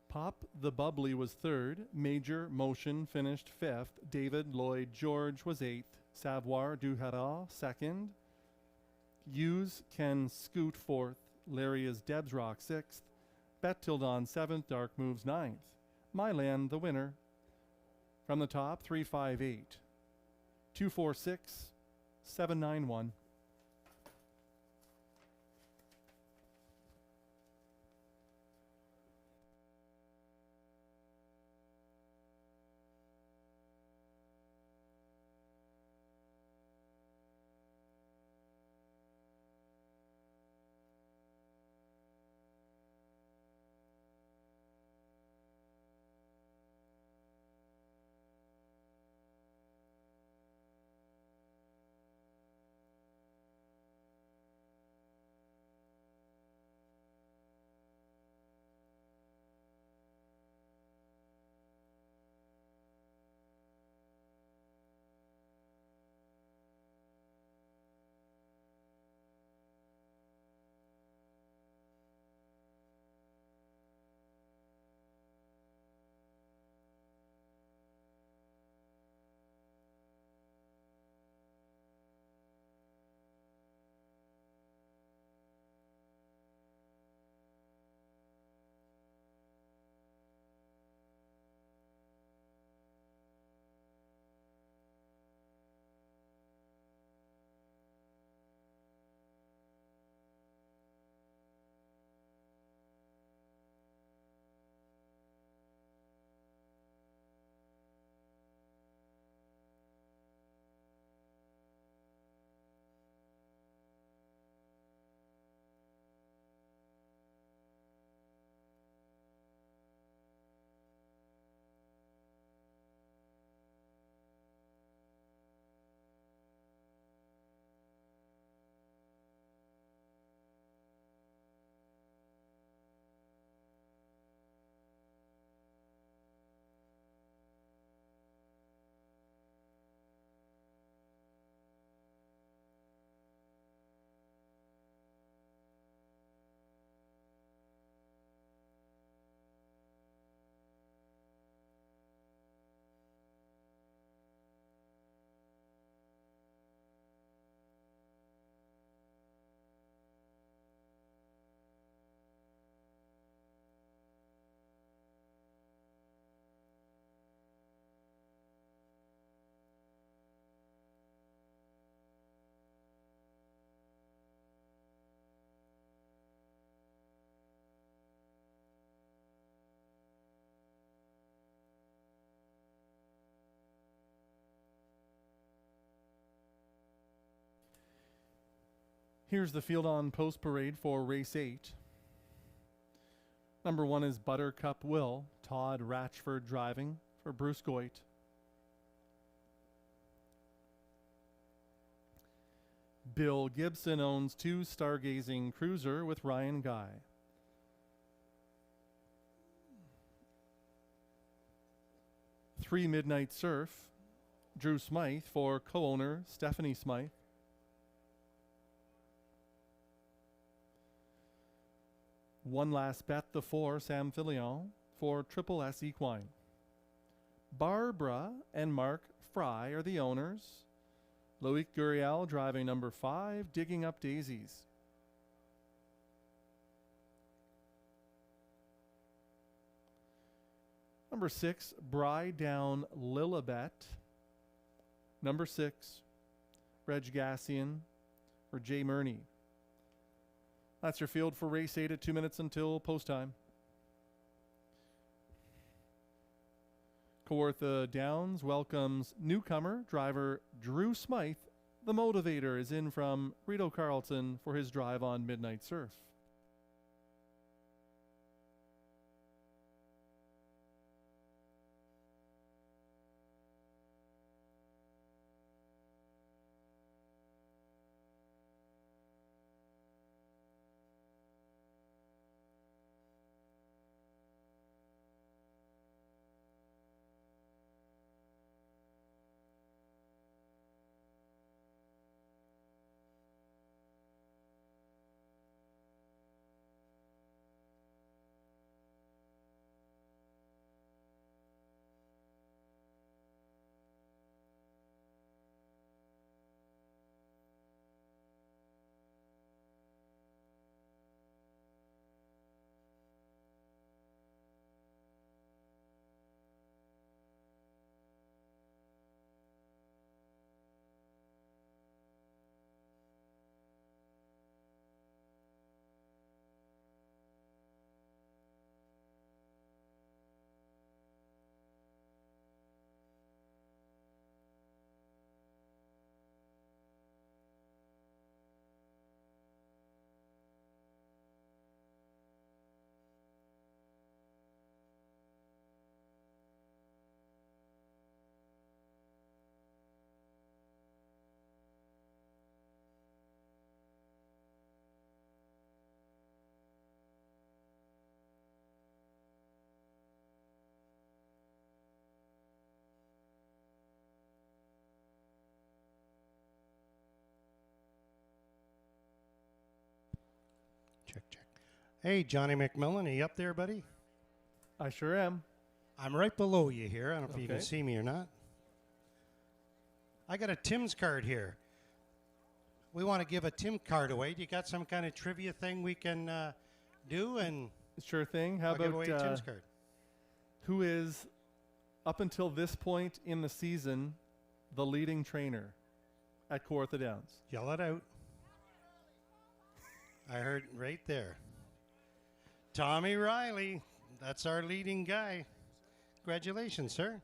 Pop the Bubbly was third. Major Motion finished fifth. David Lloyd George was eighth. Savoir du Haral second. Use Can Scoot fourth. Larry is Debs Rock sixth. Bet Till Dawn seventh. Dark Moves ninth. Myland the winner. From the top, 358. 246 791. Here's the field on post parade for race 8. Number 1 is Buttercup Will, Todd Ratchford driving for Bruce Goit. Bill Gibson owns 2 Stargazing Cruiser with Ryan Guy. Three Midnight Surf, Drew Smythe for co-owner Stephanie Smythe. One Last Bet, the 4, Sam Filion for Triple S Equine. Barbara and Mark Fry are the owners. Loic Guriel driving number 5, Digging Up Daisies. Number 6, Bride Down Lilibet. Number 6, Reg Gassian for Jay Murney. That's your field for race 8 at 2 minutes until post time. Kawartha Downs welcomes newcomer driver Drew Smythe. The motivator is in from Rito Carlton for his drive on Midnight Surf. Hey, Johnny McMillan, are you up there, buddy? I sure am. I'm right below you here. I don't know if you can Okay. see me or not. I got a Tim's card here. We want to give a Tim card away. Do you got some kind of trivia thing we can do? And Sure thing. How I'll give about away a Tim's card. who is, up until this point in the season, the leading trainer at Kawartha Downs? Yell it out. I heard right there. Tommy Riley. That's our leading guy. Congratulations, sir.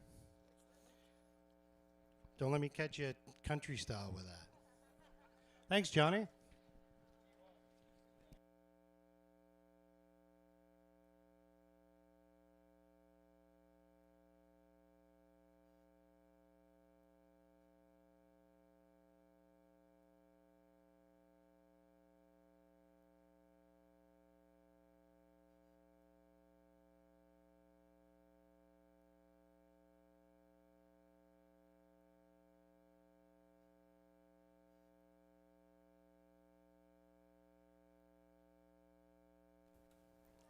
Don't let me catch you country style with that. Thanks, Johnny.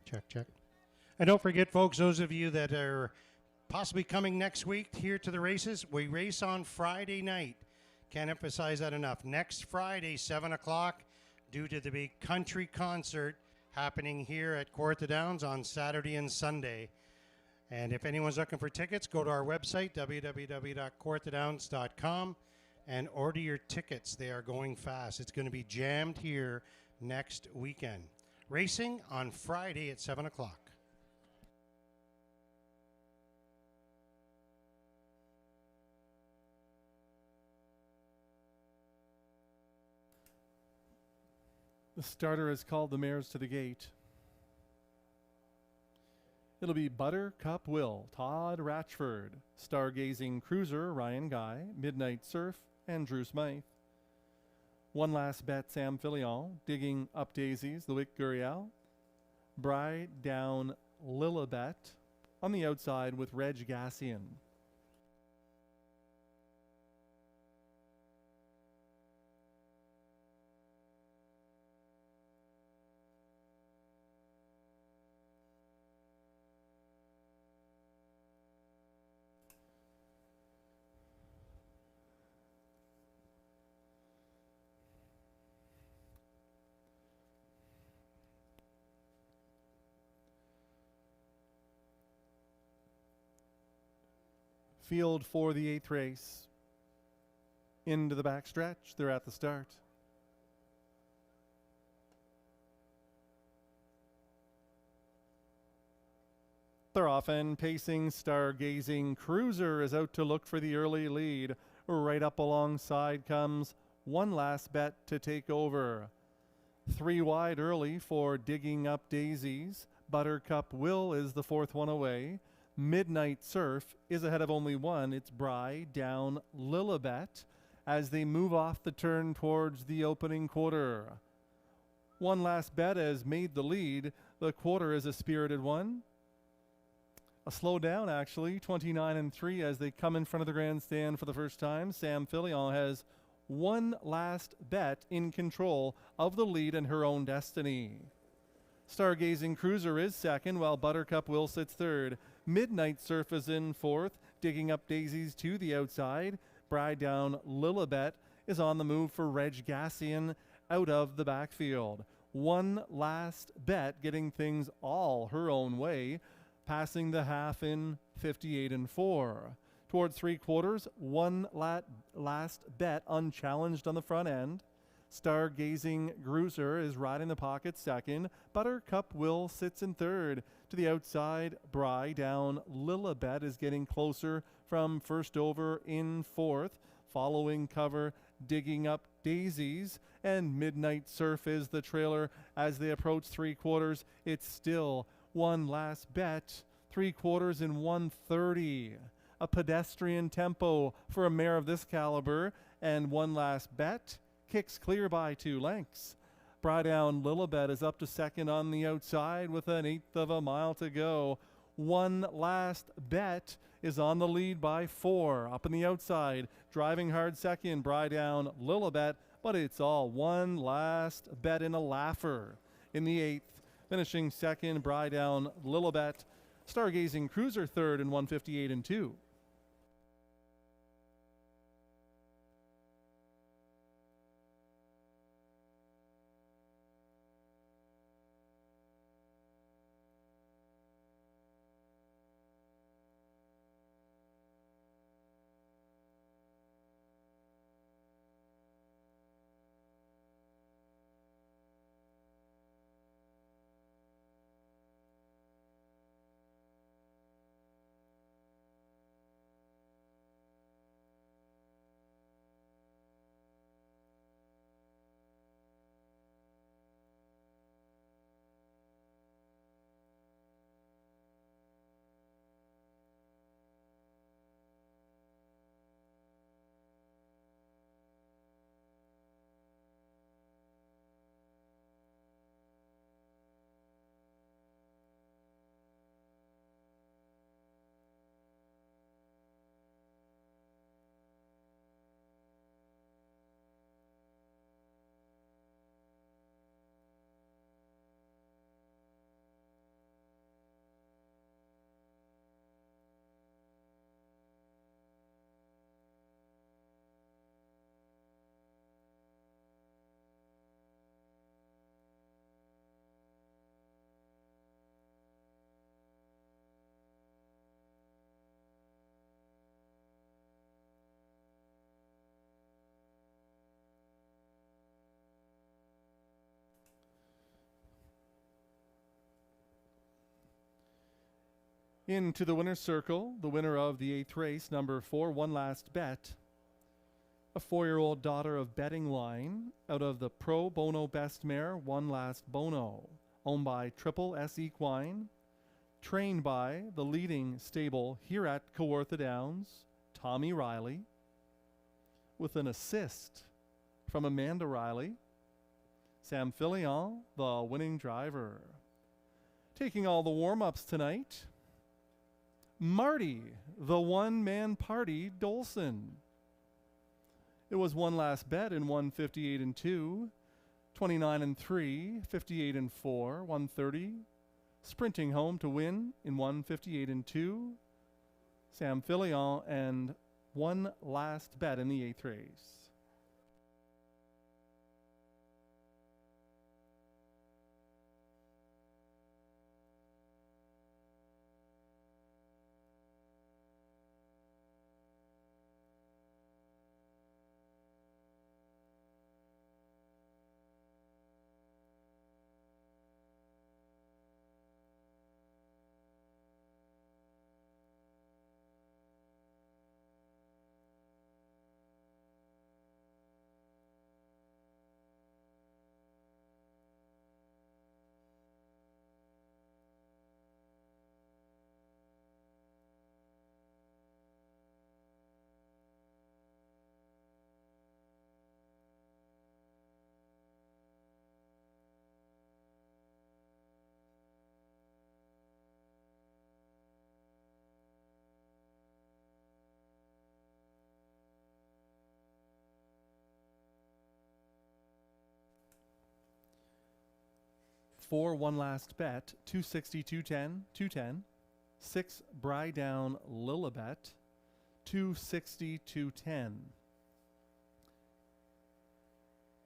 Check, check. And don't forget, folks, those of you that are possibly coming next week here to the races, we race on Friday night. Can't emphasize that enough. Next Friday, 7 o'clock, due to the big country concert happening here at Kawartha Downs on Saturday and Sunday. And if anyone's looking for tickets, go to our website, www.kawarthadowns.com, and order your tickets. They are going fast. It's going to be jammed here next weekend. Racing on Friday at 7 o'clock. The starter has called the mares to the gate. It'll be Buttercup Will, Todd Ratchford, Stargazing Cruiser, Ryan Guy, Midnight Surf, and Drew Smythe. One Last Bet, Sam Filion, Digging Up Daisies, Loic Guriel, Bride Down Lilibet, on the outside with Reg Gassian. Field for the 8th race. Into the backstretch. They're at the start. They're off and pacing. Stargazing Cruiser is out to look for the early lead. Right up alongside comes One Last Bet to take over. 3 wide early for Digging Up Daisies. Buttercup Will is the 4th one away. Midnight Surf is ahead of only one. It's Bry Down Lilibet as they move off the turn towards the opening quarter. One Last Bet has made the lead. The quarter is a spirited one. A slow down, actually, 29-3 as they come in front of the grandstand for the first time. Sam Filion has One Last Bet in control of the lead and her own destiny. Stargazing Cruiser is second, while Buttercup Will sits third. Midnight Surf is in fourth, Digging Up Daisies to the outside. Bride Down Lilibet is on the move for Reg Gassian out of the backfield. One Last Bet getting things all her own way, passing the half in 58-4. Towards 3/4, One Last Bet unchallenged on the front end. Stargazing Cruiser is riding the pocket second. Buttercup Will sits in third. To the outside, Bry Down Lilibet is getting closer from first over in fourth. Following cover, Digging Up Daisies, and Midnight Surf is the trailer as they approach 3/4. It's still One Last Bet. 3/4 in 1:30. A pedestrian tempo for a mare of this caliber, and One Last Bet kicks clear by 2 lengths. Bry Down Lilibet is up to second on the outside with an 1/8 of a mile to go. One Last Bet is on the lead by 4. Up in the outside, driving hard second, Bry Down Lilibet, but it's all One Last Bet in a laugher. In the 8th, Finishing second, Brydown Lilibet. Stargazing Cruiser third in 158 and 2. Into the winner's circle, the winner of the 8th race, number 4, One Last Bet. A 4-year-old daughter of Betting Line out of the Pro Bono Best Mare, One Last Bono. Owned by Triple S Equine. Trained by the leading stable here at Kawartha Downs, Tommy Riley. With an assist from Amanda Riley. Sam Fillion, the winning driver. Taking all the warm-ups tonight, Marty, the one-man party, Dolson. It was One Last Bet in 158 and 2, 29 and 3, 58 and 4, 130. Sprinting home to win in 158 and 2, Sam Fillion, and One Last Bet in the 8th race. For One Last Bet, 260, 210, 210. 6 Brydown Lilibet, 260, 210.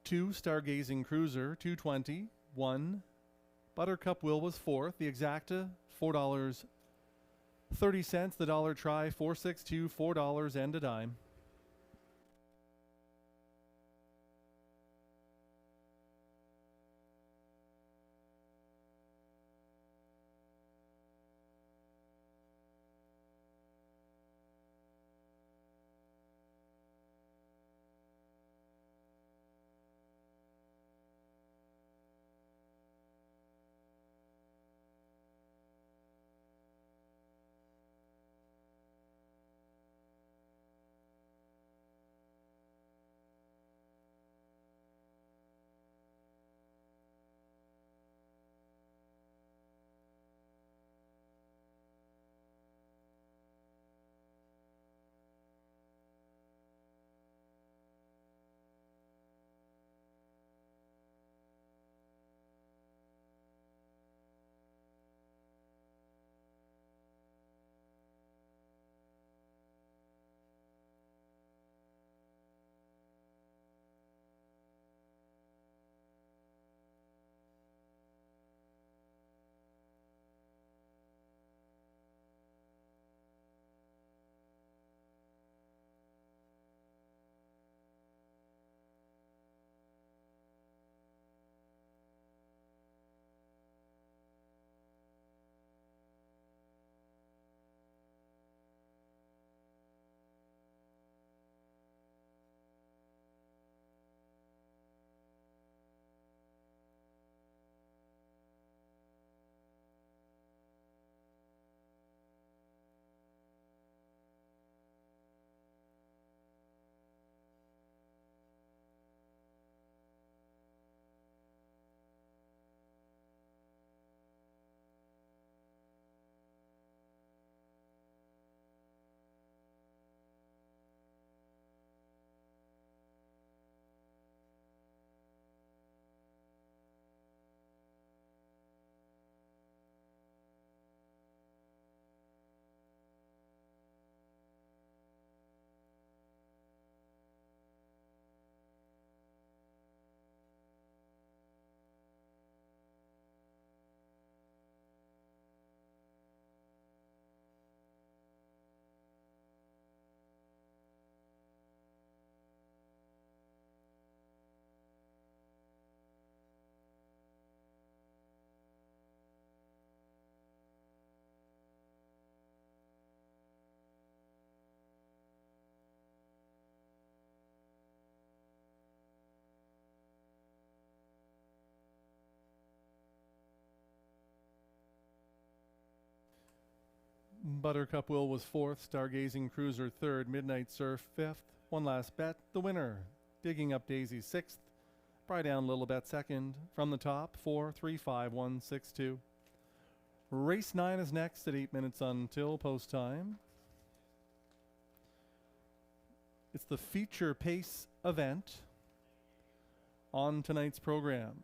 2 Stargazing Cruiser, 220. 1 Buttercup Will was 4th. The Exacta, $4.30. The Dollar Try, 462, $4 and a dime. Buttercup Will was 4th, Stargazing Cruiser 3rd, Midnight Surf 5th, One Last Bet, the winner. Digging Up Daisy 6th, Bry Down Lilibet 2nd, From the Top 4, 3, 5, 1, 6, 2. Race 9 is next at 8 minutes until post time. It's the feature pace event on tonight's program.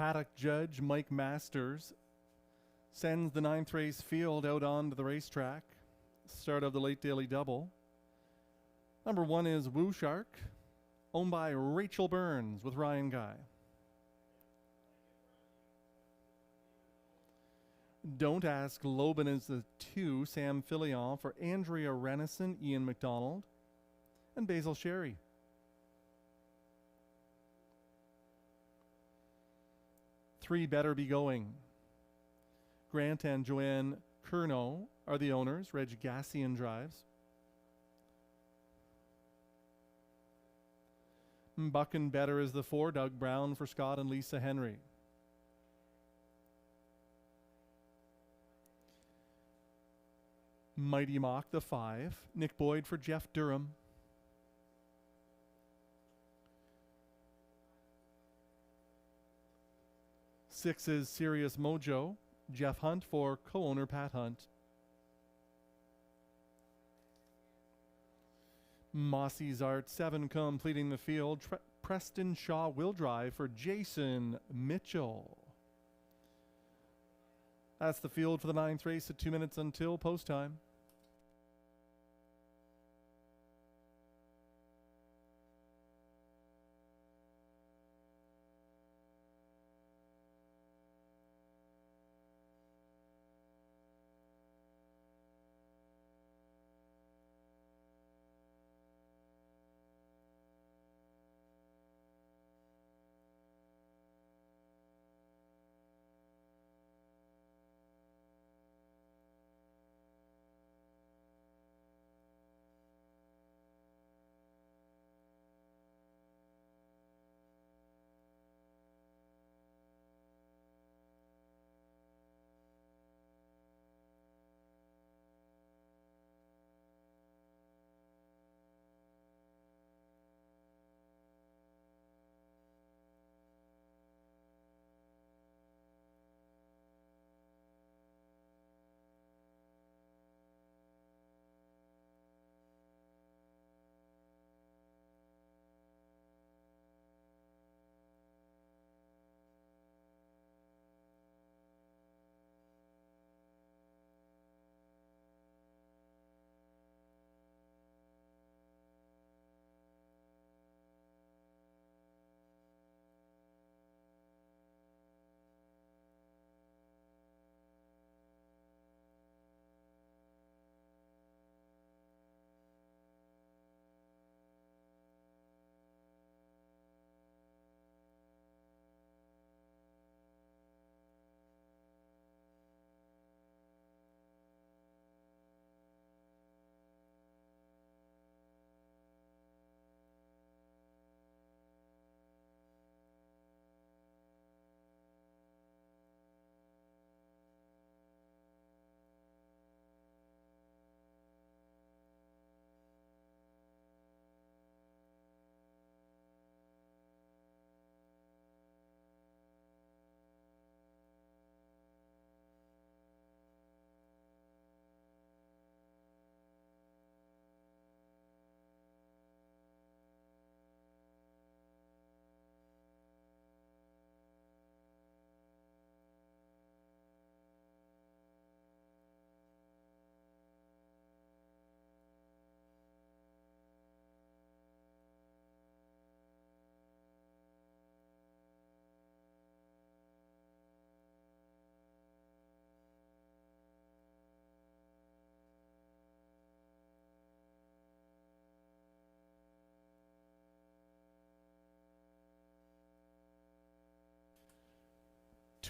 Paddock judge Mike Masters sends the 9th race field out onto the racetrack. Start of the late daily double. Number 1 is Woo Shark, owned by Rachel Burns with Ryan Guy. Don't Ask Loban is the 2, Sam Filion for Andrea Renison, Ian McDonald, and Basil Sherry. Three, Better Be Going. Grant and Joanne Curnow are the owners. Reg Gassian drives. Buckin' Better is the 4, Doug Brown for Scott and Lisa Henry. Mighty Mock the 5, Nick Boyd for Jeff Durham. Six is Serious Mojo, Jeff Hunt for co-owner Pat Hunt. Mossy's Art 7 completing the field. Preston Shaw will drive for Jason Mitchell. That's the field for the 9th race at 2 minutes until post time.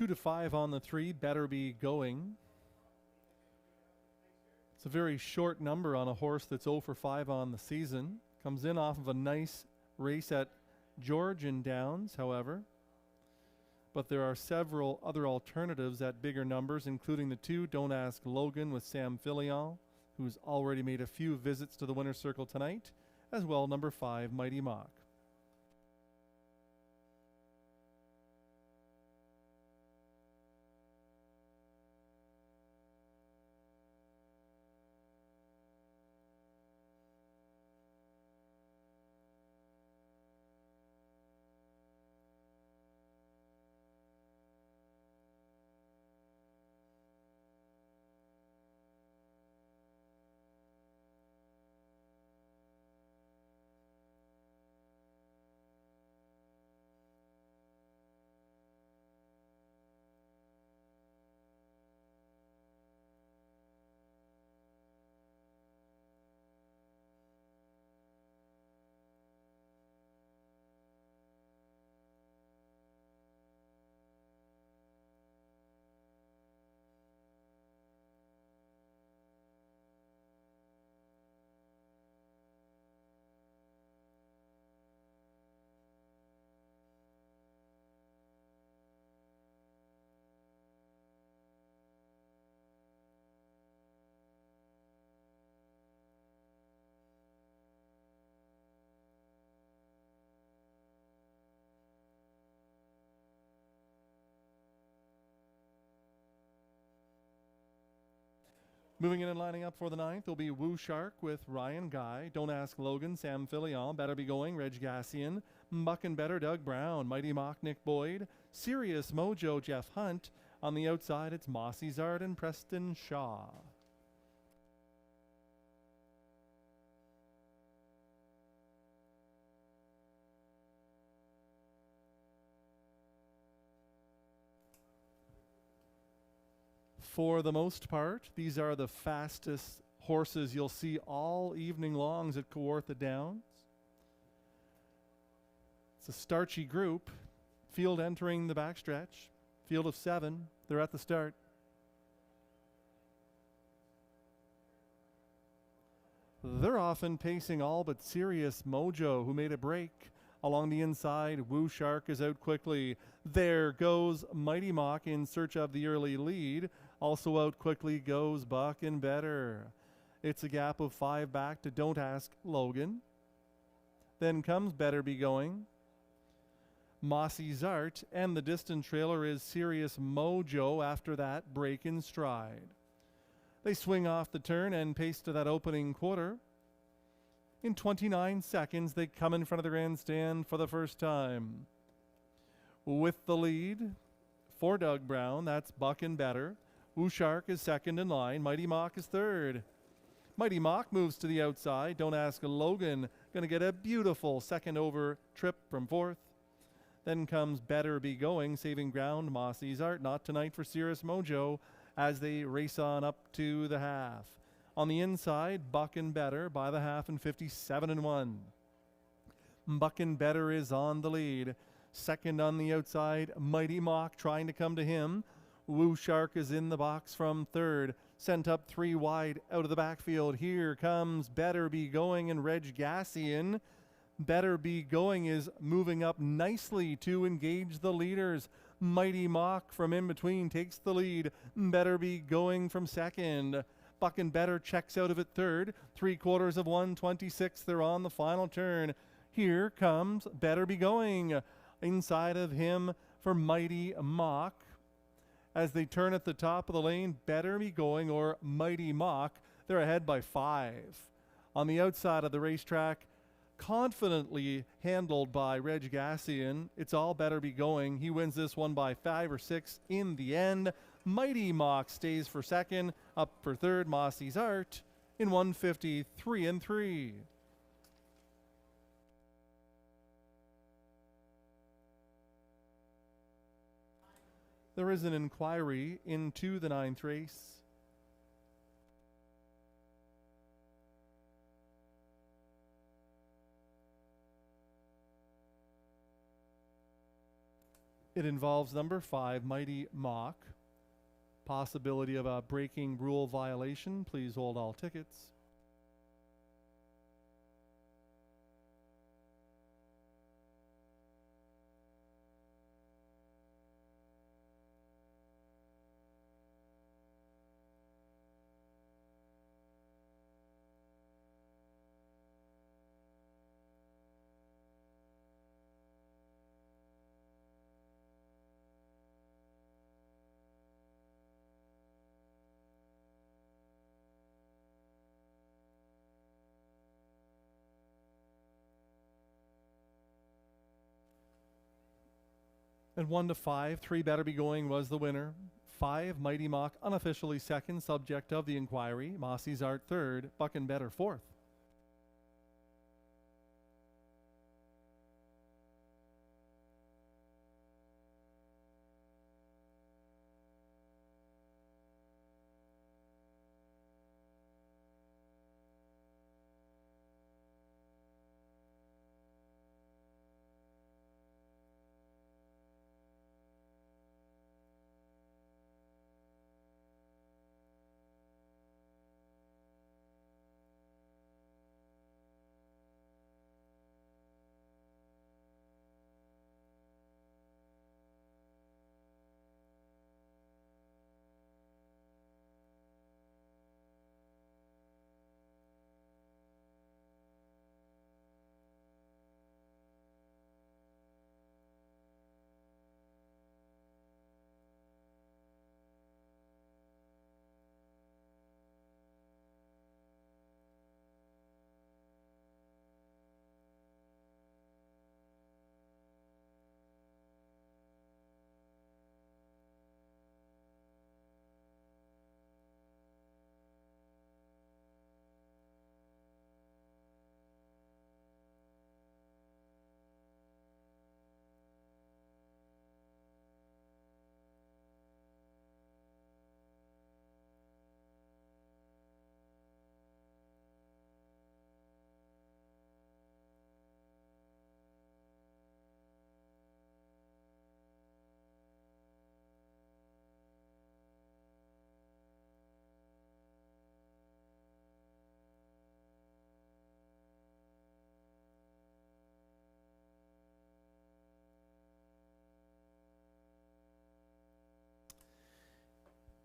Two to 5 on the 3, Better Be Going. It's a very short number on a horse that's 0 for 5 on the season. Comes in off of a nice race at Georgian Downs, however. But there are several other alternatives at bigger numbers, including the 2, Don't Ask Logan with Sam Filion, who's already made a few visits to the winner's circle tonight, as well number 5, Mighty Mock. Moving in and lining up for the ninth will be Woo Shark with Ryan Guy, Don't Ask Logan, Sam Filion, Better Be Going, Reg Gassian, Buck and Better, Doug Brown, Mighty Mock, Nick Boyd, Serious Mojo, Jeff Hunt. On the outside, it's Mossy Zard and Preston Shaw. For the most part, these are the fastest horses you'll see all evening longs at Kawartha Downs. It's a starchy group. Field entering the backstretch. Field of 7. They're at the start. They're often pacing all but Serious Mojo, who made a break. Along the inside, Woo Shark is out quickly. There goes Mighty Mock in search of the early lead. Also out quickly goes Buck and Better. It's a gap of 5 back to Don't Ask Logan. Then comes Better Be Going. Mossy Zart, and the distant trailer is Serious Mojo after that break in stride. They swing off the turn and pace to that opening quarter. In 29 seconds, they come in front of the grandstand for the first time. With the lead for Doug Brown, that's Buck and Better. Woo Shark is second in line. Mighty Mock is third. Mighty Mock moves to the outside. Don't Ask Logan. Going to get a beautiful second over trip from fourth. Then comes Better Be Going, saving ground. Mossy Zart, not tonight for Serious Mojo as they race on up to the half. On the inside, Buck and Better by the half and 57-1. Buck and Better is on the lead. Second on the outside, Mighty Mock trying to come to him. Woo Shark is in the box from third. Sent up 3 wide out of the backfield. Here comes Better Be Going and Reg Gassian. Better Be Going is moving up nicely to engage the leaders. Mighty Mock from in between takes the lead. Better Be Going from second. Buck and Better checks out of it third. 3/4 of 1:26. They're on the final turn. Here comes Better Be Going. Inside of him for Mighty Mock. As they turn at the top of the lane, Better Be Going or Mighty Mock, they're ahead by 5. On the outside of the racetrack, confidently handled by Reg Gassian, it's all Better Be Going. He wins this one by 5 or 6 in the end. Mighty Mock stays for second. Up for third, Mossy Zart in 153-3. There is an inquiry into the 9th race. It involves number 5, Mighty Mock. Possibility of a breaking rule violation. Please hold all tickets. And 1 to 5, 3 Better Be Going was the winner. 5 Mighty Mock unofficially second, subject of the inquiry. Mossy Zart third, Buck and Better fourth.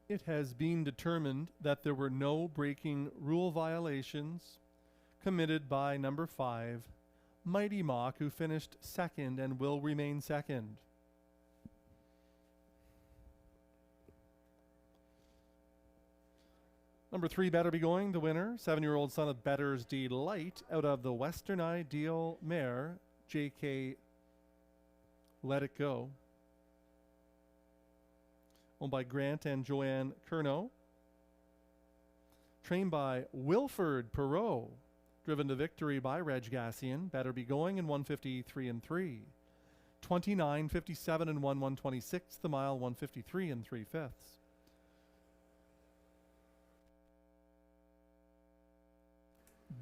It has been determined that there were no braking rule violations committed by number 5, Mighty Mock, who finished second and will remain second. Number 3, Better Be Going, the winner, 7-year-old son of Better's Delight, out of the Western Ideal mare, JK Let It Go, owned by Grant and Joanne Curnow. Trained by Wilford Perot, driven to victory by Reg Gassian. Better Be Going in 153 and 3. 29.57 and 1/126 the mile, 153 and 3/5.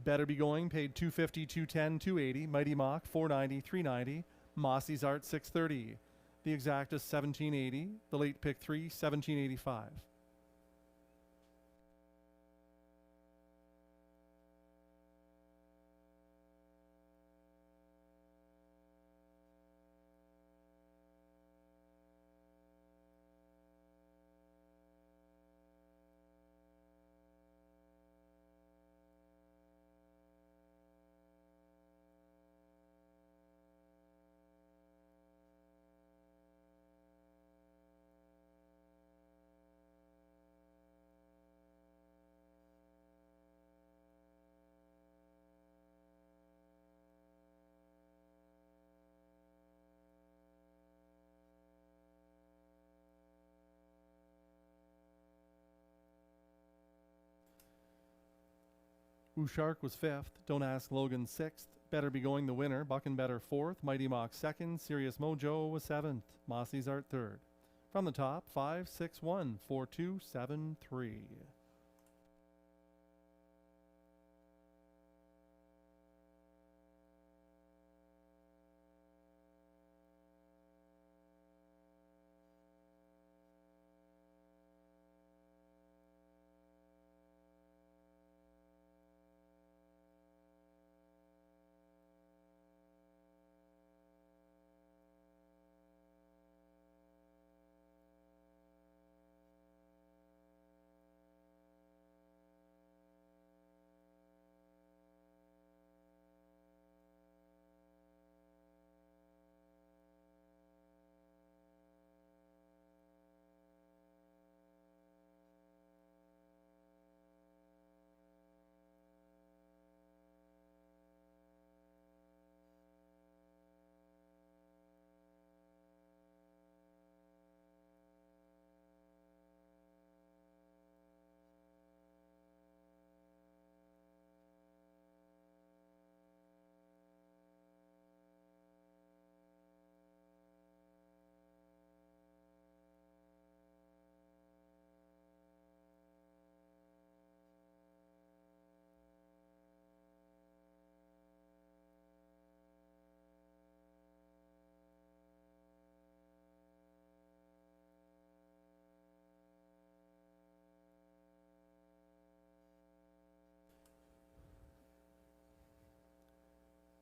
Better Be Going paid 250, 210, 280. Mighty Mock 490, 390. Mossy's Art 630. The exact is 1780. The late pick 3, 1785. Shark was 5th. Don't Ask Logan 6th. Better Be Going the winner. Buckin' Better 4th. Mighty Mock 2nd. Serious Mojo was 7th. Mossy's Art 3rd. From the top, 5, 6, 1, 4, 2, 7, 3.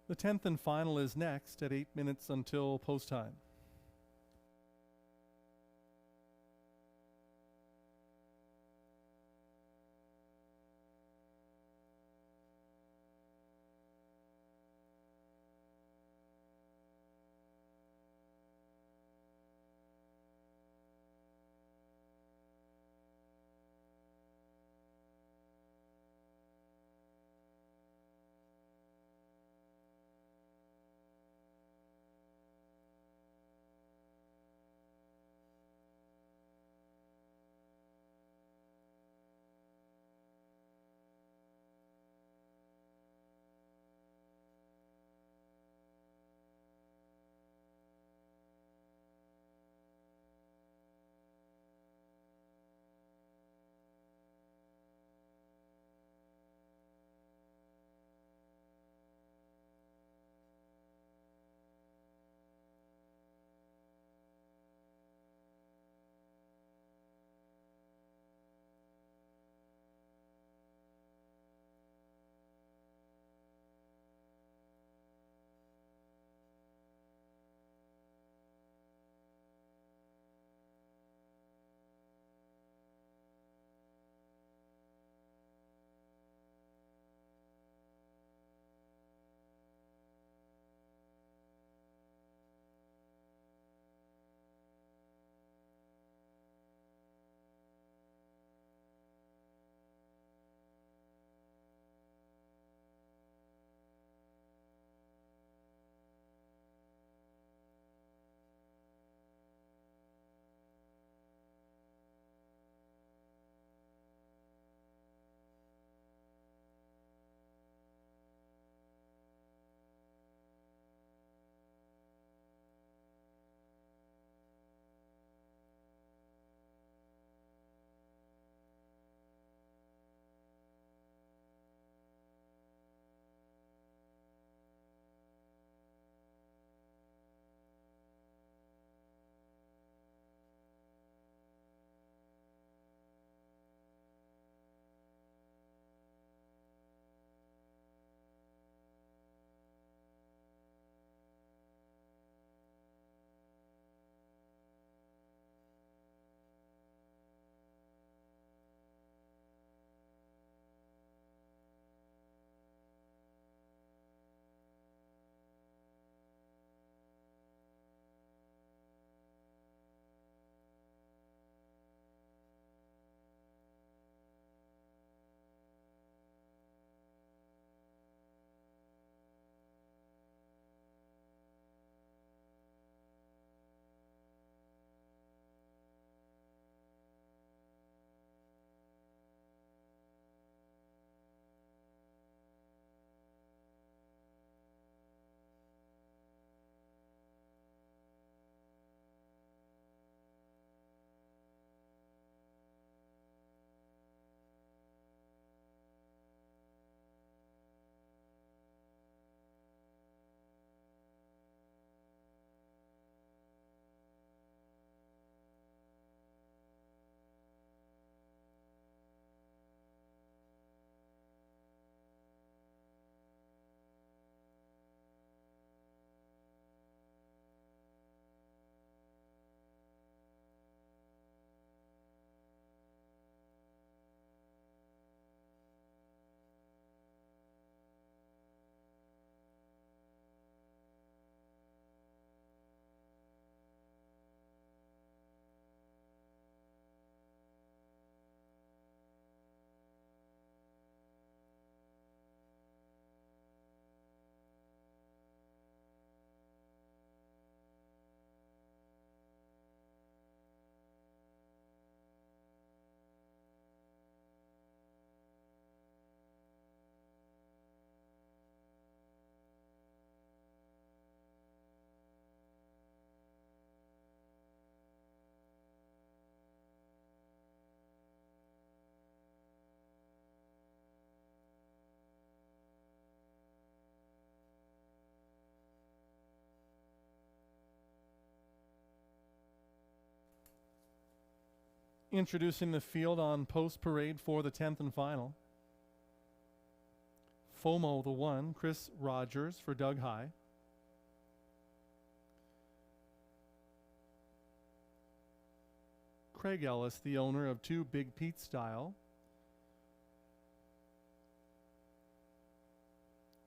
The 10th and final is next at 8 minutes until post time. Introducing the field on post parade for the 10th and final. FOMO the 1, Chris Rogers for Doug High. Craig Ellis, the owner of 2 Big Pete Style,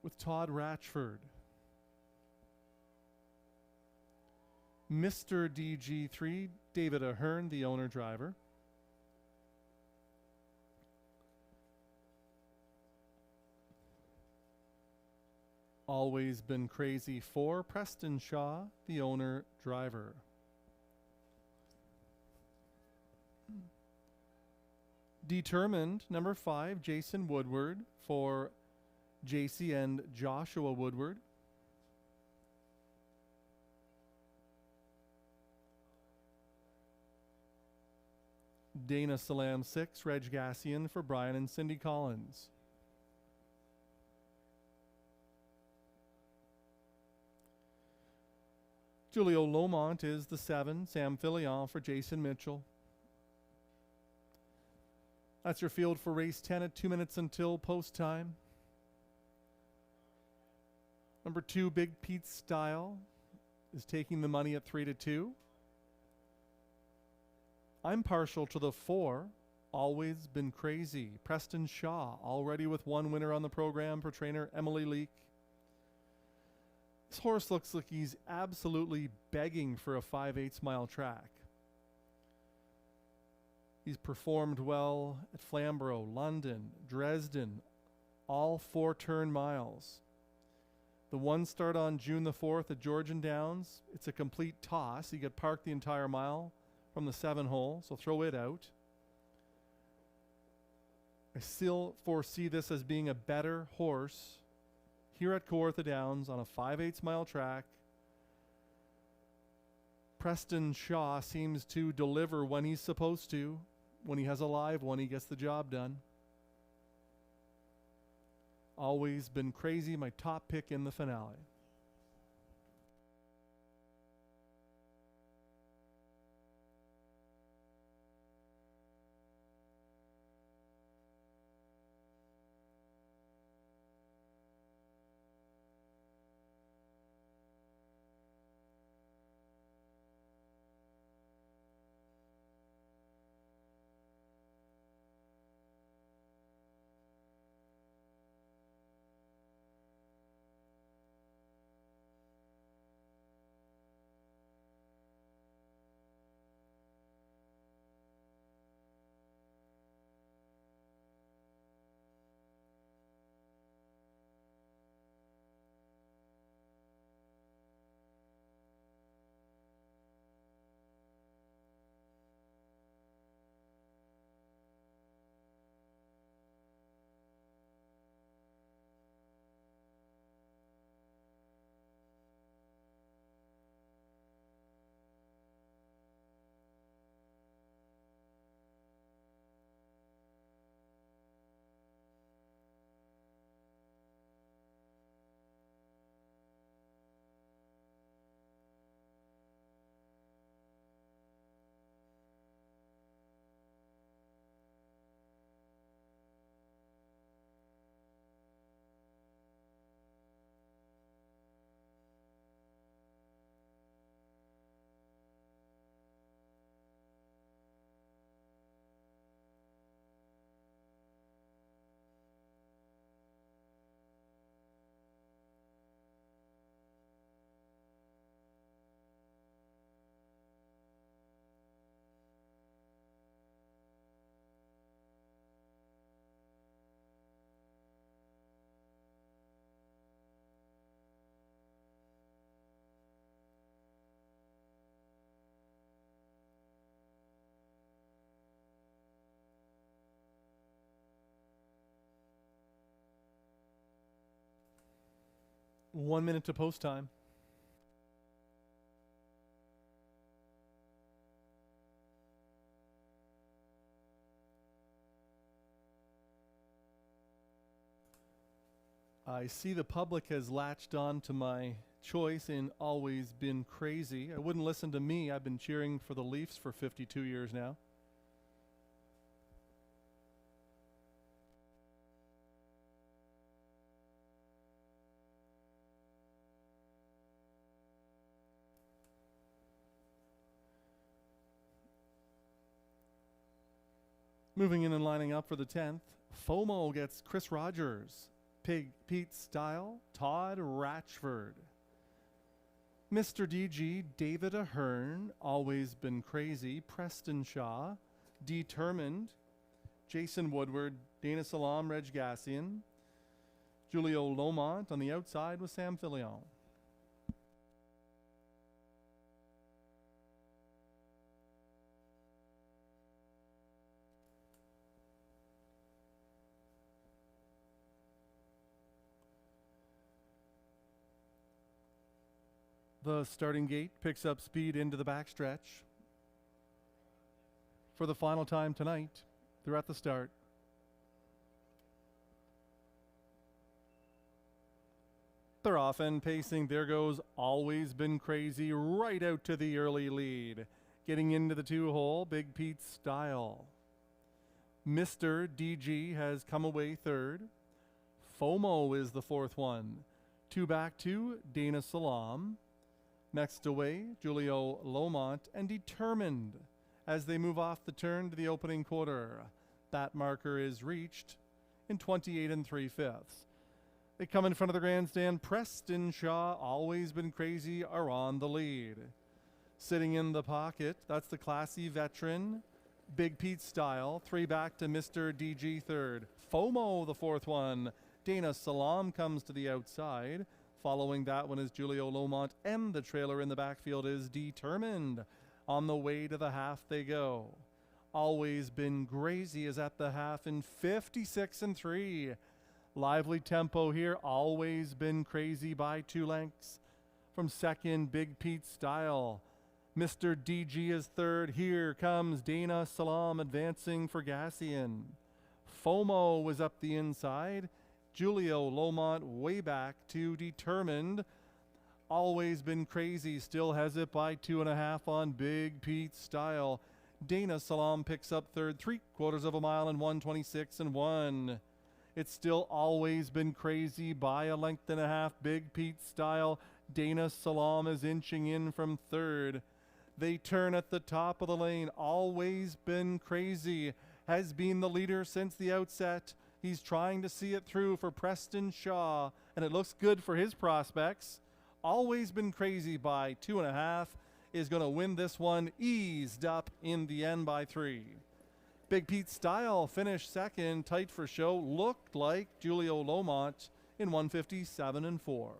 with Todd Ratchford. Mr. DG3, David Ahern, the owner driver. Always Been Crazy 4, Preston Shaw, the owner driver. Determined, number 5, Jason Woodward for JC and Joshua Woodward. Dana Salam 6, Reg Gassian for Brian and Cindy Collins. Julio Lomont is the 7, Sam Filion for Jason Mitchell. That's your field for race 10 at 2 minutes until post time. Number 2, Big Pete Style, is taking the money at 3-2. I'm partial to the 4, Always Been Crazy, Preston Shaw, already with 1 winner on the program for trainer Emily Leake. This horse looks like he's absolutely begging for a 5/8 mile track. He's performed well at Flamborough, London, Dresden, all 4 turn miles. The 1 start on June the 4th at Georgian Downs, it's a complete toss. He got parked the entire mile from the 7 hole, so throw it out. I still foresee this as being a better horse here at Kawartha Downs on a 5/8 mile track. Preston Shaw seems to deliver when he's supposed to. When he has a live one, he gets the job done. Always Been Crazy, my top pick in the finale. One minute to post time. I see the public has latched on to my choice in Always Been Crazy. I wouldn't listen to me. I've been cheering for the Leafs for 52 years now. Moving in and lining up for the 10th, FOMO gets Chris Rogers. Pete Style, Todd Ratchford. Mr. DG, David Ahern, Always Been Crazy, Preston Shaw. Determined, Jason Woodward, Dana Salam, Reg Gassian. Julio Lomont on the outside with Sam Filion. The starting gate picks up speed into the backstretch. For the final time tonight, they're at the start. They're off and pacing. There goes Always Been Crazy right out to the early lead. Getting into the 2-hole, Big Pete Style. Mr. DG has come away third. FOMO is the 4th one. 2 back to Dana Salam. Next away, Julio Lomont and Determined as they move off the turn to the opening quarter. That marker is reached in 28 3/5. They come in front of the grandstand. Preston Shaw, Always Been Crazy, are on the lead. Sitting in the pocket, that's the classy veteran, Big Pete Style. 3 back to Mr. DG third. FOMO, the 4th one. Dana Salam comes to the outside. Following that one is Julio Lomont, and the trailer in the backfield is Determined. On the way to the half they go. Always Been Crazy is at the half in 56 3. Lively tempo here. Always Been Crazy by 2 lengths. From second, Big Pete Style. Mr. DG is third. Here comes Dana Salam advancing for Gassian. FOMO was up the inside. Julio Lomont way back to Determined. Always Been Crazy still has it by 2.5 on Big Pete Style. Dana Salam picks up third, 3/4 of a mile in 1:26 1. It's still Always Been Crazy by 1.5 lengths. Big Pete Style. Dana Salam is inching in from third. They turn at the top of the lane. Always Been Crazy has been the leader since the outset. He's trying to see it through for Preston Shaw, and it looks good for his prospects. Always Been Crazy by 2.5 is going to win this one, eased up in the end by 3. Big Pete Style finished second, tight for show. Looked like Julio Lomont in 1:57 4.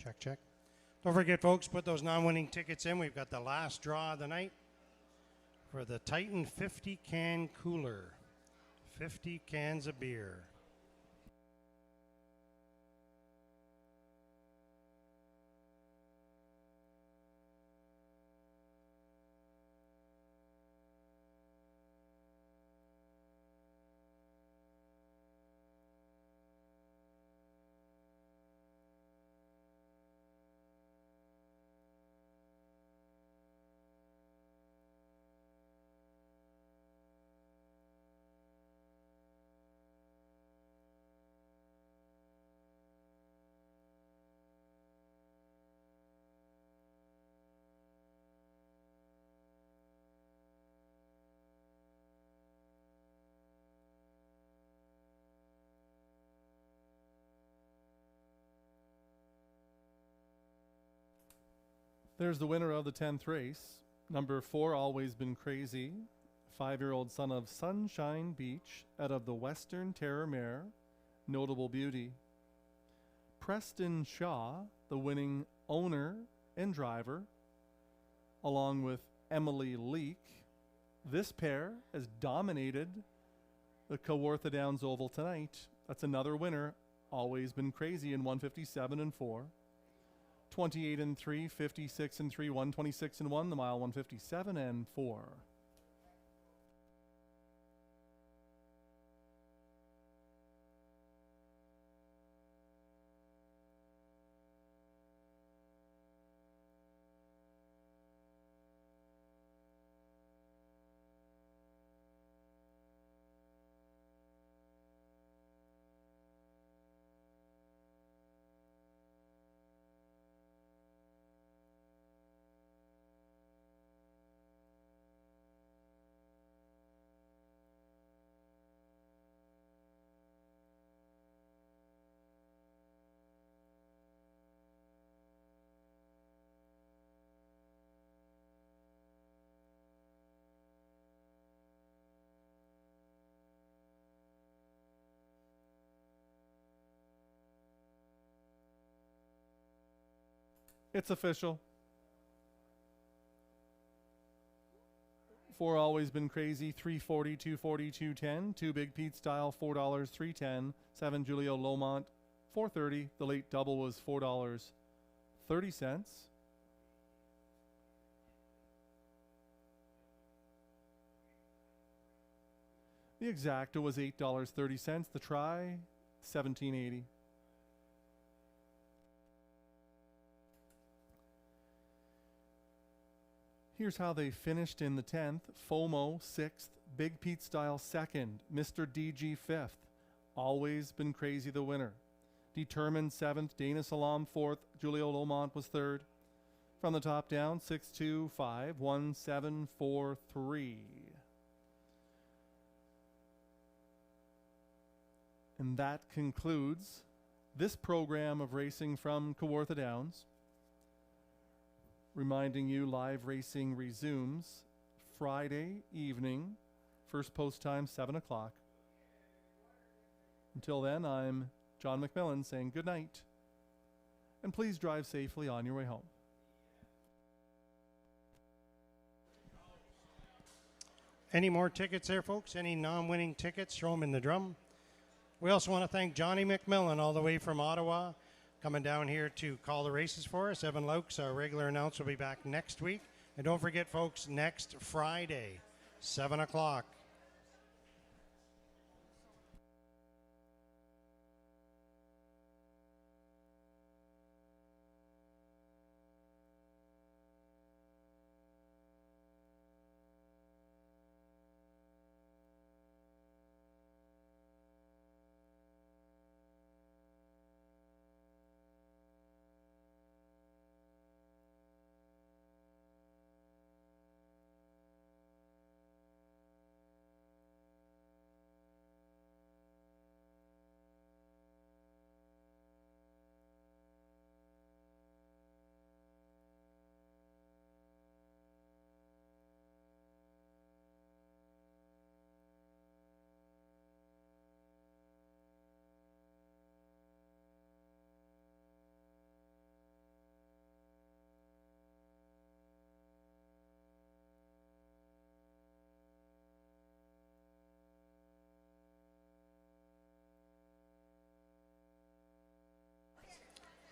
Check, check. Don't forget, folks, put those non-winning tickets in. We've got the last draw of the night for the Titan 50 can cooler. 50 cans of beer. There's the winner of the 10th race. Number 4, Always Been Crazy. 5-year-old son of Sunshine Beach out of the Western Terror Mare. Notable Beauty. Preston Shaw, the winning owner and driver, along with Emily Leake. This pair has dominated the Kawartha Downs Oval tonight. That's another winner. Always Been Crazy in 157 and 4. 28 and 3, 56 and 3, 126 and 1, the mile 157 and 4. It's official. 4 Always Been Crazy, 340, 240, 210. 2 Big Pete Style, $4, 310. 7 Julio Lomont, 430. The late double was $4.30. The exacta was $8.30. The try, $17.80. Here's how they finished in the 10th. FOMO 6th, Big Pete Style 2nd, Mr. DG 5th. Always Been Crazy the winner. Determined 7th, Dana Salam 4th, Julio Lomont was 3rd. From the top down, 6-2, 5, 1, 7, 4, 3. And that concludes this program of racing from Kawartha Downs. Reminding you, live racing resumes Friday evening, first post time 7 o'clock. Until then, I'm John McMillan saying good night, and please drive safely on your way home. Any more tickets there, folks? Any non-winning tickets? Throw them in the drum. We also want to thank Johnny McMillan all the way from Ottawa, coming down here to call the races for us. Evan Laux, our regular announcer, will be back next week. And don't forget, folks, next Friday, 7 o'clock.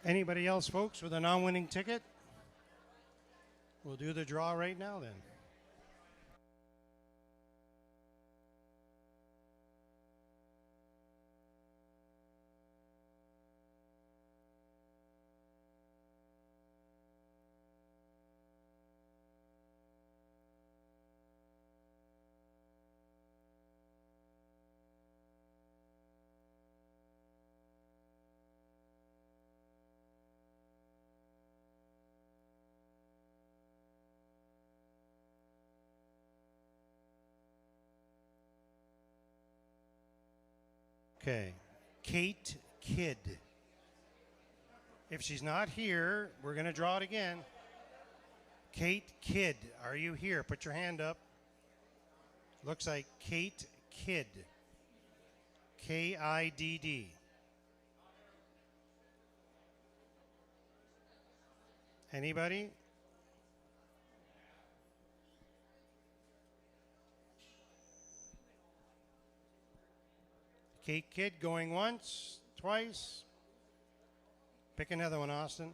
Anybody else, folks, with a non-winning ticket? We'll do the draw right now then. Okay, Kate Kidd. If she's not here, we're going to draw it again. Kate Kidd, are you here? Put your hand up. Looks like Kate Kidd. Kidd. Anybody? Kate Kidd going once, twice. Pick another one, Austin.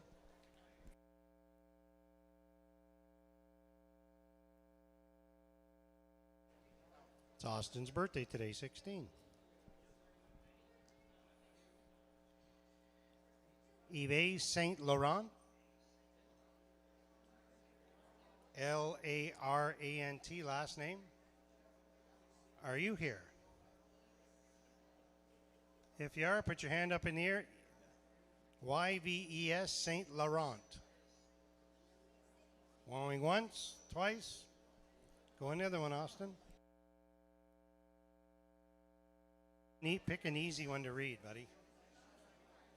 It's Austin's birthday today, 16. Yves Saint Laurent. Larant, last name. Are you here? If you are, put your hand up in the air. Yves Saint Laurent. Going once, twice. Go another one, Austin. Pick an easy one to read, buddy.